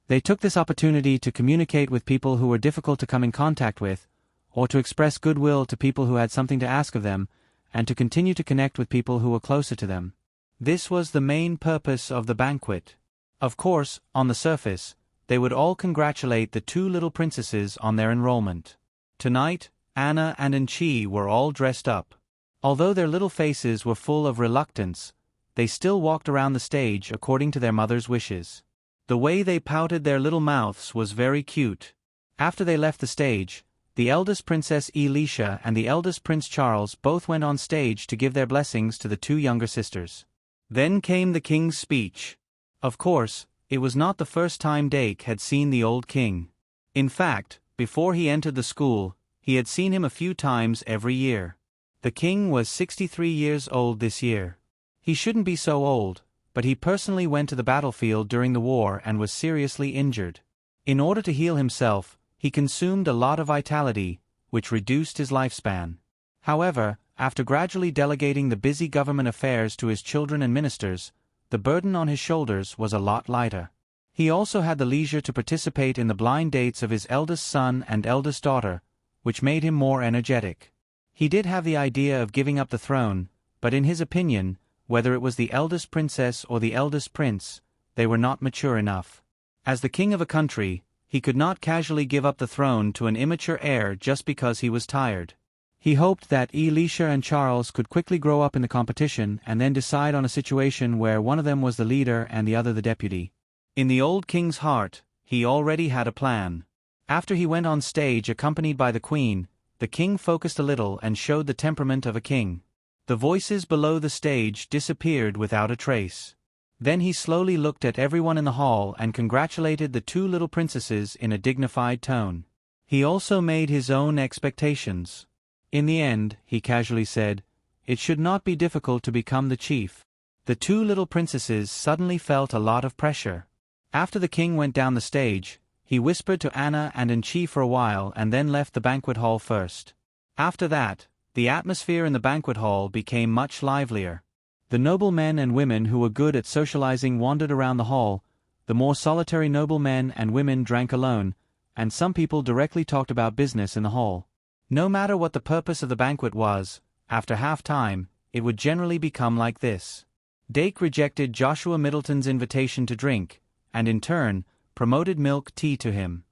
They took this opportunity to communicate with people who were difficult to come in contact with, or to express goodwill to people who had something to ask of them, and to continue to connect with people who were closer to them. This was the main purpose of the banquet. Of course, on the surface, they would all congratulate the two little princesses on their enrollment. Tonight, Anna and Enchi were all dressed up. Although their little faces were full of reluctance, they still walked around the stage according to their mother's wishes. The way they pouted their little mouths was very cute. After they left the stage, the eldest Princess Elisha and the eldest Prince Charles both went on stage to give their blessings to the two younger sisters. Then came the king's speech. Of course, it was not the first time Dake had seen the old king. In fact, before he entered the school, he had seen him a few times every year. The king was 63 years old this year. He shouldn't be so old, but he personally went to the battlefield during the war and was seriously injured. In order to heal himself, he consumed a lot of vitality, which reduced his lifespan. However, after gradually delegating the busy government affairs to his children and ministers, the burden on his shoulders was a lot lighter. He also had the leisure to participate in the blind dates of his eldest son and eldest daughter, which made him more energetic. He did have the idea of giving up the throne, but in his opinion, whether it was the eldest princess or the eldest prince, they were not mature enough. As the king of a country, he could not casually give up the throne to an immature heir just because he was tired. He hoped that Elisha and Charles could quickly grow up in the competition and then decide on a situation where one of them was the leader and the other the deputy. In the old king's heart, he already had a plan. After he went on stage accompanied by the queen, the king focused a little and showed the temperament of a king. The voices below the stage disappeared without a trace. Then he slowly looked at everyone in the hall and congratulated the two little princesses in a dignified tone. He also made his own expectations. In the end, he casually said, it should not be difficult to become the chief. The two little princesses suddenly felt a lot of pressure. After the king went down the stage, he whispered to Anna and Enchi for a while and then left the banquet hall first. After that, the atmosphere in the banquet hall became much livelier. The noble men and women who were good at socializing wandered around the hall, the more solitary noble men and women drank alone, and some people directly talked about business in the hall. No matter what the purpose of the banquet was, after half-time, it would generally become like this. Dake rejected Joshua Middleton's invitation to drink, and in turn, promoted milk tea to him.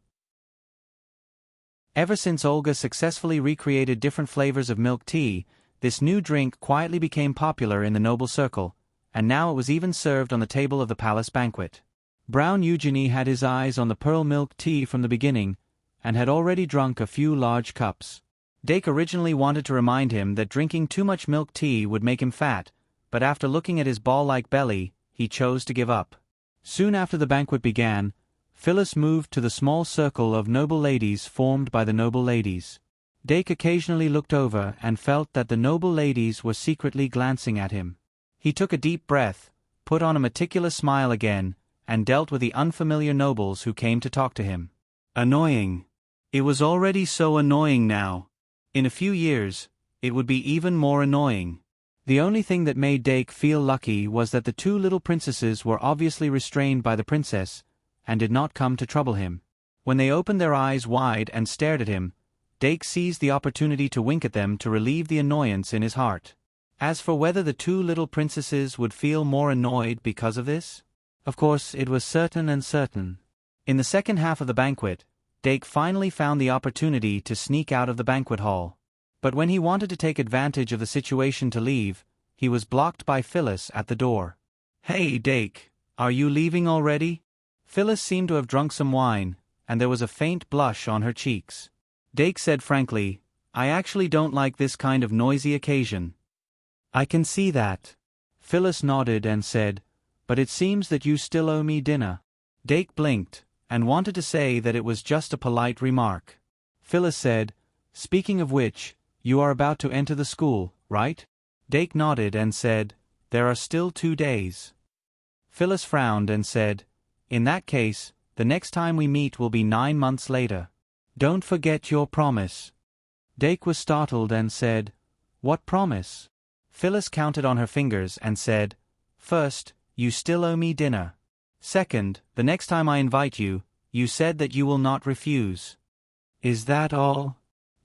Ever since Olga successfully recreated different flavors of milk tea, this new drink quietly became popular in the noble circle, and now it was even served on the table of the palace banquet. Brown Eugenie had his eyes on the pearl milk tea from the beginning, and had already drunk a few large cups. Dake originally wanted to remind him that drinking too much milk tea would make him fat, but after looking at his ball-like belly, he chose to give up. Soon after the banquet began, Phyllis moved to the small circle of noble ladies formed by the noble ladies. Dake occasionally looked over and felt that the noble ladies were secretly glancing at him. He took a deep breath, put on a meticulous smile again, and dealt with the unfamiliar nobles who came to talk to him. Annoying. It was already so annoying now. In a few years, it would be even more annoying. The only thing that made Dake feel lucky was that the two little princesses were obviously restrained by the princess, and did not come to trouble him. When they opened their eyes wide and stared at him, Dake seized the opportunity to wink at them to relieve the annoyance in his heart. As for whether the two little princesses would feel more annoyed because of this, of course it was certain and certain. In the second half of the banquet, Dake finally found the opportunity to sneak out of the banquet hall. But when he wanted to take advantage of the situation to leave, he was blocked by Phyllis at the door. "Hey, Dake, are you leaving already?" Phyllis seemed to have drunk some wine, and there was a faint blush on her cheeks. Dake said frankly, "I actually don't like this kind of noisy occasion." "I can see that." Phyllis nodded and said, "But it seems that you still owe me dinner." Dake blinked, and wanted to say that it was just a polite remark. Phyllis said, "Speaking of which, you are about to enter the school, right?" Dake nodded and said, "There are still 2 days." Phyllis frowned and said, "In that case, the next time we meet will be 9 months later. Don't forget your promise." Dake was startled and said, "What promise?" Phyllis counted on her fingers and said, "First, you still owe me dinner. Second, the next time I invite you, you said that you will not refuse." "Is that all?"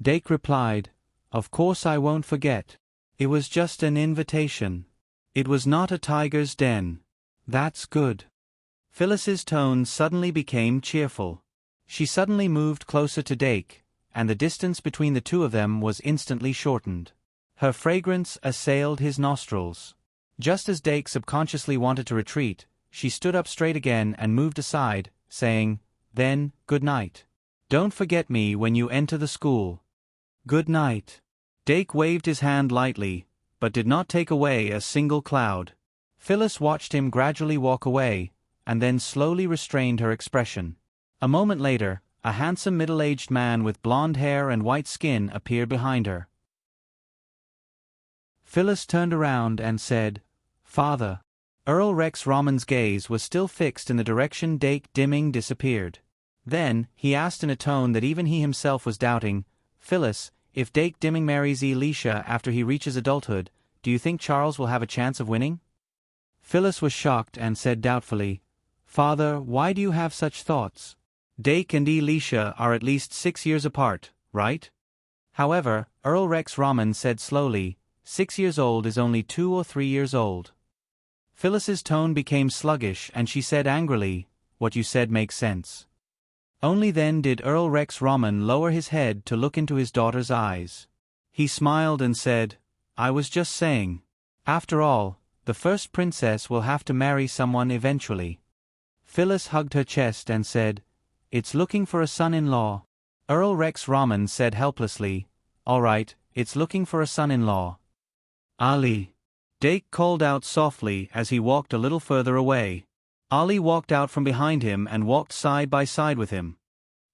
Dake replied, "Of course I won't forget. It was just an invitation. It was not a tiger's den." "That's good." Phyllis's tone suddenly became cheerful. She suddenly moved closer to Dake, and the distance between the two of them was instantly shortened. Her fragrance assailed his nostrils. Just as Dake subconsciously wanted to retreat, she stood up straight again and moved aside, saying, "Then, good night. Don't forget me when you enter the school." "Good night." Dake waved his hand lightly, but did not take away a single cloud. Phyllis watched him gradually walk away, and then slowly restrained her expression. A moment later, a handsome middle-aged man with blonde hair and white skin appeared behind her. Phyllis turned around and said, "Father." Earl Rex Raman's gaze was still fixed in the direction Dake Dimming disappeared. Then, he asked in a tone that even he himself was doubting, "Phyllis, if Dake Dimming marries Elisha after he reaches adulthood, do you think Charles will have a chance of winning?" Phyllis was shocked and said doubtfully, "Father, why do you have such thoughts? Dake and Elisha are at least 6 years apart, right?" However, Earl Rex Raman said slowly, 6 years old is only 2 or 3 years old. Phyllis's tone became sluggish and she said angrily, "What you said makes sense." Only then did Earl Rex Raman lower his head to look into his daughter's eyes. He smiled and said, "I was just saying. After all, the first princess will have to marry someone eventually." Phyllis hugged her chest and said, "It's looking for a son-in-law." Earl Rex Raman said helplessly, "All right, it's looking for a son-in-law." "Ali." Dake called out softly as he walked a little further away. Ali walked out from behind him and walked side by side with him.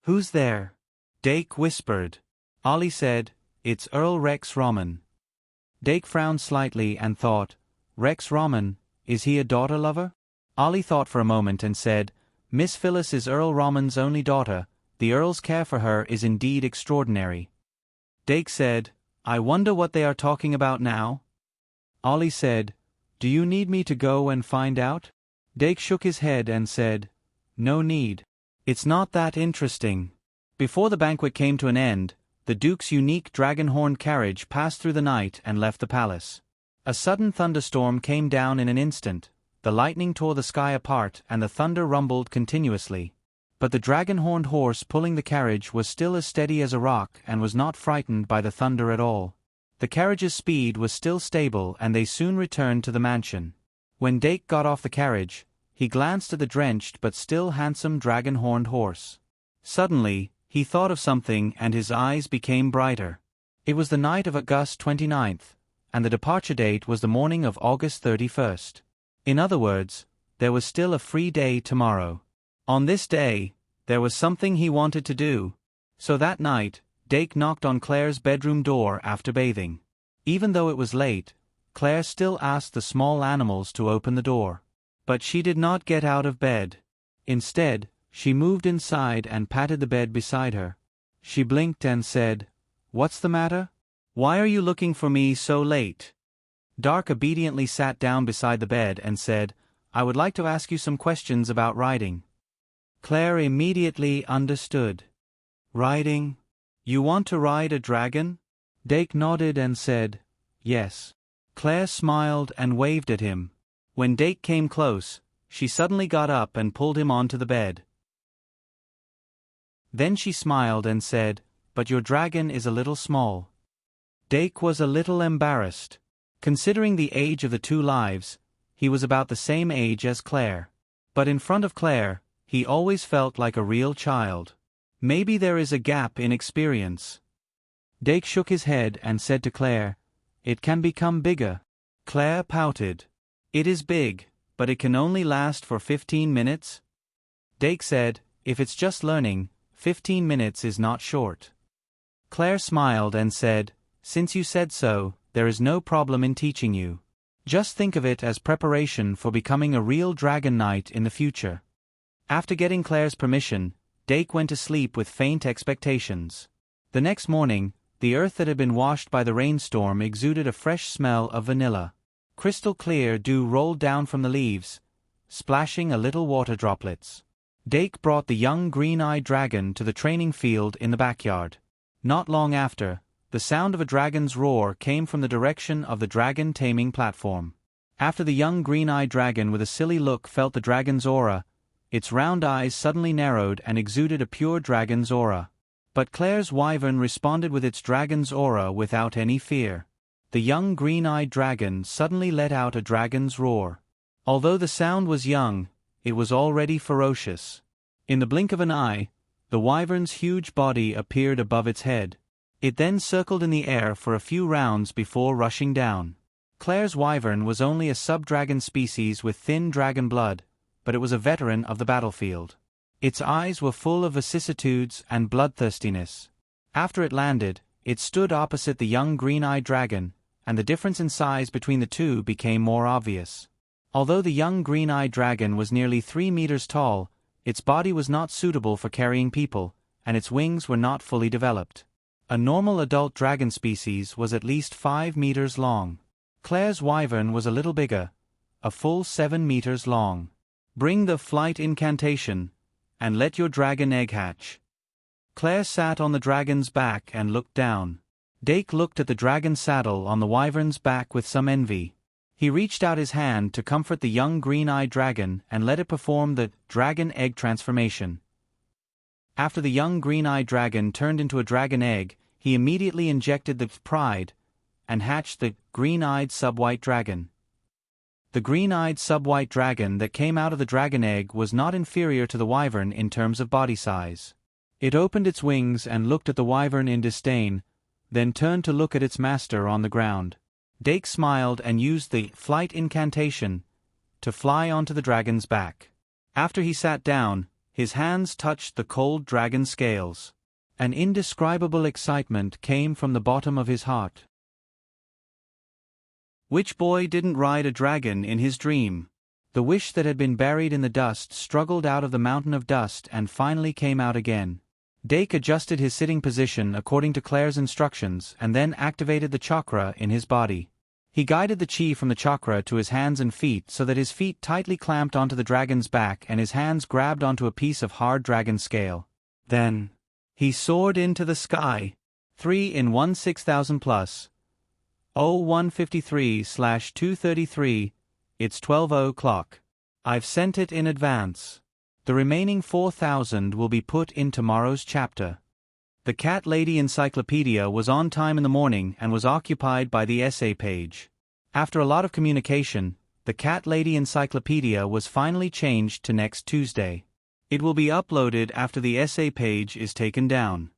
"Who's there?" Dake whispered. Ali said, "It's Earl Rex Raman." Dake frowned slightly and thought, "Rex Raman, is he a daughter lover?" Ali thought for a moment and said, "Miss Phyllis is Earl Raman's only daughter. The Earl's care for her is indeed extraordinary." Dake said, "I wonder what they are talking about now?" Ali said, "Do you need me to go and find out?" Dake shook his head and said, "No need. It's not that interesting." Before the banquet came to an end, the Duke's unique dragon-horned carriage passed through the night and left the palace. A sudden thunderstorm came down in an instant, the lightning tore the sky apart and the thunder rumbled continuously. But the dragon-horned horse pulling the carriage was still as steady as a rock and was not frightened by the thunder at all. The carriage's speed was still stable and they soon returned to the mansion. When Dake got off the carriage, he glanced at the drenched but still handsome dragon-horned horse. Suddenly, he thought of something and his eyes became brighter. It was the night of August 29th, and the departure date was the morning of August 31st. In other words, there was still a free day tomorrow. On this day, there was something he wanted to do. So that night, Dake knocked on Claire's bedroom door after bathing. Even though it was late, Claire still asked the small animals to open the door. But she did not get out of bed. Instead, she moved inside and patted the bed beside her. She blinked and said, "What's the matter? Why are you looking for me so late?" Dark obediently sat down beside the bed and said, "I would like to ask you some questions about riding." Claire immediately understood. "Riding? You want to ride a dragon?" Dake nodded and said, "Yes." Claire smiled and waved at him. When Dake came close, she suddenly got up and pulled him onto the bed. Then she smiled and said, "But your dragon is a little small." Dake was a little embarrassed. Considering the age of the two lives, he was about the same age as Claire. But in front of Claire, he always felt like a real child. Maybe there is a gap in experience. Dake shook his head and said to Claire, "It can become bigger." Claire pouted. "It is big, but it can only last for 15 minutes?" Dake said, "If it's just learning, 15 minutes is not short." Claire smiled and said, "Since you said so, there is no problem in teaching you. Just think of it as preparation for becoming a real dragon knight in the future." After getting Claire's permission, Dake went to sleep with faint expectations. The next morning, the earth that had been washed by the rainstorm exuded a fresh smell of vanilla. Crystal clear dew rolled down from the leaves, splashing a little water droplets. Dake brought the young green-eyed dragon to the training field in the backyard. Not long after, the sound of a dragon's roar came from the direction of the dragon taming platform. After the young green-eyed dragon with a silly look felt the dragon's aura, its round eyes suddenly narrowed and exuded a pure dragon's aura. But Claire's wyvern responded with its dragon's aura without any fear. The young green-eyed dragon suddenly let out a dragon's roar. Although the sound was young, it was already ferocious. In the blink of an eye, the wyvern's huge body appeared above its head. It then circled in the air for a few rounds before rushing down. Claire's wyvern was only a sub-dragon species with thin dragon blood, but it was a veteran of the battlefield. Its eyes were full of vicissitudes and bloodthirstiness. After it landed, it stood opposite the young green-eyed dragon, and the difference in size between the two became more obvious. Although the young green-eyed dragon was nearly 3 meters tall, its body was not suitable for carrying people, and its wings were not fully developed. A normal adult dragon species was at least 5 meters long. Claire's wyvern was a little bigger, a full 7 meters long. "Bring the flight incantation, and let your dragon egg hatch." Claire sat on the dragon's back and looked down. Dake looked at the dragon saddle on the wyvern's back with some envy. He reached out his hand to comfort the young green-eyed dragon and let it perform the dragon egg transformation. After the young green-eyed dragon turned into a dragon egg, he immediately injected the pride and hatched the green-eyed sub-white dragon. The green-eyed sub-white dragon that came out of the dragon egg was not inferior to the wyvern in terms of body size. It opened its wings and looked at the wyvern in disdain, then turned to look at its master on the ground. Dake smiled and used the flight incantation to fly onto the dragon's back. After he sat down, his hands touched the cold dragon scales. An indescribable excitement came from the bottom of his heart. Which boy didn't ride a dragon in his dream? The wish that had been buried in the dust struggled out of the mountain of dust and finally came out again. Dake adjusted his sitting position according to Claire's instructions and then activated the chakra in his body. He guided the chi from the chakra to his hands and feet so that his feet tightly clamped onto the dragon's back and his hands grabbed onto a piece of hard dragon scale. Then, he soared into the sky. 3 in 1 6000 plus. 0153/233, it's 12:00. I've sent it in advance. The remaining 4000 will be put in tomorrow's chapter. The Cat Lady Encyclopedia was on time in the morning and was occupied by the essay page. After a lot of communication, the Cat Lady Encyclopedia was finally changed to next Tuesday. It will be uploaded after the essay page is taken down.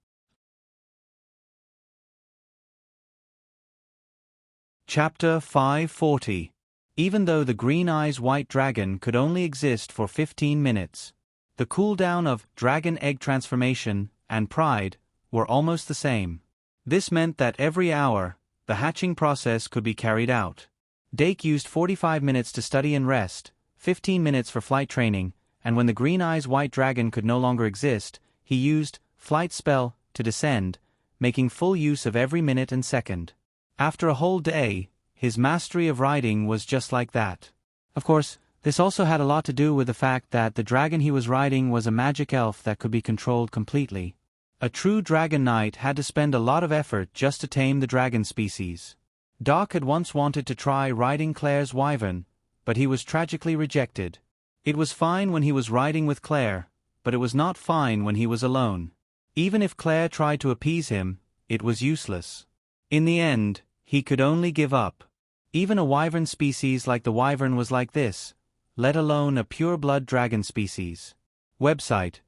Chapter 540. Even though the Green Eyes White Dragon could only exist for 15 minutes, the cooldown of Dragon Egg Transformation and Pride were almost the same. This meant that every hour, the hatching process could be carried out. Dake used 45 minutes to study and rest, 15 minutes for flight training, and when the Green Eyes White Dragon could no longer exist, he used flight spell to descend, making full use of every minute and second. After a whole day, his mastery of riding was just like that. Of course, this also had a lot to do with the fact that the dragon he was riding was a magic elf that could be controlled completely. A true dragon knight had to spend a lot of effort just to tame the dragon species. Doc had once wanted to try riding Claire's wyvern, but he was tragically rejected. It was fine when he was riding with Claire, but it was not fine when he was alone. Even if Claire tried to appease him, it was useless. In the end, he could only give up. Even a wyvern species like the wyvern was like this, let alone a pure-blood dragon species. Website: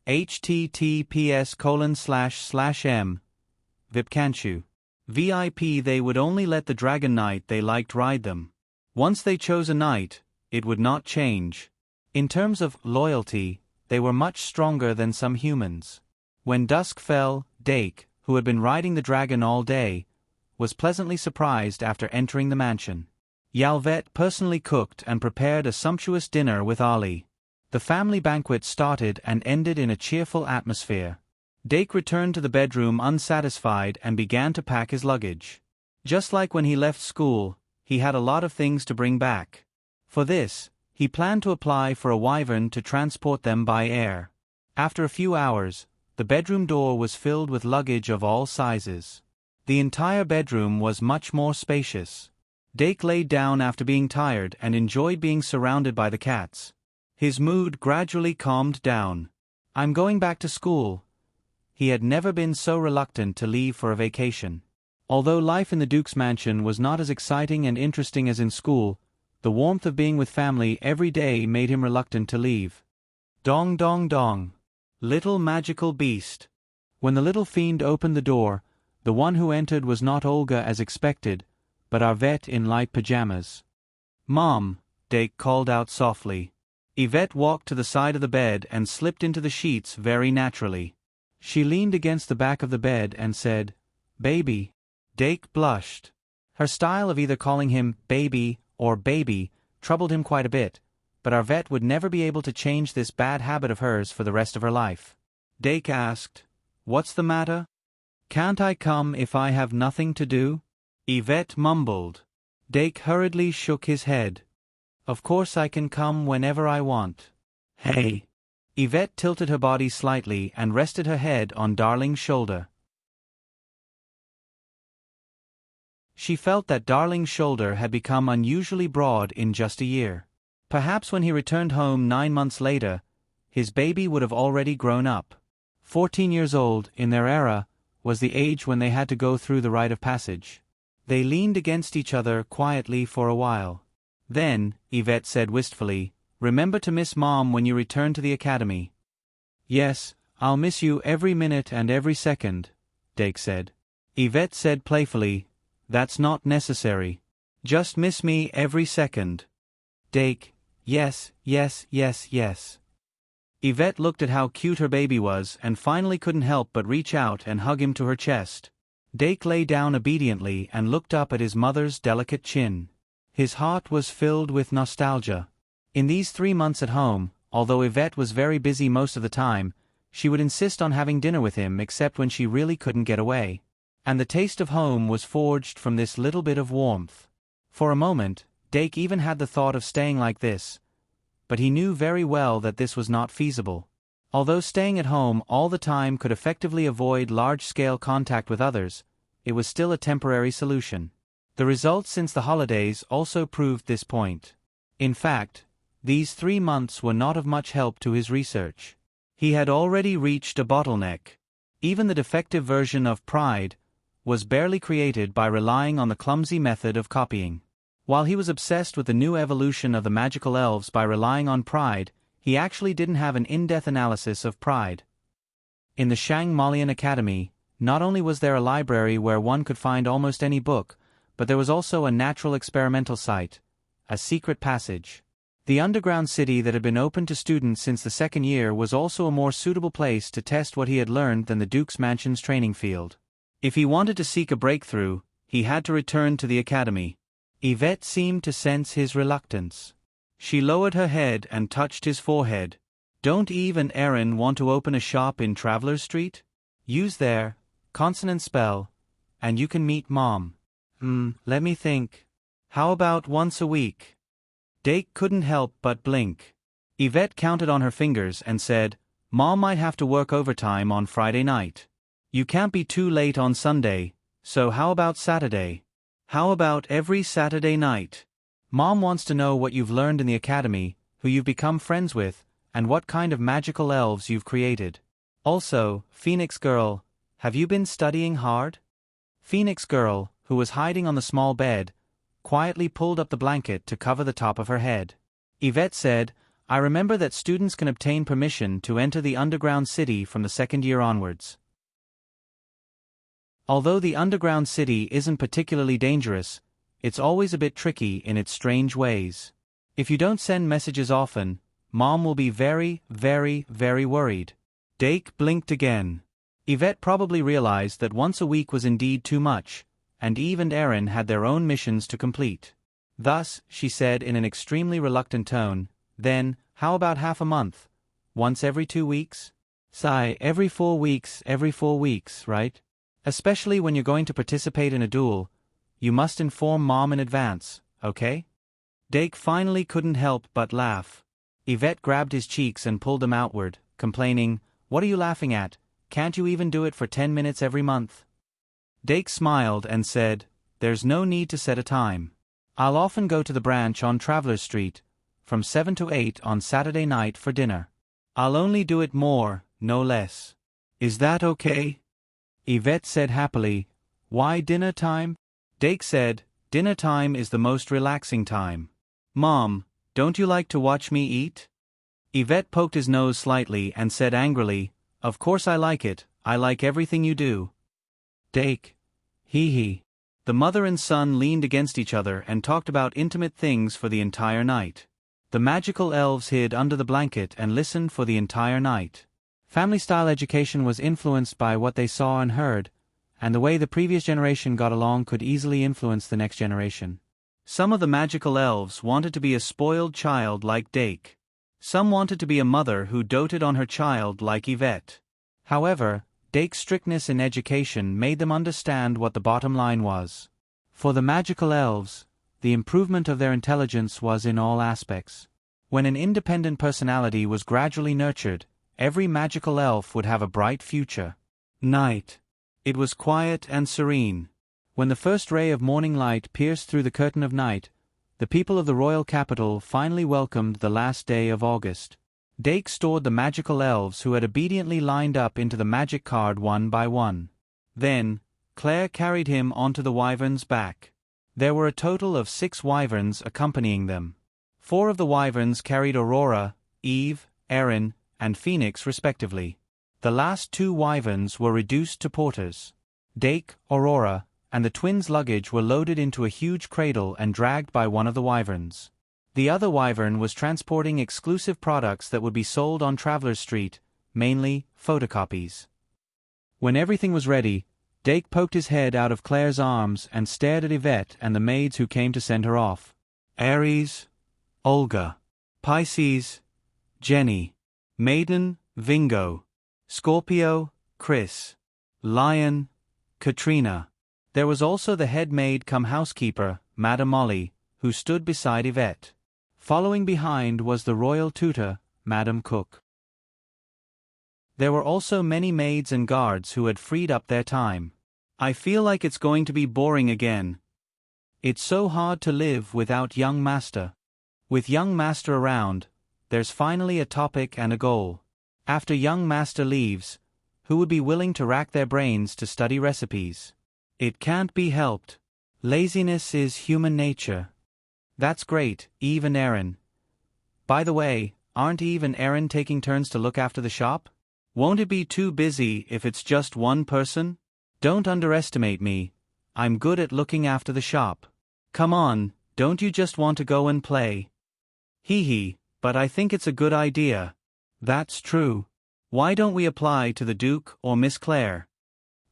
https://m. Vipkanchu. VIP. They would only let the dragon knight they liked ride them. Once they chose a knight, it would not change. In terms of loyalty, they were much stronger than some humans. When dusk fell, Dake, who had been riding the dragon all day, was pleasantly surprised after entering the mansion. Yalvet personally cooked and prepared a sumptuous dinner with Ali. The family banquet started and ended in a cheerful atmosphere. Dake returned to the bedroom unsatisfied and began to pack his luggage. Just like when he left school, he had a lot of things to bring back. For this, he planned to apply for a wyvern to transport them by air. After a few hours, the bedroom door was filled with luggage of all sizes. The entire bedroom was much more spacious. Dake laid down after being tired and enjoyed being surrounded by the cats. His mood gradually calmed down. I'm going back to school. He had never been so reluctant to leave for a vacation. Although life in the Duke's mansion was not as exciting and interesting as in school, the warmth of being with family every day made him reluctant to leave. Dong dong dong. Little magical beast. When the little fiend opened the door, the one who entered was not Olga as expected, but Yvette in light pajamas. Mom, Dake called out softly. Yvette walked to the side of the bed and slipped into the sheets very naturally. She leaned against the back of the bed and said, "Baby." Dake blushed. Her style of either calling him baby or baby troubled him quite a bit, but Yvette would never be able to change this bad habit of hers for the rest of her life. Dake asked, "What's the matter? Can't I come if I have nothing to do?" Yvette mumbled. Dake hurriedly shook his head. "Of course I can come whenever I want." "Hey." Yvette tilted her body slightly and rested her head on Darling's shoulder. She felt that Darling's shoulder had become unusually broad in just a year. Perhaps when he returned home 9 months later, his baby would have already grown up. 14 years old, in their era, was the age when they had to go through the rite of passage. They leaned against each other quietly for a while. Then, Yvette said wistfully, "Remember to miss Mom when you return to the academy." "Yes, I'll miss you every minute and every second," Dake said. Yvette said playfully, "That's not necessary. Just miss me every second." Dake, "Yes, yes, yes, yes." Yvette looked at how cute her baby was and finally couldn't help but reach out and hug him to her chest. Dake lay down obediently and looked up at his mother's delicate chin. His heart was filled with nostalgia. In these 3 months at home, although Yvette was very busy most of the time, she would insist on having dinner with him except when she really couldn't get away. And the taste of home was forged from this little bit of warmth. For a moment, Dake even had the thought of staying like this, but he knew very well that this was not feasible. Although staying at home all the time could effectively avoid large-scale contact with others, it was still a temporary solution. The results since the holidays also proved this point. In fact, these 3 months were not of much help to his research. He had already reached a bottleneck. Even the defective version of Pride was barely created by relying on the clumsy method of copying. While he was obsessed with the new evolution of the magical elves by relying on Pride, he actually didn't have an in-depth analysis of Pride. In the Shang Malian Academy, not only was there a library where one could find almost any book, but there was also a natural experimental site, a secret passage. The underground city that had been open to students since the second year was also a more suitable place to test what he had learned than the Duke's Mansion's training field. If he wanted to seek a breakthrough, he had to return to the academy. Yvette seemed to sense his reluctance. She lowered her head and touched his forehead. Don't Eve and Erin want to open a shop in Travelers Street? Use their consonant spell, and you can meet Mom. Let me think. How about once a week? Dake couldn't help but blink. Yvette counted on her fingers and said, Mom might have to work overtime on Friday night. You can't be too late on Sunday, so how about Saturday? How about every Saturday night? Mom wants to know what you've learned in the academy, who you've become friends with, and what kind of magical elves you've created. Also, Phoenix Girl, have you been studying hard? Phoenix Girl, who was hiding on the small bed, quietly pulled up the blanket to cover the top of her head. Yvette said, I remember that students can obtain permission to enter the underground city from the second year onwards. Although the underground city isn't particularly dangerous, it's always a bit tricky in its strange ways. If you don't send messages often, Mom will be very, very, very worried. Dake blinked again. Yvette probably realized that once a week was indeed too much, and Eve and Erin had their own missions to complete. Thus, she said in an extremely reluctant tone, then, how about half a month? Once every 2 weeks? Sigh, every 4 weeks, right? Especially when you're going to participate in a duel, you must inform Mom in advance, okay? Dake finally couldn't help but laugh. Yvette grabbed his cheeks and pulled them outward, complaining, What are you laughing at? Can't you even do it for 10 minutes every month? Dake smiled and said, There's no need to set a time. I'll often go to the branch on Travelers Street, from 7 to 8 on Saturday night for dinner. I'll only do it more, no less. Is that okay? Yvette said happily, Why dinner time? Dake said, Dinner time is the most relaxing time. Mom, don't you like to watch me eat? Yvette poked his nose slightly and said angrily, Of course I like it, I like everything you do. Dake. Hee. The mother and son leaned against each other and talked about intimate things for the entire night. The magical elves hid under the blanket and listened for the entire night. Family-style education was influenced by what they saw and heard, and the way the previous generation got along could easily influence the next generation. Some of the magical elves wanted to be a spoiled child like Dake. Some wanted to be a mother who doted on her child like Yvette. However, Dake's strictness in education made them understand what the bottom line was. For the magical elves, the improvement of their intelligence was in all aspects. When an independent personality was gradually nurtured, every magical elf would have a bright future. Night. It was quiet and serene. When the first ray of morning light pierced through the curtain of night, the people of the royal capital finally welcomed the last day of August. Dake stored the magical elves who had obediently lined up into the magic card one by one. Then, Claire carried him onto the wyvern's back. There were a total of 6 wyverns accompanying them. 4 of the wyverns carried Aurora, Eve, Erin, and Phoenix respectively. The last 2 wyverns were reduced to porters. Dake, Aurora, and the twins' luggage were loaded into a huge cradle and dragged by one of the wyverns. The other wyvern was transporting exclusive products that would be sold on Travelers Street, mainly photocopies. When everything was ready, Dake poked his head out of Claire's arms and stared at Yvette and the maids who came to send her off. Aries, Olga. Pisces, Jenny. Maiden, Vingo. Scorpio, Chris. Lion, Katrina. There was also the head maid cum housekeeper, Madame Molly, who stood beside Yvette. Following behind was the royal tutor, Madame Cook. There were also many maids and guards who had freed up their time. I feel like it's going to be boring again. It's so hard to live without young master. With young master around, there's finally a topic and a goal. After young master leaves, who would be willing to rack their brains to study recipes? It can't be helped. Laziness is human nature. That's great, Eve and Erin. By the way, aren't Eve and Erin taking turns to look after the shop? Won't it be too busy if it's just one person? Don't underestimate me. I'm good at looking after the shop. Come on, don't you just want to go and play? Hee hee, but I think it's a good idea. That's true. Why don't we apply to the Duke or Miss Clare?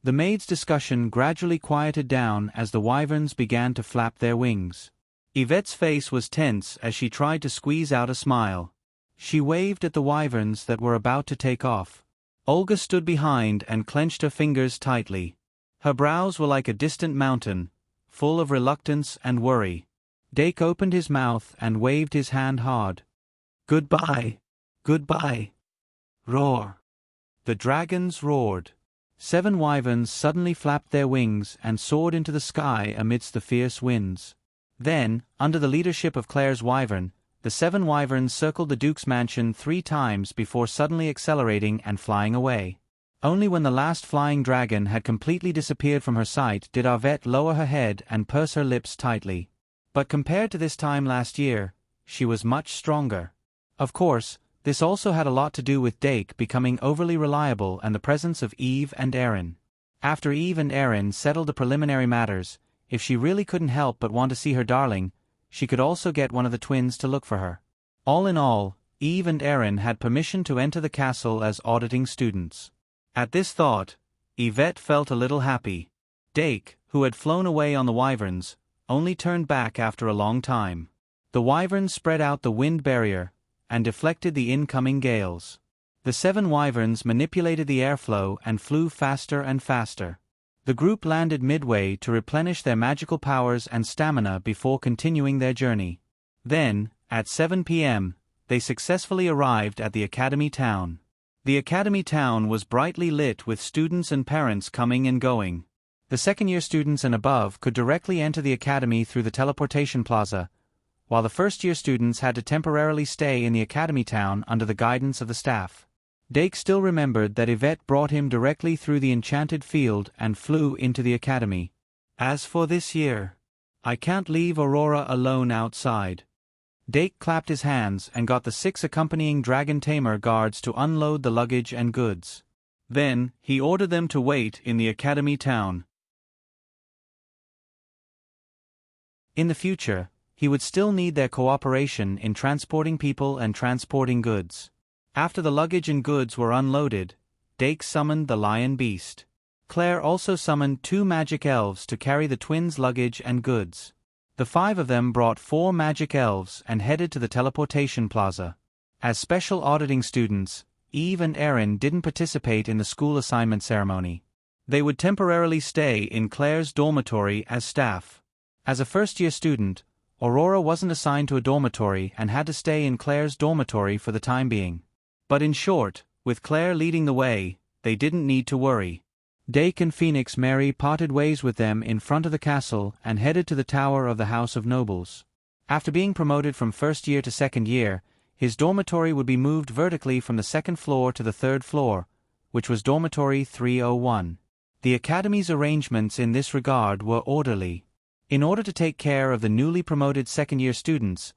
The maid's discussion gradually quieted down as the wyverns began to flap their wings. Yvette's face was tense as she tried to squeeze out a smile. She waved at the wyverns that were about to take off. Olga stood behind and clenched her fingers tightly. Her brows were like a distant mountain, full of reluctance and worry. Dake opened his mouth and waved his hand hard. Goodbye. Goodbye. Roar. The dragons roared. 7 wyverns suddenly flapped their wings and soared into the sky amidst the fierce winds. Then, under the leadership of Clare's wyvern, the 7 wyverns circled the Duke's mansion 3 times before suddenly accelerating and flying away. Only when the last flying dragon had completely disappeared from her sight did Yvette lower her head and purse her lips tightly. But compared to this time last year, she was much stronger. Of course, this also had a lot to do with Dake becoming overly reliable and the presence of Eve and Aaron. After Eve and Aaron settled the preliminary matters, if she really couldn't help but want to see her darling, she could also get one of the twins to look for her. All in all, Eve and Aaron had permission to enter the castle as auditing students. At this thought, Yvette felt a little happy. Dake, who had flown away on the wyverns, only turned back after a long time. The wyverns spread out the wind barrier and deflected the incoming gales. The 7 wyverns manipulated the airflow and flew faster and faster. The group landed midway to replenish their magical powers and stamina before continuing their journey. Then, at 7 p.m., they successfully arrived at the Academy town. The Academy town was brightly lit with students and parents coming and going. The second-year students and above could directly enter the Academy through the teleportation plaza, while the first-year students had to temporarily stay in the Academy town under the guidance of the staff. Dake still remembered that Yvette brought him directly through the enchanted field and flew into the Academy. As for this year, I can't leave Aurora alone outside. Dake clapped his hands and got the 6 accompanying Dragon Tamer guards to unload the luggage and goods. Then, he ordered them to wait in the Academy town. In the future, he would still need their cooperation in transporting people and transporting goods. After the luggage and goods were unloaded, Dake summoned the lion beast. Clare also summoned 2 magic elves to carry the twins' luggage and goods. The 5 of them brought 4 magic elves and headed to the teleportation plaza. As special auditing students, Eve and Aaron didn't participate in the school assignment ceremony. They would temporarily stay in Clare's dormitory as staff. As a first-year student, Aurora wasn't assigned to a dormitory and had to stay in Clare's dormitory for the time being. But in short, with Clare leading the way, they didn't need to worry. Dake and Phoenix Mary parted ways with them in front of the castle and headed to the tower of the House of Nobles. After being promoted from first year to second year, his dormitory would be moved vertically from the 2nd floor to the 3rd floor, which was dormitory 301. The Academy's arrangements in this regard were orderly. In order to take care of the newly promoted second-year students,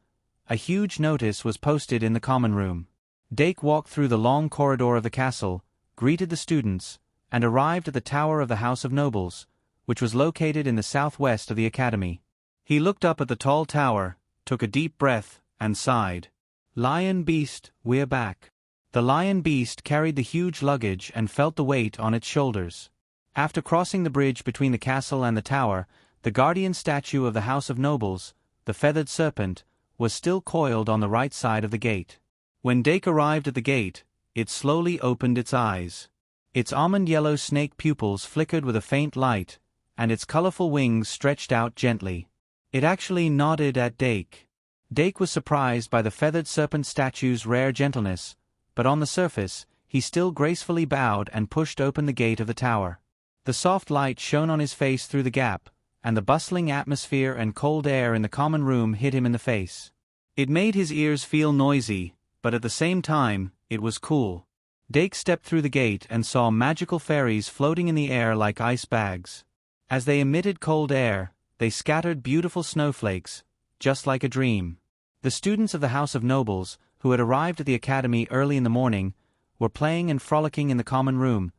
a huge notice was posted in the common room. Dake walked through the long corridor of the castle, greeted the students, and arrived at the tower of the House of Nobles, which was located in the southwest of the Academy. He looked up at the tall tower, took a deep breath, and sighed. Lion Beast, we're back. The Lion Beast carried the huge luggage and felt the weight on its shoulders. After crossing the bridge between the castle and the tower, the guardian statue of the House of Nobles, the feathered serpent, was still coiled on the right side of the gate. When Dake arrived at the gate, it slowly opened its eyes. Its almond-yellow snake pupils flickered with a faint light, and its colorful wings stretched out gently. It actually nodded at Dake. Dake was surprised by the feathered serpent statue's rare gentleness, but on the surface, he still gracefully bowed and pushed open the gate of the tower. The soft light shone on his face through the gap, and the bustling atmosphere and cold air in the common room hit him in the face. It made his ears feel noisy, but at the same time, it was cool. Dake stepped through the gate and saw magical fairies floating in the air like ice bags. As they emitted cold air, they scattered beautiful snowflakes, just like a dream. The students of the House of Nobles, who had arrived at the Academy early in the morning, were playing and frolicking in the common room,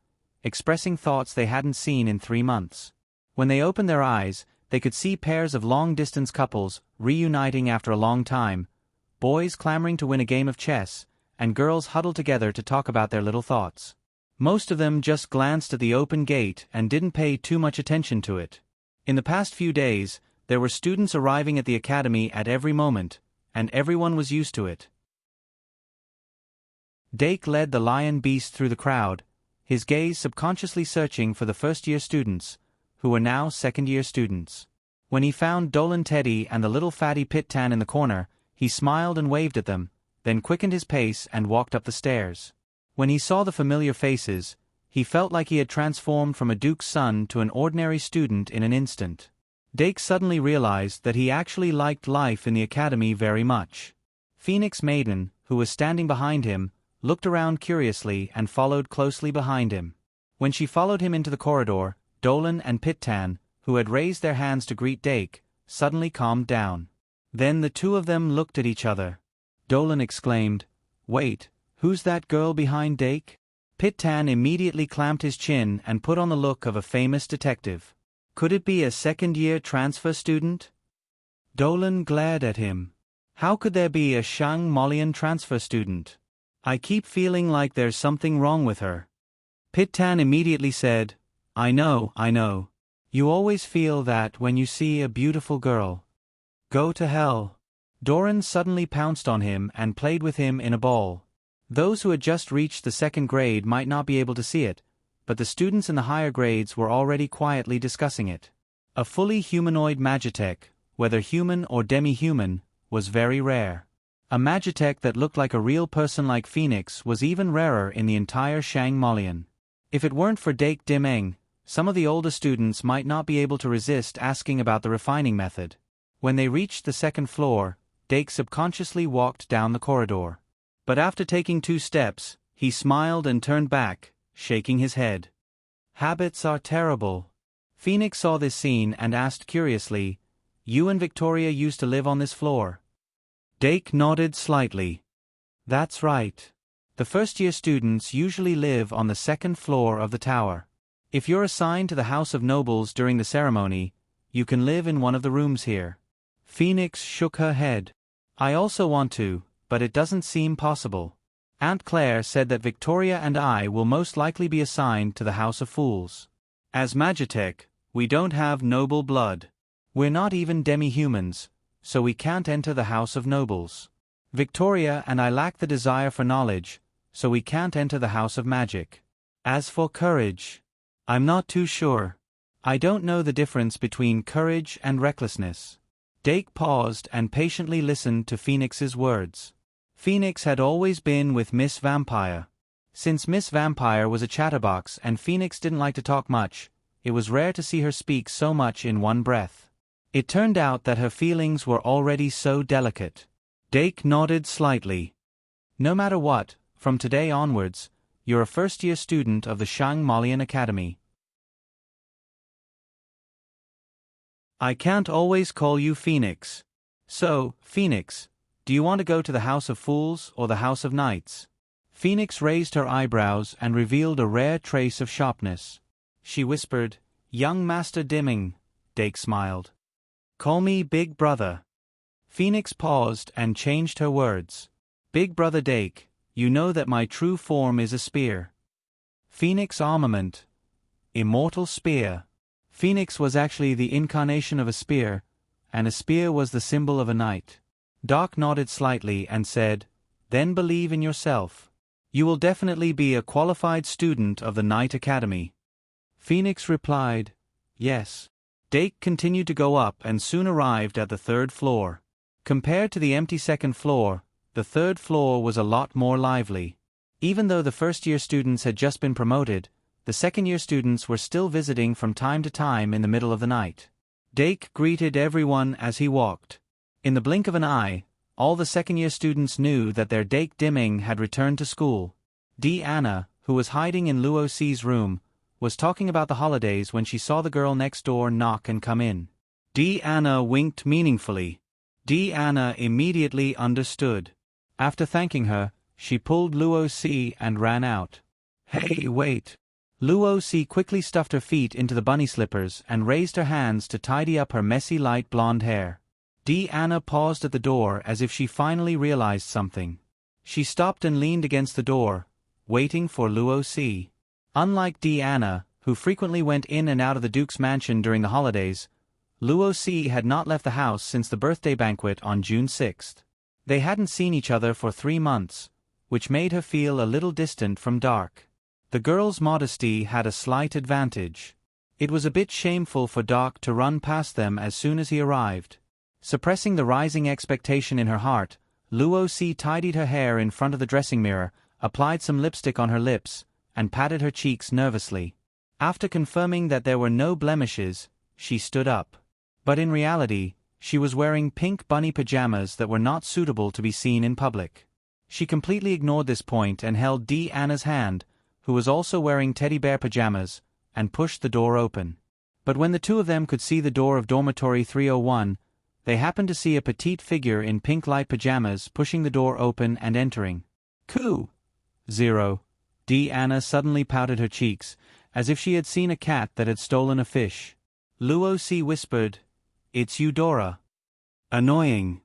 expressing thoughts they hadn't seen in 3 months. When they opened their eyes, they could see pairs of long-distance couples reuniting after a long time, boys clamoring to win a game of chess, and girls huddled together to talk about their little thoughts. Most of them just glanced at the open gate and didn't pay too much attention to it. In the past few days, there were students arriving at the academy at every moment, and everyone was used to it. Dake led the lion beast through the crowd, his gaze subconsciously searching for the first-year students, who were now second-year students. When he found Dolan Teddy and the little fatty Pit-Tan in the corner, he smiled and waved at them, then quickened his pace and walked up the stairs. When he saw the familiar faces, he felt like he had transformed from a duke's son to an ordinary student in an instant. Dake suddenly realized that he actually liked life in the academy very much. Phoenix Maiden, who was standing behind him, looked around curiously and followed closely behind him. When she followed him into the corridor, Dolan and Pit-Tan, who had raised their hands to greet Dake, suddenly calmed down. Then the two of them looked at each other. Dolan exclaimed, "Wait, who's that girl behind Dake?" Pit-Tan immediately clamped his chin and put on the look of a famous detective. Could it be a second-year transfer student? Dolan glared at him. How could there be a Shang Molian transfer student? I keep feeling like there's something wrong with her. Pit-Tan immediately said, I know. You always feel that when you see a beautiful girl. Go to hell." Doran suddenly pounced on him and played with him in a ball. Those who had just reached the second grade might not be able to see it, but the students in the higher grades were already quietly discussing it. A fully humanoid Magitech, whether human or demi-human, was very rare. A Magitech that looked like a real person like Phoenix was even rarer in the entire Shang Molian. If it weren't for Dake Dimeng, some of the older students might not be able to resist asking about the refining method. When they reached the second floor, Dake subconsciously walked down the corridor. But after taking 2 steps, he smiled and turned back, shaking his head. Habits are terrible. Phoenix saw this scene and asked curiously, "You and Victoria used to live on this floor?" Dake nodded slightly. That's right. The first-year students usually live on the second floor of the tower. If you're assigned to the House of Nobles during the ceremony, you can live in one of the rooms here. Phoenix shook her head. I also want to, but it doesn't seem possible. Aunt Claire said that Victoria and I will most likely be assigned to the House of Fools. As Magitech, we don't have noble blood. We're not even demi-humans, so we can't enter the House of Nobles. Victoria and I lack the desire for knowledge, so we can't enter the House of Magic. As for courage, I'm not too sure. I don't know the difference between courage and recklessness. Dake paused and patiently listened to Phoenix's words. Phoenix had always been with Miss Vampire. Since Miss Vampire was a chatterbox and Phoenix didn't like to talk much, it was rare to see her speak so much in one breath. It turned out that her feelings were already so delicate. Dake nodded slightly. No matter what, from today onwards, you're a first-year student of the Shang Molian Academy. I can't always call you Phoenix. So, Phoenix, do you want to go to the House of Fools or the House of Knights? Phoenix raised her eyebrows and revealed a rare trace of sharpness. She whispered, Young Master Dimming. Dake smiled. Call me Big Brother. Phoenix paused and changed her words. Big Brother Dake, you know that my true form is a spear. Phoenix armament. Immortal spear. Phoenix was actually the incarnation of a spear, and a spear was the symbol of a knight. Doc nodded slightly and said, Then believe in yourself. You will definitely be a qualified student of the Knight Academy. Phoenix replied, Yes. Dake continued to go up and soon arrived at the 3rd floor. Compared to the empty 2nd floor, the 3rd floor was a lot more lively. Even though the first-year students had just been promoted, the second-year students were still visiting from time to time in the middle of the night. Dake greeted everyone as he walked. In the blink of an eye, all the second-year students knew that their Dake Dimming had returned to school. Anna, who was hiding in Luo C's room, was talking about the holidays when she saw the girl next door knock and come in. Anna winked meaningfully. Anna immediately understood. After thanking her, she pulled Luo C and ran out. Hey, wait. Luo C quickly stuffed her feet into the bunny slippers and raised her hands to tidy up her messy light blonde hair. Anna paused at the door as if she finally realized something. She stopped and leaned against the door, waiting for Luo Si. Unlike Anna, who frequently went in and out of the Duke's mansion during the holidays, Luo Si had not left the house since the birthday banquet on June 6. They hadn't seen each other for 3 months, which made her feel a little distant from Dark. The girl's modesty had a slight advantage. It was a bit shameful for Dark to run past them as soon as he arrived. Suppressing the rising expectation in her heart, Luo Si tidied her hair in front of the dressing mirror, applied some lipstick on her lips, and patted her cheeks nervously. After confirming that there were no blemishes, she stood up. But in reality, she was wearing pink bunny pajamas that were not suitable to be seen in public. She completely ignored this point and held Anna's hand, who was also wearing teddy bear pajamas, and pushed the door open. But when the two of them could see the door of dormitory 301, they happened to see a petite figure in pink light pajamas pushing the door open and entering. "Coo! 0. Anna suddenly pouted her cheeks, as if she had seen a cat that had stolen a fish. Luo Si whispered, "It's Eudora." Annoying.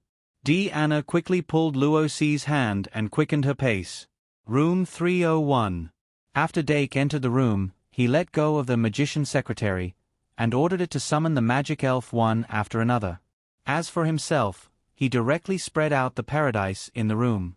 Anna quickly pulled Luo Si's hand and quickened her pace. Room 301. After Dake entered the room, he let go of the magician secretary, and ordered it to summon the magic elf one after another. As for himself, he directly spread out the paradise in the room.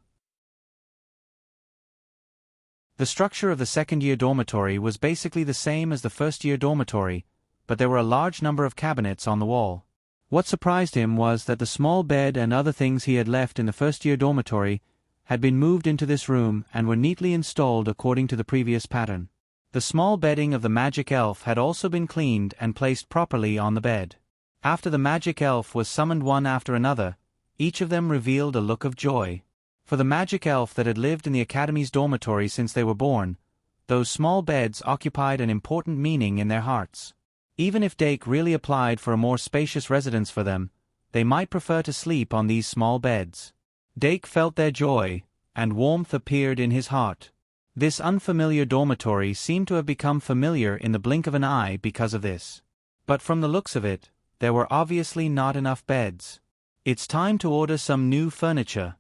The structure of the second-year dormitory was basically the same as the first-year dormitory, but there were a large number of cabinets on the wall. What surprised him was that the small bed and other things he had left in the first-year dormitory had been moved into this room and were neatly installed according to the previous pattern. The small bedding of the magic elf had also been cleaned and placed properly on the bed. After the magic elf was summoned one after another, each of them revealed a look of joy. For the magic elf that had lived in the Academy's dormitory since they were born, those small beds occupied an important meaning in their hearts. Even if Dake really applied for a more spacious residence for them, they might prefer to sleep on these small beds. Dake felt their joy, and warmth appeared in his heart. This unfamiliar dormitory seemed to have become familiar in the blink of an eye because of this. But from the looks of it, there were obviously not enough beds. "It's time to order some new furniture,"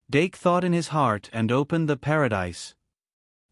Dake thought in his heart and opened the paradise.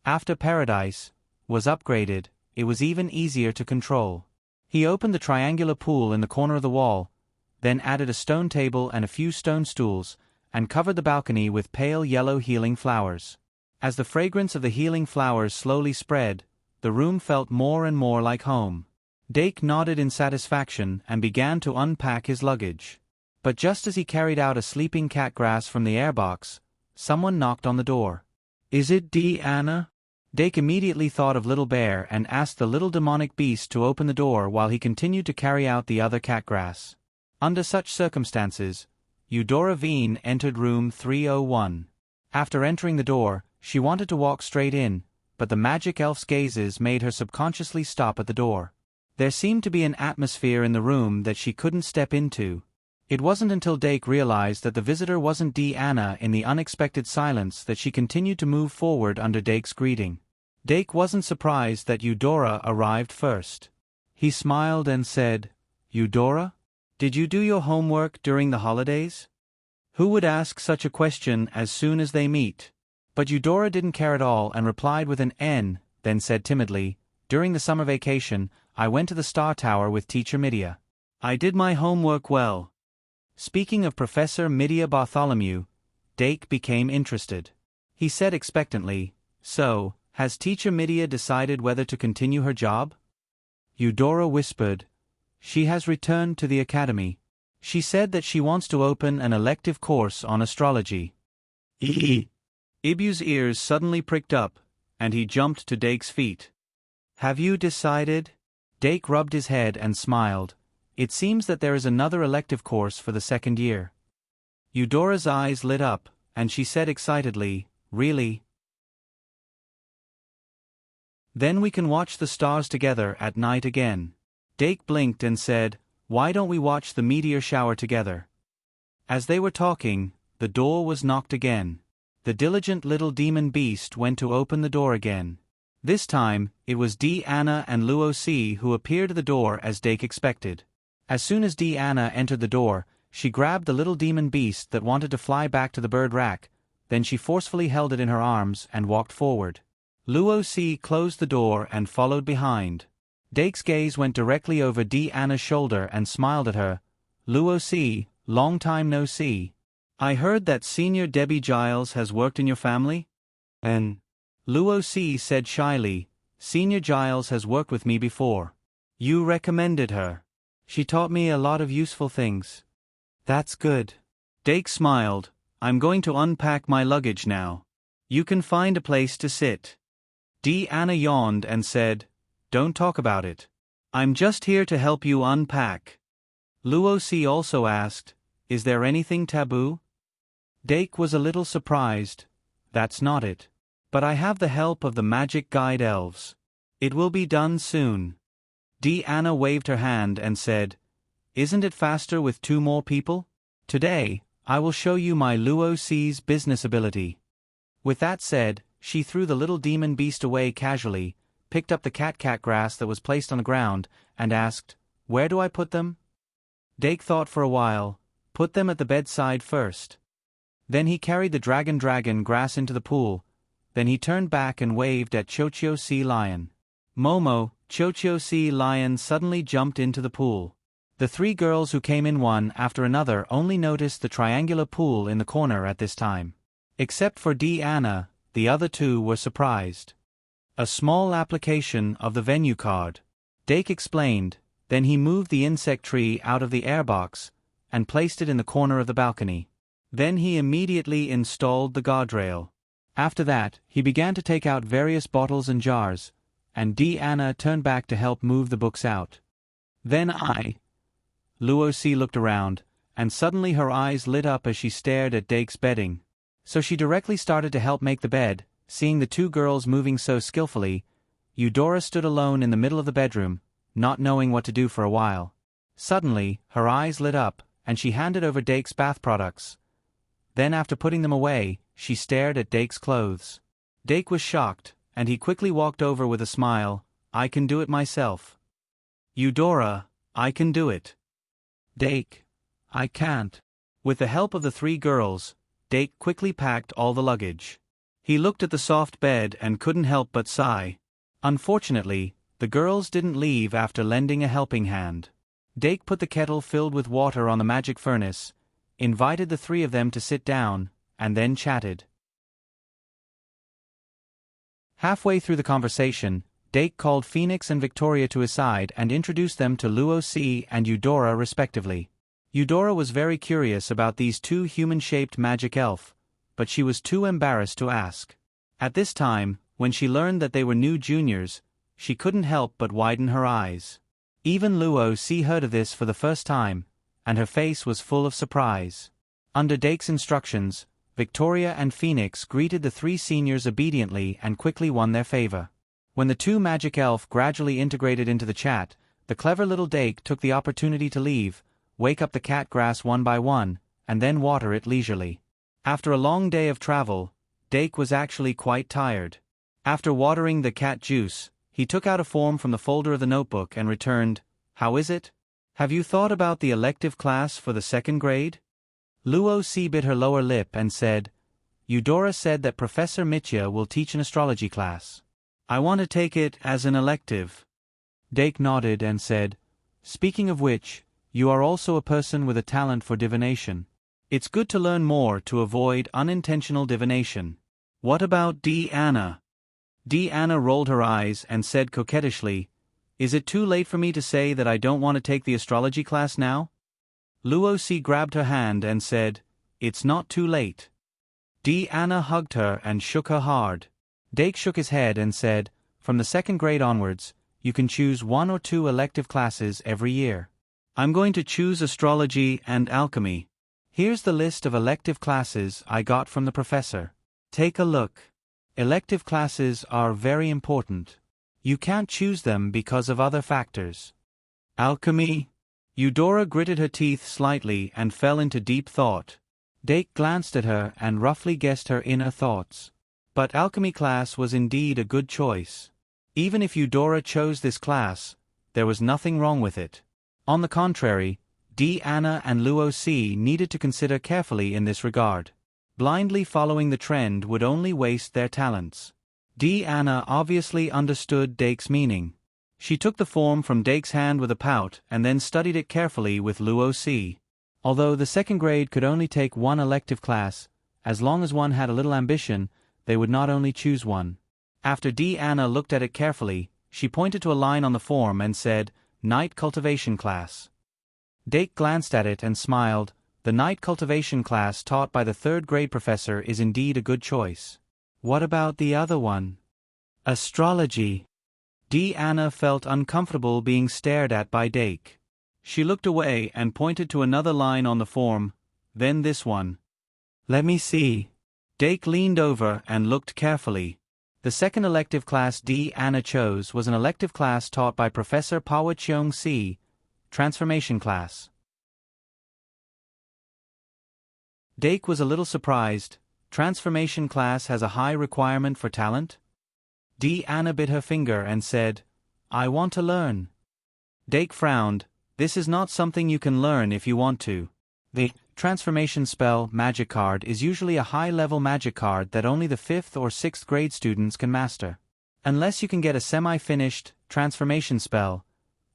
After paradise was upgraded, it was even easier to control. He opened the triangular pool in the corner of the wall, then added a stone table and a few stone stools, and covered the balcony with pale yellow healing flowers. As the fragrance of the healing flowers slowly spread, the room felt more and more like home. Dake nodded in satisfaction and began to unpack his luggage. But just as he carried out a sleeping cat grass from the airbox, someone knocked on the door. "Is it Anna?" Dake immediately thought of Little Bear and asked the little demonic beast to open the door while he continued to carry out the other cat grass. Under such circumstances, Eudora Veen entered room 301. After entering the door, she wanted to walk straight in, but the magic elf's gazes made her subconsciously stop at the door. There seemed to be an atmosphere in the room that she couldn't step into. It wasn't until Dake realized that the visitor wasn't Anna in the unexpected silence that she continued to move forward under Dake's greeting. Dake wasn't surprised that Eudora arrived first. He smiled and said, "Eudora? Did you do your homework during the holidays?" Who would ask such a question as soon as they meet? But Eudora didn't care at all and replied with an N, then said timidly, "During the summer vacation, I went to the Star Tower with Teacher Midia. I did my homework well." Speaking of Professor Midia Bartholomew, Dake became interested. He said expectantly, "So, has Teacher Midia decided whether to continue her job?" Eudora whispered, "She has returned to the academy. She said that she wants to open an elective course on astrology." Ibu's ears suddenly pricked up, and he jumped to Dake's feet. "Have you decided?" Dake rubbed his head and smiled. "It seems that there is another elective course for the second year." Eudora's eyes lit up, and she said excitedly, "Really? Then we can watch the stars together at night again." Dake blinked and said, "Why don't we watch the meteor shower together?" As they were talking, the door was knocked again. The diligent little demon beast went to open the door again. This time, it was Anna and Luo Si who appeared at the door as Dake expected. As soon as Anna entered the door, She grabbed the little demon beast that wanted to fly back to the bird rack, then she forcefully held it in her arms and walked forward. Luo Si closed the door and followed behind. Dake's gaze went directly over Anna's shoulder and smiled at her. Luo Si, long time no see. I heard that Senior Debbie Giles has worked in your family? And Luo Si said shyly, Senior Giles has worked with me before. You recommended her. She taught me a lot of useful things. That's good. Dake smiled. I'm going to unpack my luggage now. You can find a place to sit. Anna yawned and said, Don't talk about it. I'm just here to help you unpack. Luo Si also asked, Is there anything taboo? Dake was a little surprised. That's not it. But I have the help of the magic guide elves. It will be done soon. Anna waved her hand and said, Isn't it faster with 2 more people? Today, I will show you my Luo Si's business ability. With that said, she threw the little demon beast away casually, picked up the cat grass that was placed on the ground, and asked, Where do I put them? Dake thought for a while. Put them at the bedside first. Then he carried the dragon grass into the pool. Then he turned back and waved at Chochio Sea Lion. Momo, Chochio Sea Lion suddenly jumped into the pool. The 3 girls who came in one after another only noticed the triangular pool in the corner at this time. Except for Anna, the other 2 were surprised. A small application of the venue card. Dake explained, then he moved the insect tree out of the airbox and placed it in the corner of the balcony. Then he immediately installed the guardrail. After that, he began to take out various bottles and jars, and Anna turned back to help move the books out. Then Luo Si looked around, and suddenly her eyes lit up as she stared at Dake's bedding. So she directly started to help make the bed. Seeing the 2 girls moving so skillfully, Eudora stood alone in the middle of the bedroom, not knowing what to do for a while. Suddenly, her eyes lit up, and she handed over Dake's bath products. Then after putting them away, she stared at Dake's clothes. Dake was shocked, and he quickly walked over with a smile. I can do it myself. Eudora, I can do it. Dake, I can't. With the help of the 3 girls, Dake quickly packed all the luggage. He looked at the soft bed and couldn't help but sigh. Unfortunately, the girls didn't leave after lending a helping hand. Dake put the kettle filled with water on the magic furnace, invited the 3 of them to sit down, and then chatted. Halfway through the conversation, Dake called Phoenix and Victoria to his side and introduced them to Luo Si and Eudora respectively. Eudora was very curious about these 2 human-shaped magic elf, but she was too embarrassed to ask. At this time, when she learned that they were new juniors, she couldn't help but widen her eyes. Even Luo Si heard of this for the first time, and her face was full of surprise. Under Dake's instructions, Victoria and Phoenix greeted the 3 seniors obediently and quickly won their favor. When the 2 magic elf gradually integrated into the chat, the clever little Dake took the opportunity to leave, wake up the cat grass one by one, and then water it leisurely. After a long day of travel, Dake was actually quite tired. After watering the cat juice, he took out a form from the folder of the notebook and returned, How is it? Have you thought about the elective class for the 2nd grade? Luo Si bit her lower lip and said, Eudora said that Professor Mitya will teach an astrology class. I want to take it as an elective. Dake nodded and said, Speaking of which, you are also a person with a talent for divination. It's good to learn more to avoid unintentional divination. What about Anna? Anna rolled her eyes and said coquettishly, Is it too late for me to say that I don't want to take the astrology class now? Luo Si grabbed her hand and said, It's not too late. Anna hugged her and shook her hard. Dake shook his head and said, From the 2nd grade onwards, you can choose 1 or 2 elective classes every year. I'm going to choose astrology and alchemy. Here's the list of elective classes I got from the professor. Take a look. Elective classes are very important. You can't choose them because of other factors. Alchemy? Eudora gritted her teeth slightly and fell into deep thought. Dake glanced at her and roughly guessed her inner thoughts. But alchemy class was indeed a good choice. Even if Eudora chose this class, there was nothing wrong with it. On the contrary, Anna and Luo Si needed to consider carefully in this regard. Blindly following the trend would only waste their talents. Anna obviously understood Dake's meaning. She took the form from Dake's hand with a pout and then studied it carefully with Luo Si. Although the second grade could only take one elective class, as long as one had a little ambition, they would not only choose one. After Anna looked at it carefully, she pointed to a line on the form and said, "Night Cultivation Class." Dake glanced at it and smiled. The night cultivation class taught by the third grade professor is indeed a good choice. What about the other one? Astrology. Anna felt uncomfortable being stared at by Dake. She looked away and pointed to another line on the form, then this one. Let me see. Dake leaned over and looked carefully. The second elective class Anna chose was an elective class taught by Professor Pawa Cheong Si, Transformation Class. Dake was a little surprised. Transformation class has a high requirement for talent? Anna bit her finger and said, "I want to learn." Dake frowned. This is not something you can learn if you want to. The transformation spell magic card is usually a high-level magic card that only the 5th or 6th grade students can master. Unless you can get a semi-finished transformation spell,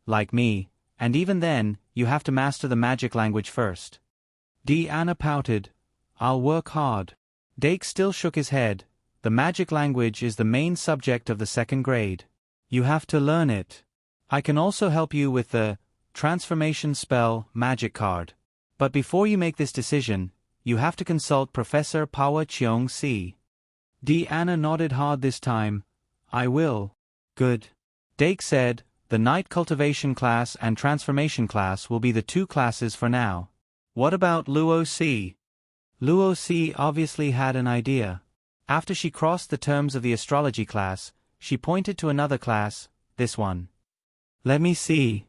like me, and even then, you have to master the magic language first. Anna pouted. "I'll work hard." Dake still shook his head. The magic language is the main subject of the second grade. You have to learn it. I can also help you with the transformation spell magic card. But before you make this decision, you have to consult Professor Pawa Cheong Si. Anna nodded hard this time. "I will." "Good." Dake said, "The night cultivation class and transformation class will be the 2 classes for now. What about Luo Si?" Luo Si obviously had an idea. After she crossed the terms of the astrology class, she pointed to another class, this one. "Let me see."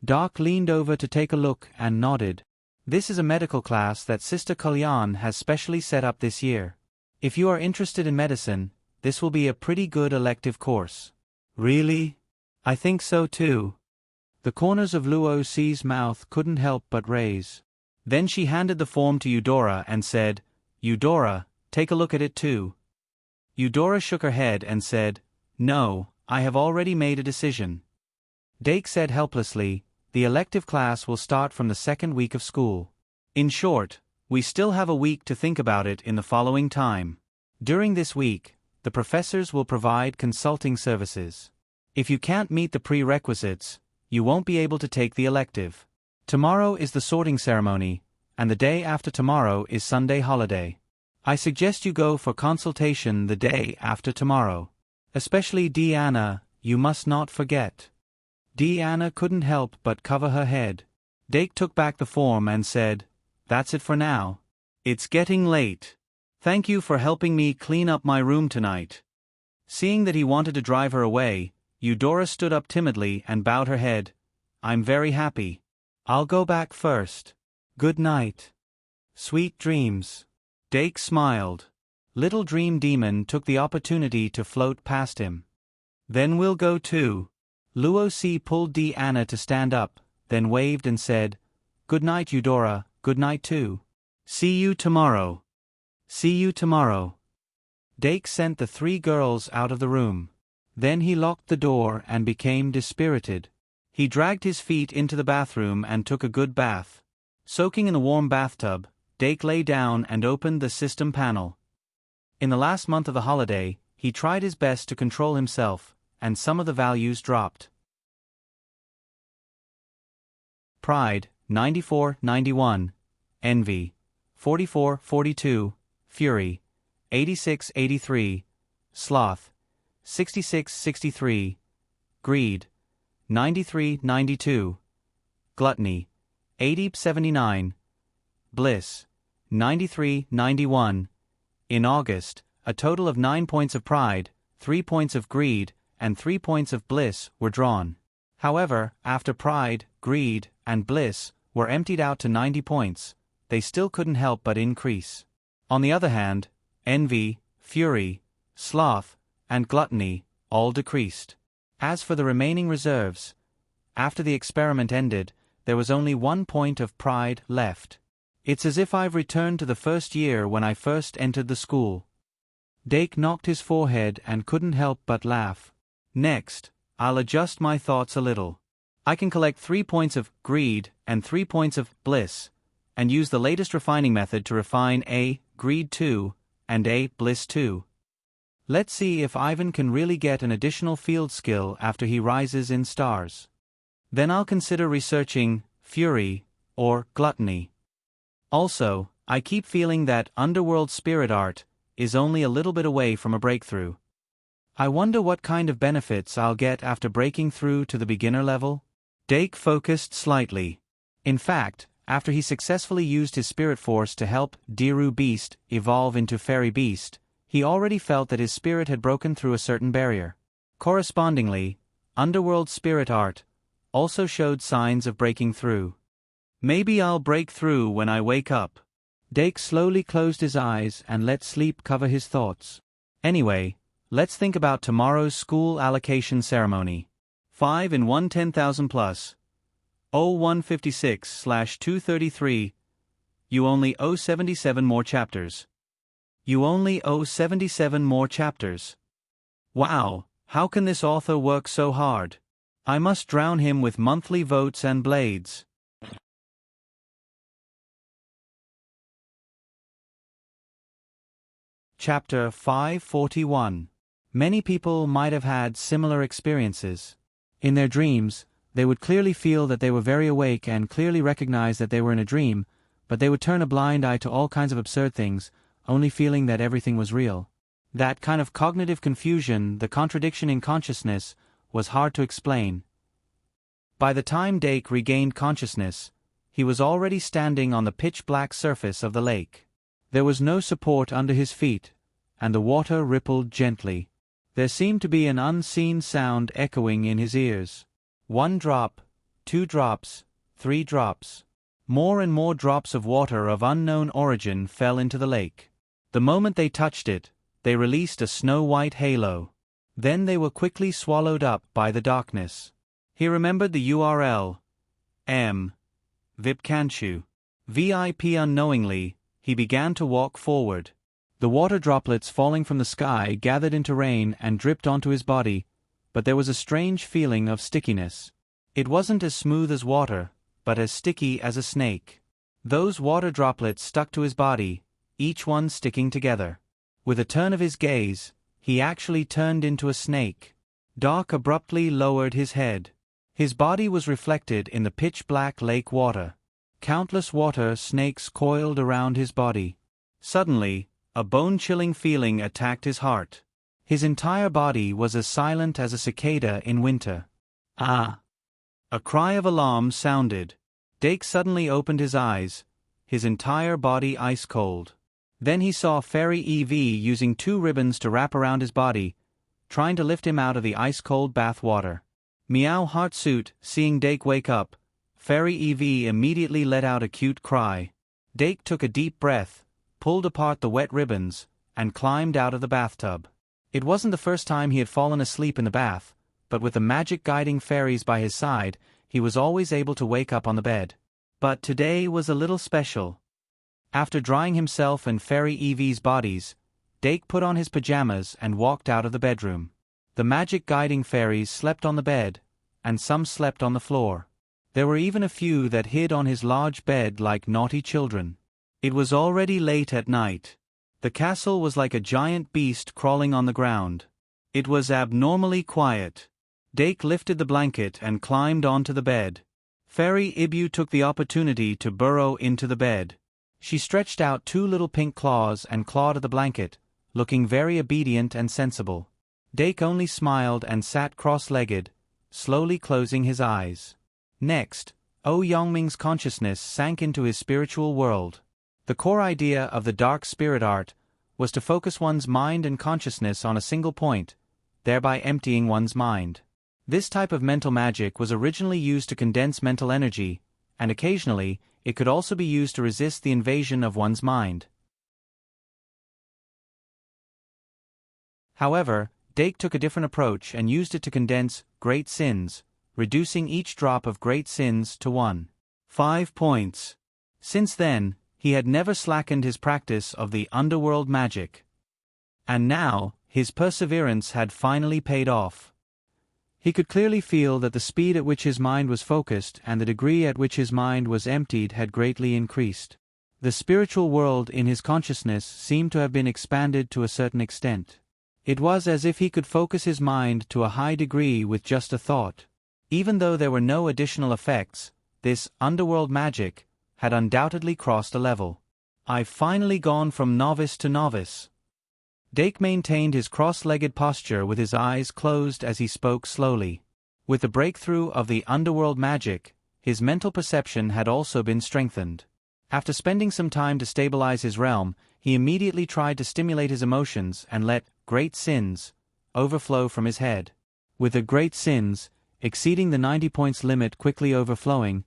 Doc leaned over to take a look and nodded. This is a medical class that Sister Kalyan has specially set up this year. If you are interested in medicine, this will be a pretty good elective course. Really? I think so too. The corners of Luo Si's mouth couldn't help but raise. Then she handed the form to Eudora and said, "Eudora, take a look at it too." Eudora shook her head and said, "No, I have already made a decision." Dake said helplessly, "The elective class will start from the second week of school. In short, we still have a week to think about it in the following time. During this week, the professors will provide consulting services. If you can't meet the prerequisites, you won't be able to take the elective. Tomorrow is the sorting ceremony, and the day after tomorrow is Sunday holiday. I suggest you go for consultation the day after tomorrow. Especially Anna, you must not forget." Anna couldn't help but cover her head. Dake took back the form and said, "That's it for now. It's getting late. Thank you for helping me clean up my room tonight." Seeing that he wanted to drive her away, Eudora stood up timidly and bowed her head. "I'm very happy. I'll go back first. Good night. Sweet dreams." Dake smiled. Little Dream Demon took the opportunity to float past him. "Then we'll go too." Luo Si pulled Anna to stand up, then waved and said, "Good night, Eudora, good night too. See you tomorrow." "See you tomorrow." Dake sent the 3 girls out of the room. Then he locked the door and became dispirited. He dragged his feet into the bathroom and took a good bath. Soaking in the warm bathtub, Dake lay down and opened the system panel. In the last month of the holiday, he tried his best to control himself, and some of the values dropped. Pride, 94-91. Envy, 44-42. Fury, 86-83. Sloth, 66-63. Greed, 93-92. Gluttony, 80-79. Bliss, 93-91. In August, a total of 9 points of pride, 3 points of greed, and 3 points of bliss were drawn. However, after pride, greed, and bliss were emptied out to 90 points, they still couldn't help but increase. On the other hand, envy, fury, sloth, and gluttony all decreased. As for the remaining reserves, after the experiment ended, there was only one point of pride left. It's as if I've returned to the first year when I first entered the school. Dake knocked his forehead and couldn't help but laugh. Next, I'll adjust my thoughts a little. I can collect 3 points of greed and 3 points of bliss, and use the latest refining method to refine A, greed 2, and A, bliss 2. Let's see if Ivan can really get an additional field skill after he rises in stars. Then I'll consider researching fury or gluttony. Also, I keep feeling that underworld spirit art is only a little bit away from a breakthrough. I wonder what kind of benefits I'll get after breaking through to the beginner level? Dake focused slightly. In fact, after he successfully used his spirit force to help Diru Beast evolve into Fairy Beast, he already felt that his spirit had broken through a certain barrier. Correspondingly, underworld spirit art also showed signs of breaking through. Maybe I'll break through when I wake up. Dake slowly closed his eyes and let sleep cover his thoughts. Anyway, let's think about tomorrow's school allocation ceremony. 5 in 1 10,000 plus. 0156/233. You only owe 77 more chapters. You only owe 77 more chapters. Wow, how can this author work so hard? I must drown him with monthly votes and blades. Chapter 541. Many people might have had similar experiences. In their dreams, they would clearly feel that they were very awake and clearly recognize that they were in a dream, but they would turn a blind eye to all kinds of absurd things, only feeling that everything was real. That kind of cognitive confusion, the contradiction in consciousness, was hard to explain. By the time Dake regained consciousness, he was already standing on the pitch-black surface of the lake. There was no support under his feet, and the water rippled gently. There seemed to be an unseen sound echoing in his ears. 1 drop, 2 drops, 3 drops. More and more drops of water of unknown origin fell into the lake. The moment they touched it, they released a snow-white halo. Then they were quickly swallowed up by the darkness. He remembered the URL. Vipkanchu. VIP. Unknowingly, he began to walk forward. The water droplets falling from the sky gathered into rain and dripped onto his body, but there was a strange feeling of stickiness. It wasn't as smooth as water, but as sticky as a snake. Those water droplets stuck to his body, each one sticking together. With a turn of his gaze, he actually turned into a snake. Dark abruptly lowered his head. His body was reflected in the pitch-black lake water. Countless water snakes coiled around his body. Suddenly, a bone-chilling feeling attacked his heart. His entire body was as silent as a cicada in winter. Ah! A cry of alarm sounded. Dake suddenly opened his eyes, his entire body ice-cold. Then he saw Fairy EV using 2 ribbons to wrap around his body, trying to lift him out of the ice-cold bath water. Meow Heartsuit, seeing Dake wake up, Fairy EV immediately let out a cute cry. Dake took a deep breath, pulled apart the wet ribbons, and climbed out of the bathtub. It wasn't the first time he had fallen asleep in the bath, but with the magic guiding fairies by his side, he was always able to wake up on the bed. But today was a little special. After drying himself and Fairy EV's bodies, Dake put on his pajamas and walked out of the bedroom. The magic guiding fairies slept on the bed, and some slept on the floor. There were even a few that hid on his large bed like naughty children. It was already late at night. The castle was like a giant beast crawling on the ground. It was abnormally quiet. Dake lifted the blanket and climbed onto the bed. Fairy Ibu took the opportunity to burrow into the bed. She stretched out 2 little pink claws and clawed at the blanket, looking very obedient and sensible. Dake only smiled and sat cross-legged, slowly closing his eyes. Next, Yongming's consciousness sank into his spiritual world. The core idea of the dark spirit art was to focus one's mind and consciousness on a single point, thereby emptying one's mind. This type of mental magic was originally used to condense mental energy, and occasionally, it could also be used to resist the invasion of one's mind. However, Dake took a different approach and used it to condense great sins, reducing each drop of great sins to 1. 5 points. Since then, he had never slackened his practice of the underworld magic. And now, his perseverance had finally paid off. He could clearly feel that the speed at which his mind was focused and the degree at which his mind was emptied had greatly increased. The spiritual world in his consciousness seemed to have been expanded to a certain extent. It was as if he could focus his mind to a high degree with just a thought. Even though there were no additional effects, this underworld magic had undoubtedly crossed a level. I've finally gone from novice to novice. Dake maintained his cross-legged posture with his eyes closed as he spoke slowly. With the breakthrough of the underworld magic, his mental perception had also been strengthened. After spending some time to stabilize his realm, he immediately tried to stimulate his emotions and let great sins overflow from his head. With the great sins, exceeding the 90 points limit quickly overflowing,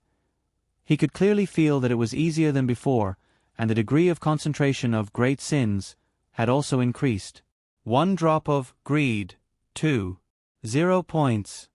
he could clearly feel that it was easier than before, and the degree of concentration of great sins had also increased. 1 drop of greed. 2. 0 points.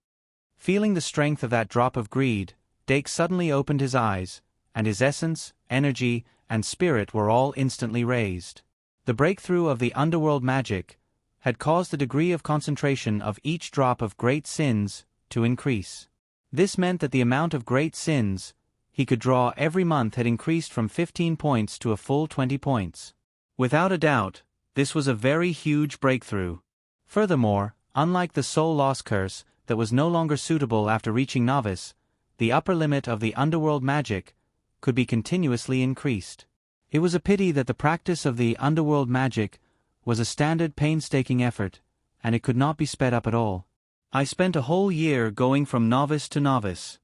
Feeling the strength of that drop of greed, Dake suddenly opened his eyes, and his essence, energy, and spirit were all instantly raised. The breakthrough of the underworld magic had caused the degree of concentration of each drop of great sins to increase. This meant that the amount of great sins he could draw every month had increased from 15 points to a full 20 points. Without a doubt, this was a very huge breakthrough. Furthermore, unlike the soul loss curse that was no longer suitable after reaching novice, the upper limit of the underworld magic could be continuously increased. It was a pity that the practice of the underworld magic was a standard painstaking effort, and it could not be sped up at all. I spent a whole year going from novice to novice.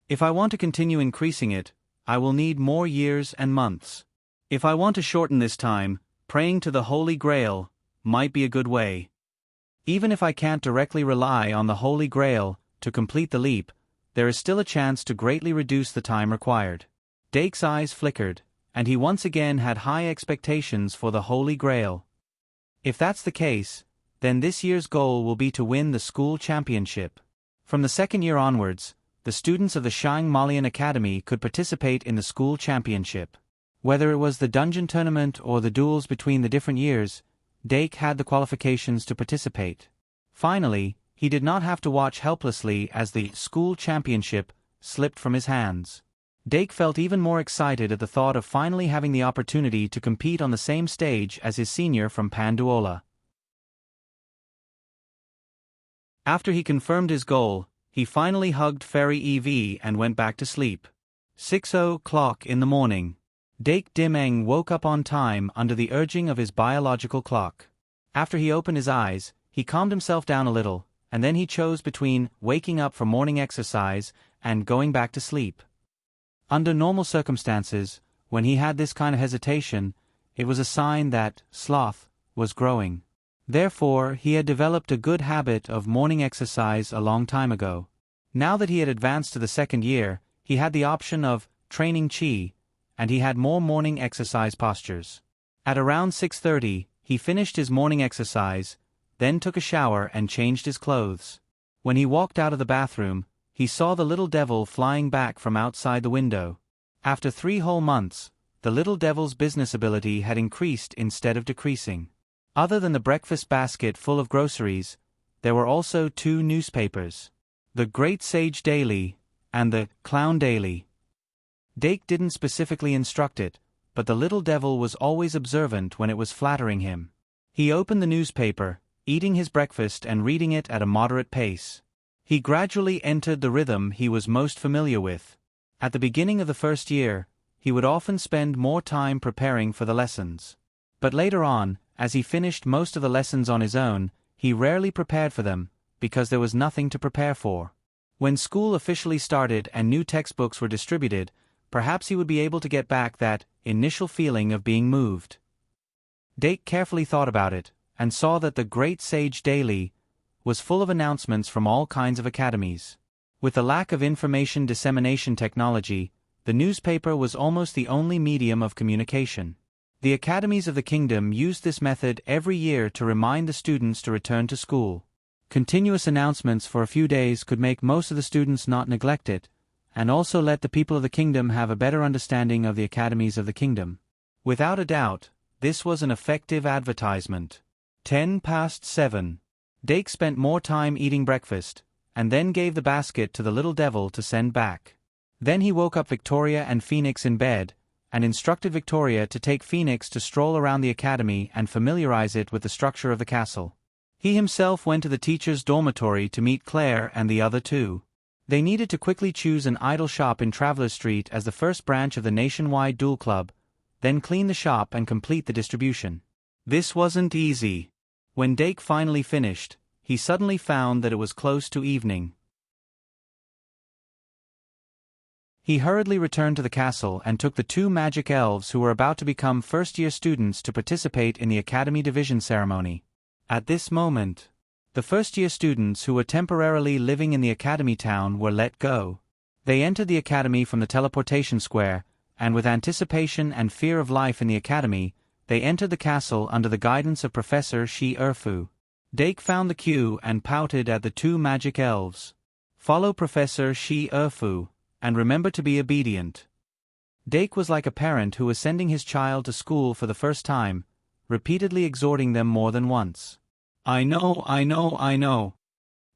If I want to continue increasing it, I will need more years and months. If I want to shorten this time, praying to the Holy Grail might be a good way. Even if I can't directly rely on the Holy Grail to complete the leap, there is still a chance to greatly reduce the time required. Dake's eyes flickered, and he once again had high expectations for the Holy Grail. If that's the case, then this year's goal will be to win the school championship. From the second year onwards, the students of the Shang Malian Academy could participate in the school championship. Whether it was the dungeon tournament or the duels between the different years, Dake had the qualifications to participate. Finally, he did not have to watch helplessly as the school championship slipped from his hands. Dake felt even more excited at the thought of finally having the opportunity to compete on the same stage as his senior from Panduola. After he confirmed his goal, he finally hugged Fairy EV and went back to sleep. 6:00 in the morning. Dake Dimeng woke up on time under the urging of his biological clock. After he opened his eyes, he calmed himself down a little, and then he chose between waking up for morning exercise and going back to sleep. Under normal circumstances, when he had this kind of hesitation, it was a sign that sloth was growing. Therefore, he had developed a good habit of morning exercise a long time ago. Now that he had advanced to the second year, he had the option of training Qi, and he had more morning exercise postures. At around 6:30, he finished his morning exercise, then took a shower and changed his clothes. When he walked out of the bathroom, he saw the little devil flying back from outside the window. After 3 whole months, the little devil's business ability had increased instead of decreasing. Other than the breakfast basket full of groceries, there were also 2 newspapers, the Great Sage Daily and the Clown Daily. Dake didn't specifically instruct it, but the little devil was always observant when it was flattering him. He opened the newspaper, eating his breakfast and reading it at a moderate pace. He gradually entered the rhythm he was most familiar with. At the beginning of the first year, he would often spend more time preparing for the lessons. But later on, as he finished most of the lessons on his own, he rarely prepared for them, because there was nothing to prepare for. When school officially started and new textbooks were distributed, perhaps he would be able to get back that initial feeling of being moved. Dake carefully thought about it, and saw that the Great Sage Daily was full of announcements from all kinds of academies. With the lack of information dissemination technology, the newspaper was almost the only medium of communication. The academies of the kingdom used this method every year to remind the students to return to school. Continuous announcements for a few days could make most of the students not neglect it, and also let the people of the kingdom have a better understanding of the academies of the kingdom. Without a doubt, this was an effective advertisement. 7:10. Dake spent more time eating breakfast, and then gave the basket to the little devil to send back. Then he woke up Victoria and Phoenix in bed, and instructed Victoria to take Phoenix to stroll around the academy and familiarize it with the structure of the castle. He himself went to the teacher's dormitory to meet Claire and the other two. They needed to quickly choose an idol shop in Traveller Street as the first branch of the nationwide duel club, then clean the shop and complete the distribution. This wasn't easy. When Dake finally finished, he suddenly found that it was close to evening. He hurriedly returned to the castle and took the two magic elves who were about to become first-year students to participate in the Academy Division ceremony. At this moment, the first-year students who were temporarily living in the Academy town were let go. They entered the Academy from the teleportation square, and with anticipation and fear of life in the Academy, they entered the castle under the guidance of Professor Shi Erfu. Dake found the queue and pouted at the two magic elves. Follow Professor Shi Erfu, and remember to be obedient. Dake was like a parent who was sending his child to school for the first time, repeatedly exhorting them more than once. I know.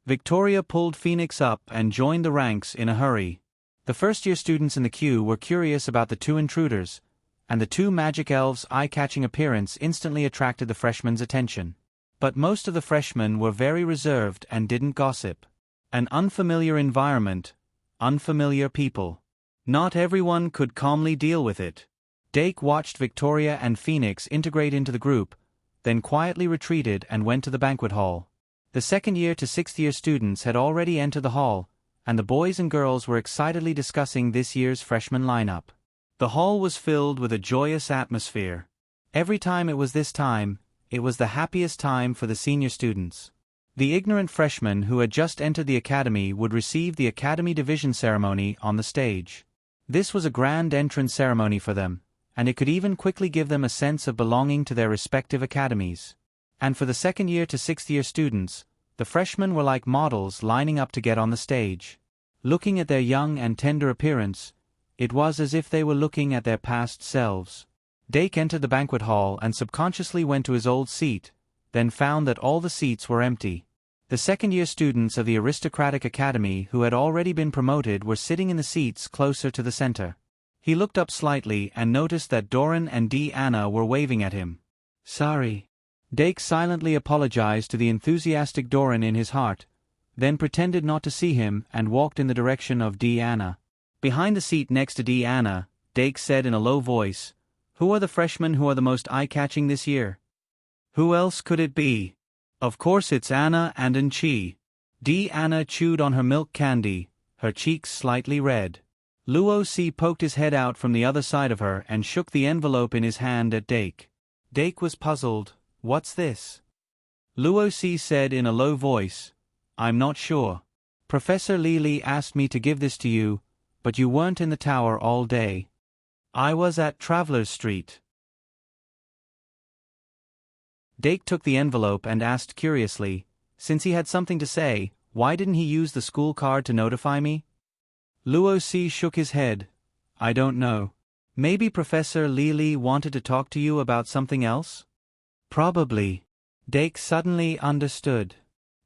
Victoria pulled Phoenix up and joined the ranks in a hurry. The first-year students in the queue were curious about the two intruders, and the two magic elves' eye-catching appearance instantly attracted the freshmen's attention. But most of the freshmen were very reserved and didn't gossip. An unfamiliar environment, unfamiliar people. Not everyone could calmly deal with it. Dake watched Victoria and Phoenix integrate into the group, then quietly retreated and went to the banquet hall. The second-year to sixth-year students had already entered the hall, and the boys and girls were excitedly discussing this year's freshman lineup. The hall was filled with a joyous atmosphere. Every time it was this time, it was the happiest time for the senior students. The ignorant freshmen who had just entered the academy would receive the Academy Division ceremony on the stage. This was a grand entrance ceremony for them, and it could even quickly give them a sense of belonging to their respective academies. And for the second-year to sixth-year students, the freshmen were like models lining up to get on the stage. Looking at their young and tender appearance, it was as if they were looking at their past selves. Dake entered the banquet hall and subconsciously went to his old seat, then found that all the seats were empty. The second-year students of the aristocratic academy who had already been promoted were sitting in the seats closer to the center. He looked up slightly and noticed that Doran and Anna were waving at him. Sorry. Dake silently apologized to the enthusiastic Doran in his heart, then pretended not to see him and walked in the direction of Anna. Behind the seat next to Anna, Dake said in a low voice, "Who are the freshmen who are the most eye-catching this year?" "Who else could it be? Of course it's Anna and Enchi." Anna chewed on her milk candy, her cheeks slightly red. Luo Si poked his head out from the other side of her and shook the envelope in his hand at Dake. Dake was puzzled. "What's this?" Luo Si said in a low voice, "I'm not sure. Professor Li asked me to give this to you, but you weren't in the tower all day." "I was at Travelers Street." Dake took the envelope and asked curiously, "Since he had something to say, why didn't he use the school card to notify me?" Luo Si shook his head. "I don't know. Maybe Professor Li wanted to talk to you about something else?" "Probably." Dake suddenly understood.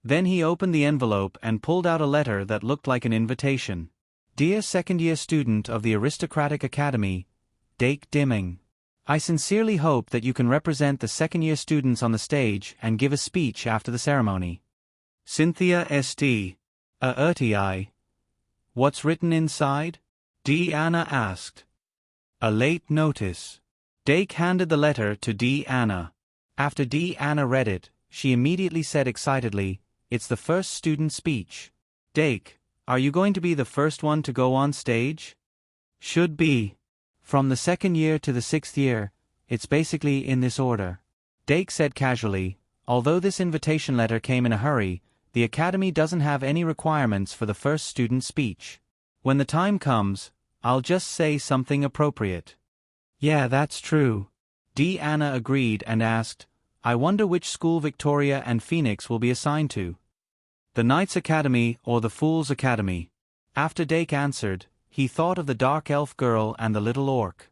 Then he opened the envelope and pulled out a letter that looked like an invitation. "Dear second-year student of the Aristocratic Academy, Dake Dimming. I sincerely hope that you can represent the second-year students on the stage and give a speech after the ceremony. Cynthia St. Erti. What's written inside?" Anna asked. "A late notice." Dake handed the letter to Anna. After Anna read it, she immediately said excitedly, "It's the first student speech. Dake, are you going to be the first one to go on stage?" "Should be. From the second year to the sixth year, it's basically in this order." Dake said casually, "Although this invitation letter came in a hurry, the Academy doesn't have any requirements for the first student speech. When the time comes, I'll just say something appropriate." "Yeah, that's true." Anna agreed and asked, "I wonder which school Victoria and Phoenix will be assigned to. The Knights Academy or the Fools Academy?" After Dake answered, he thought of the dark elf girl and the little orc.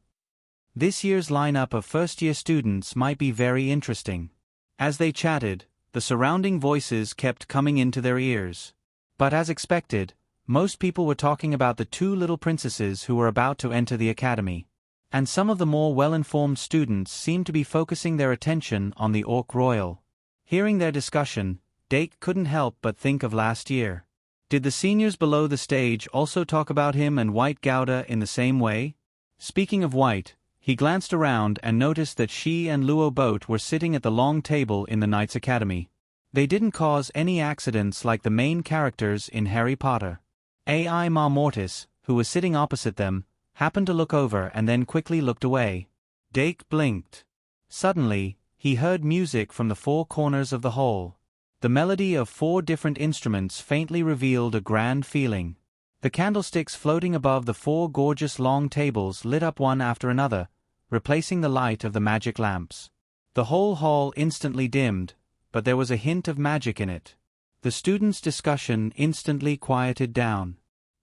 This year's lineup of first-year students might be very interesting. As they chatted, the surrounding voices kept coming into their ears. But as expected, most people were talking about the two little princesses who were about to enter the academy. And some of the more well-informed students seemed to be focusing their attention on the Orc Royal. Hearing their discussion, Dake couldn't help but think of last year. Did the seniors below the stage also talk about him and White Gouda in the same way? Speaking of White, he glanced around and noticed that she and Luo Boat were sitting at the long table in the Knights Academy. They didn't cause any accidents like the main characters in Harry Potter. AI Ma Mortis, who was sitting opposite them, happened to look over and then quickly looked away. Dake blinked. Suddenly, he heard music from the four corners of the hall. The melody of four different instruments faintly revealed a grand feeling. The candlesticks floating above the four gorgeous long tables lit up one after another, replacing the light of the magic lamps. The whole hall instantly dimmed, but there was a hint of magic in it. The students' discussion instantly quieted down.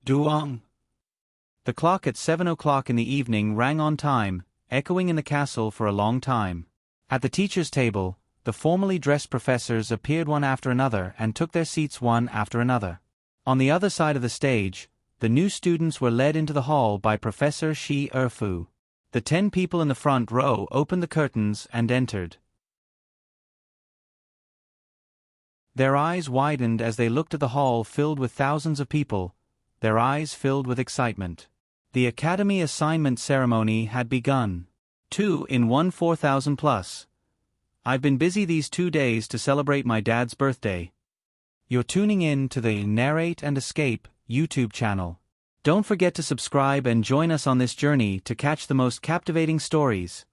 Duong! The clock at 7 o'clock in the evening rang on time, echoing in the castle for a long time. At the teachers' table, the formally dressed professors appeared one after another and took their seats one after another. On the other side of the stage, the new students were led into the hall by Professor Shi Erfu. The 10 people in the front row opened the curtains and entered. Their eyes widened as they looked at the hall filled with thousands of people, their eyes filled with excitement. The Academy assignment ceremony had begun. 2 in 1 4,000 plus. I've been busy these 2 days to celebrate my dad's birthday. You're tuning in to the Narrate and Escape YouTube channel. Don't forget to subscribe and join us on this journey to catch the most captivating stories.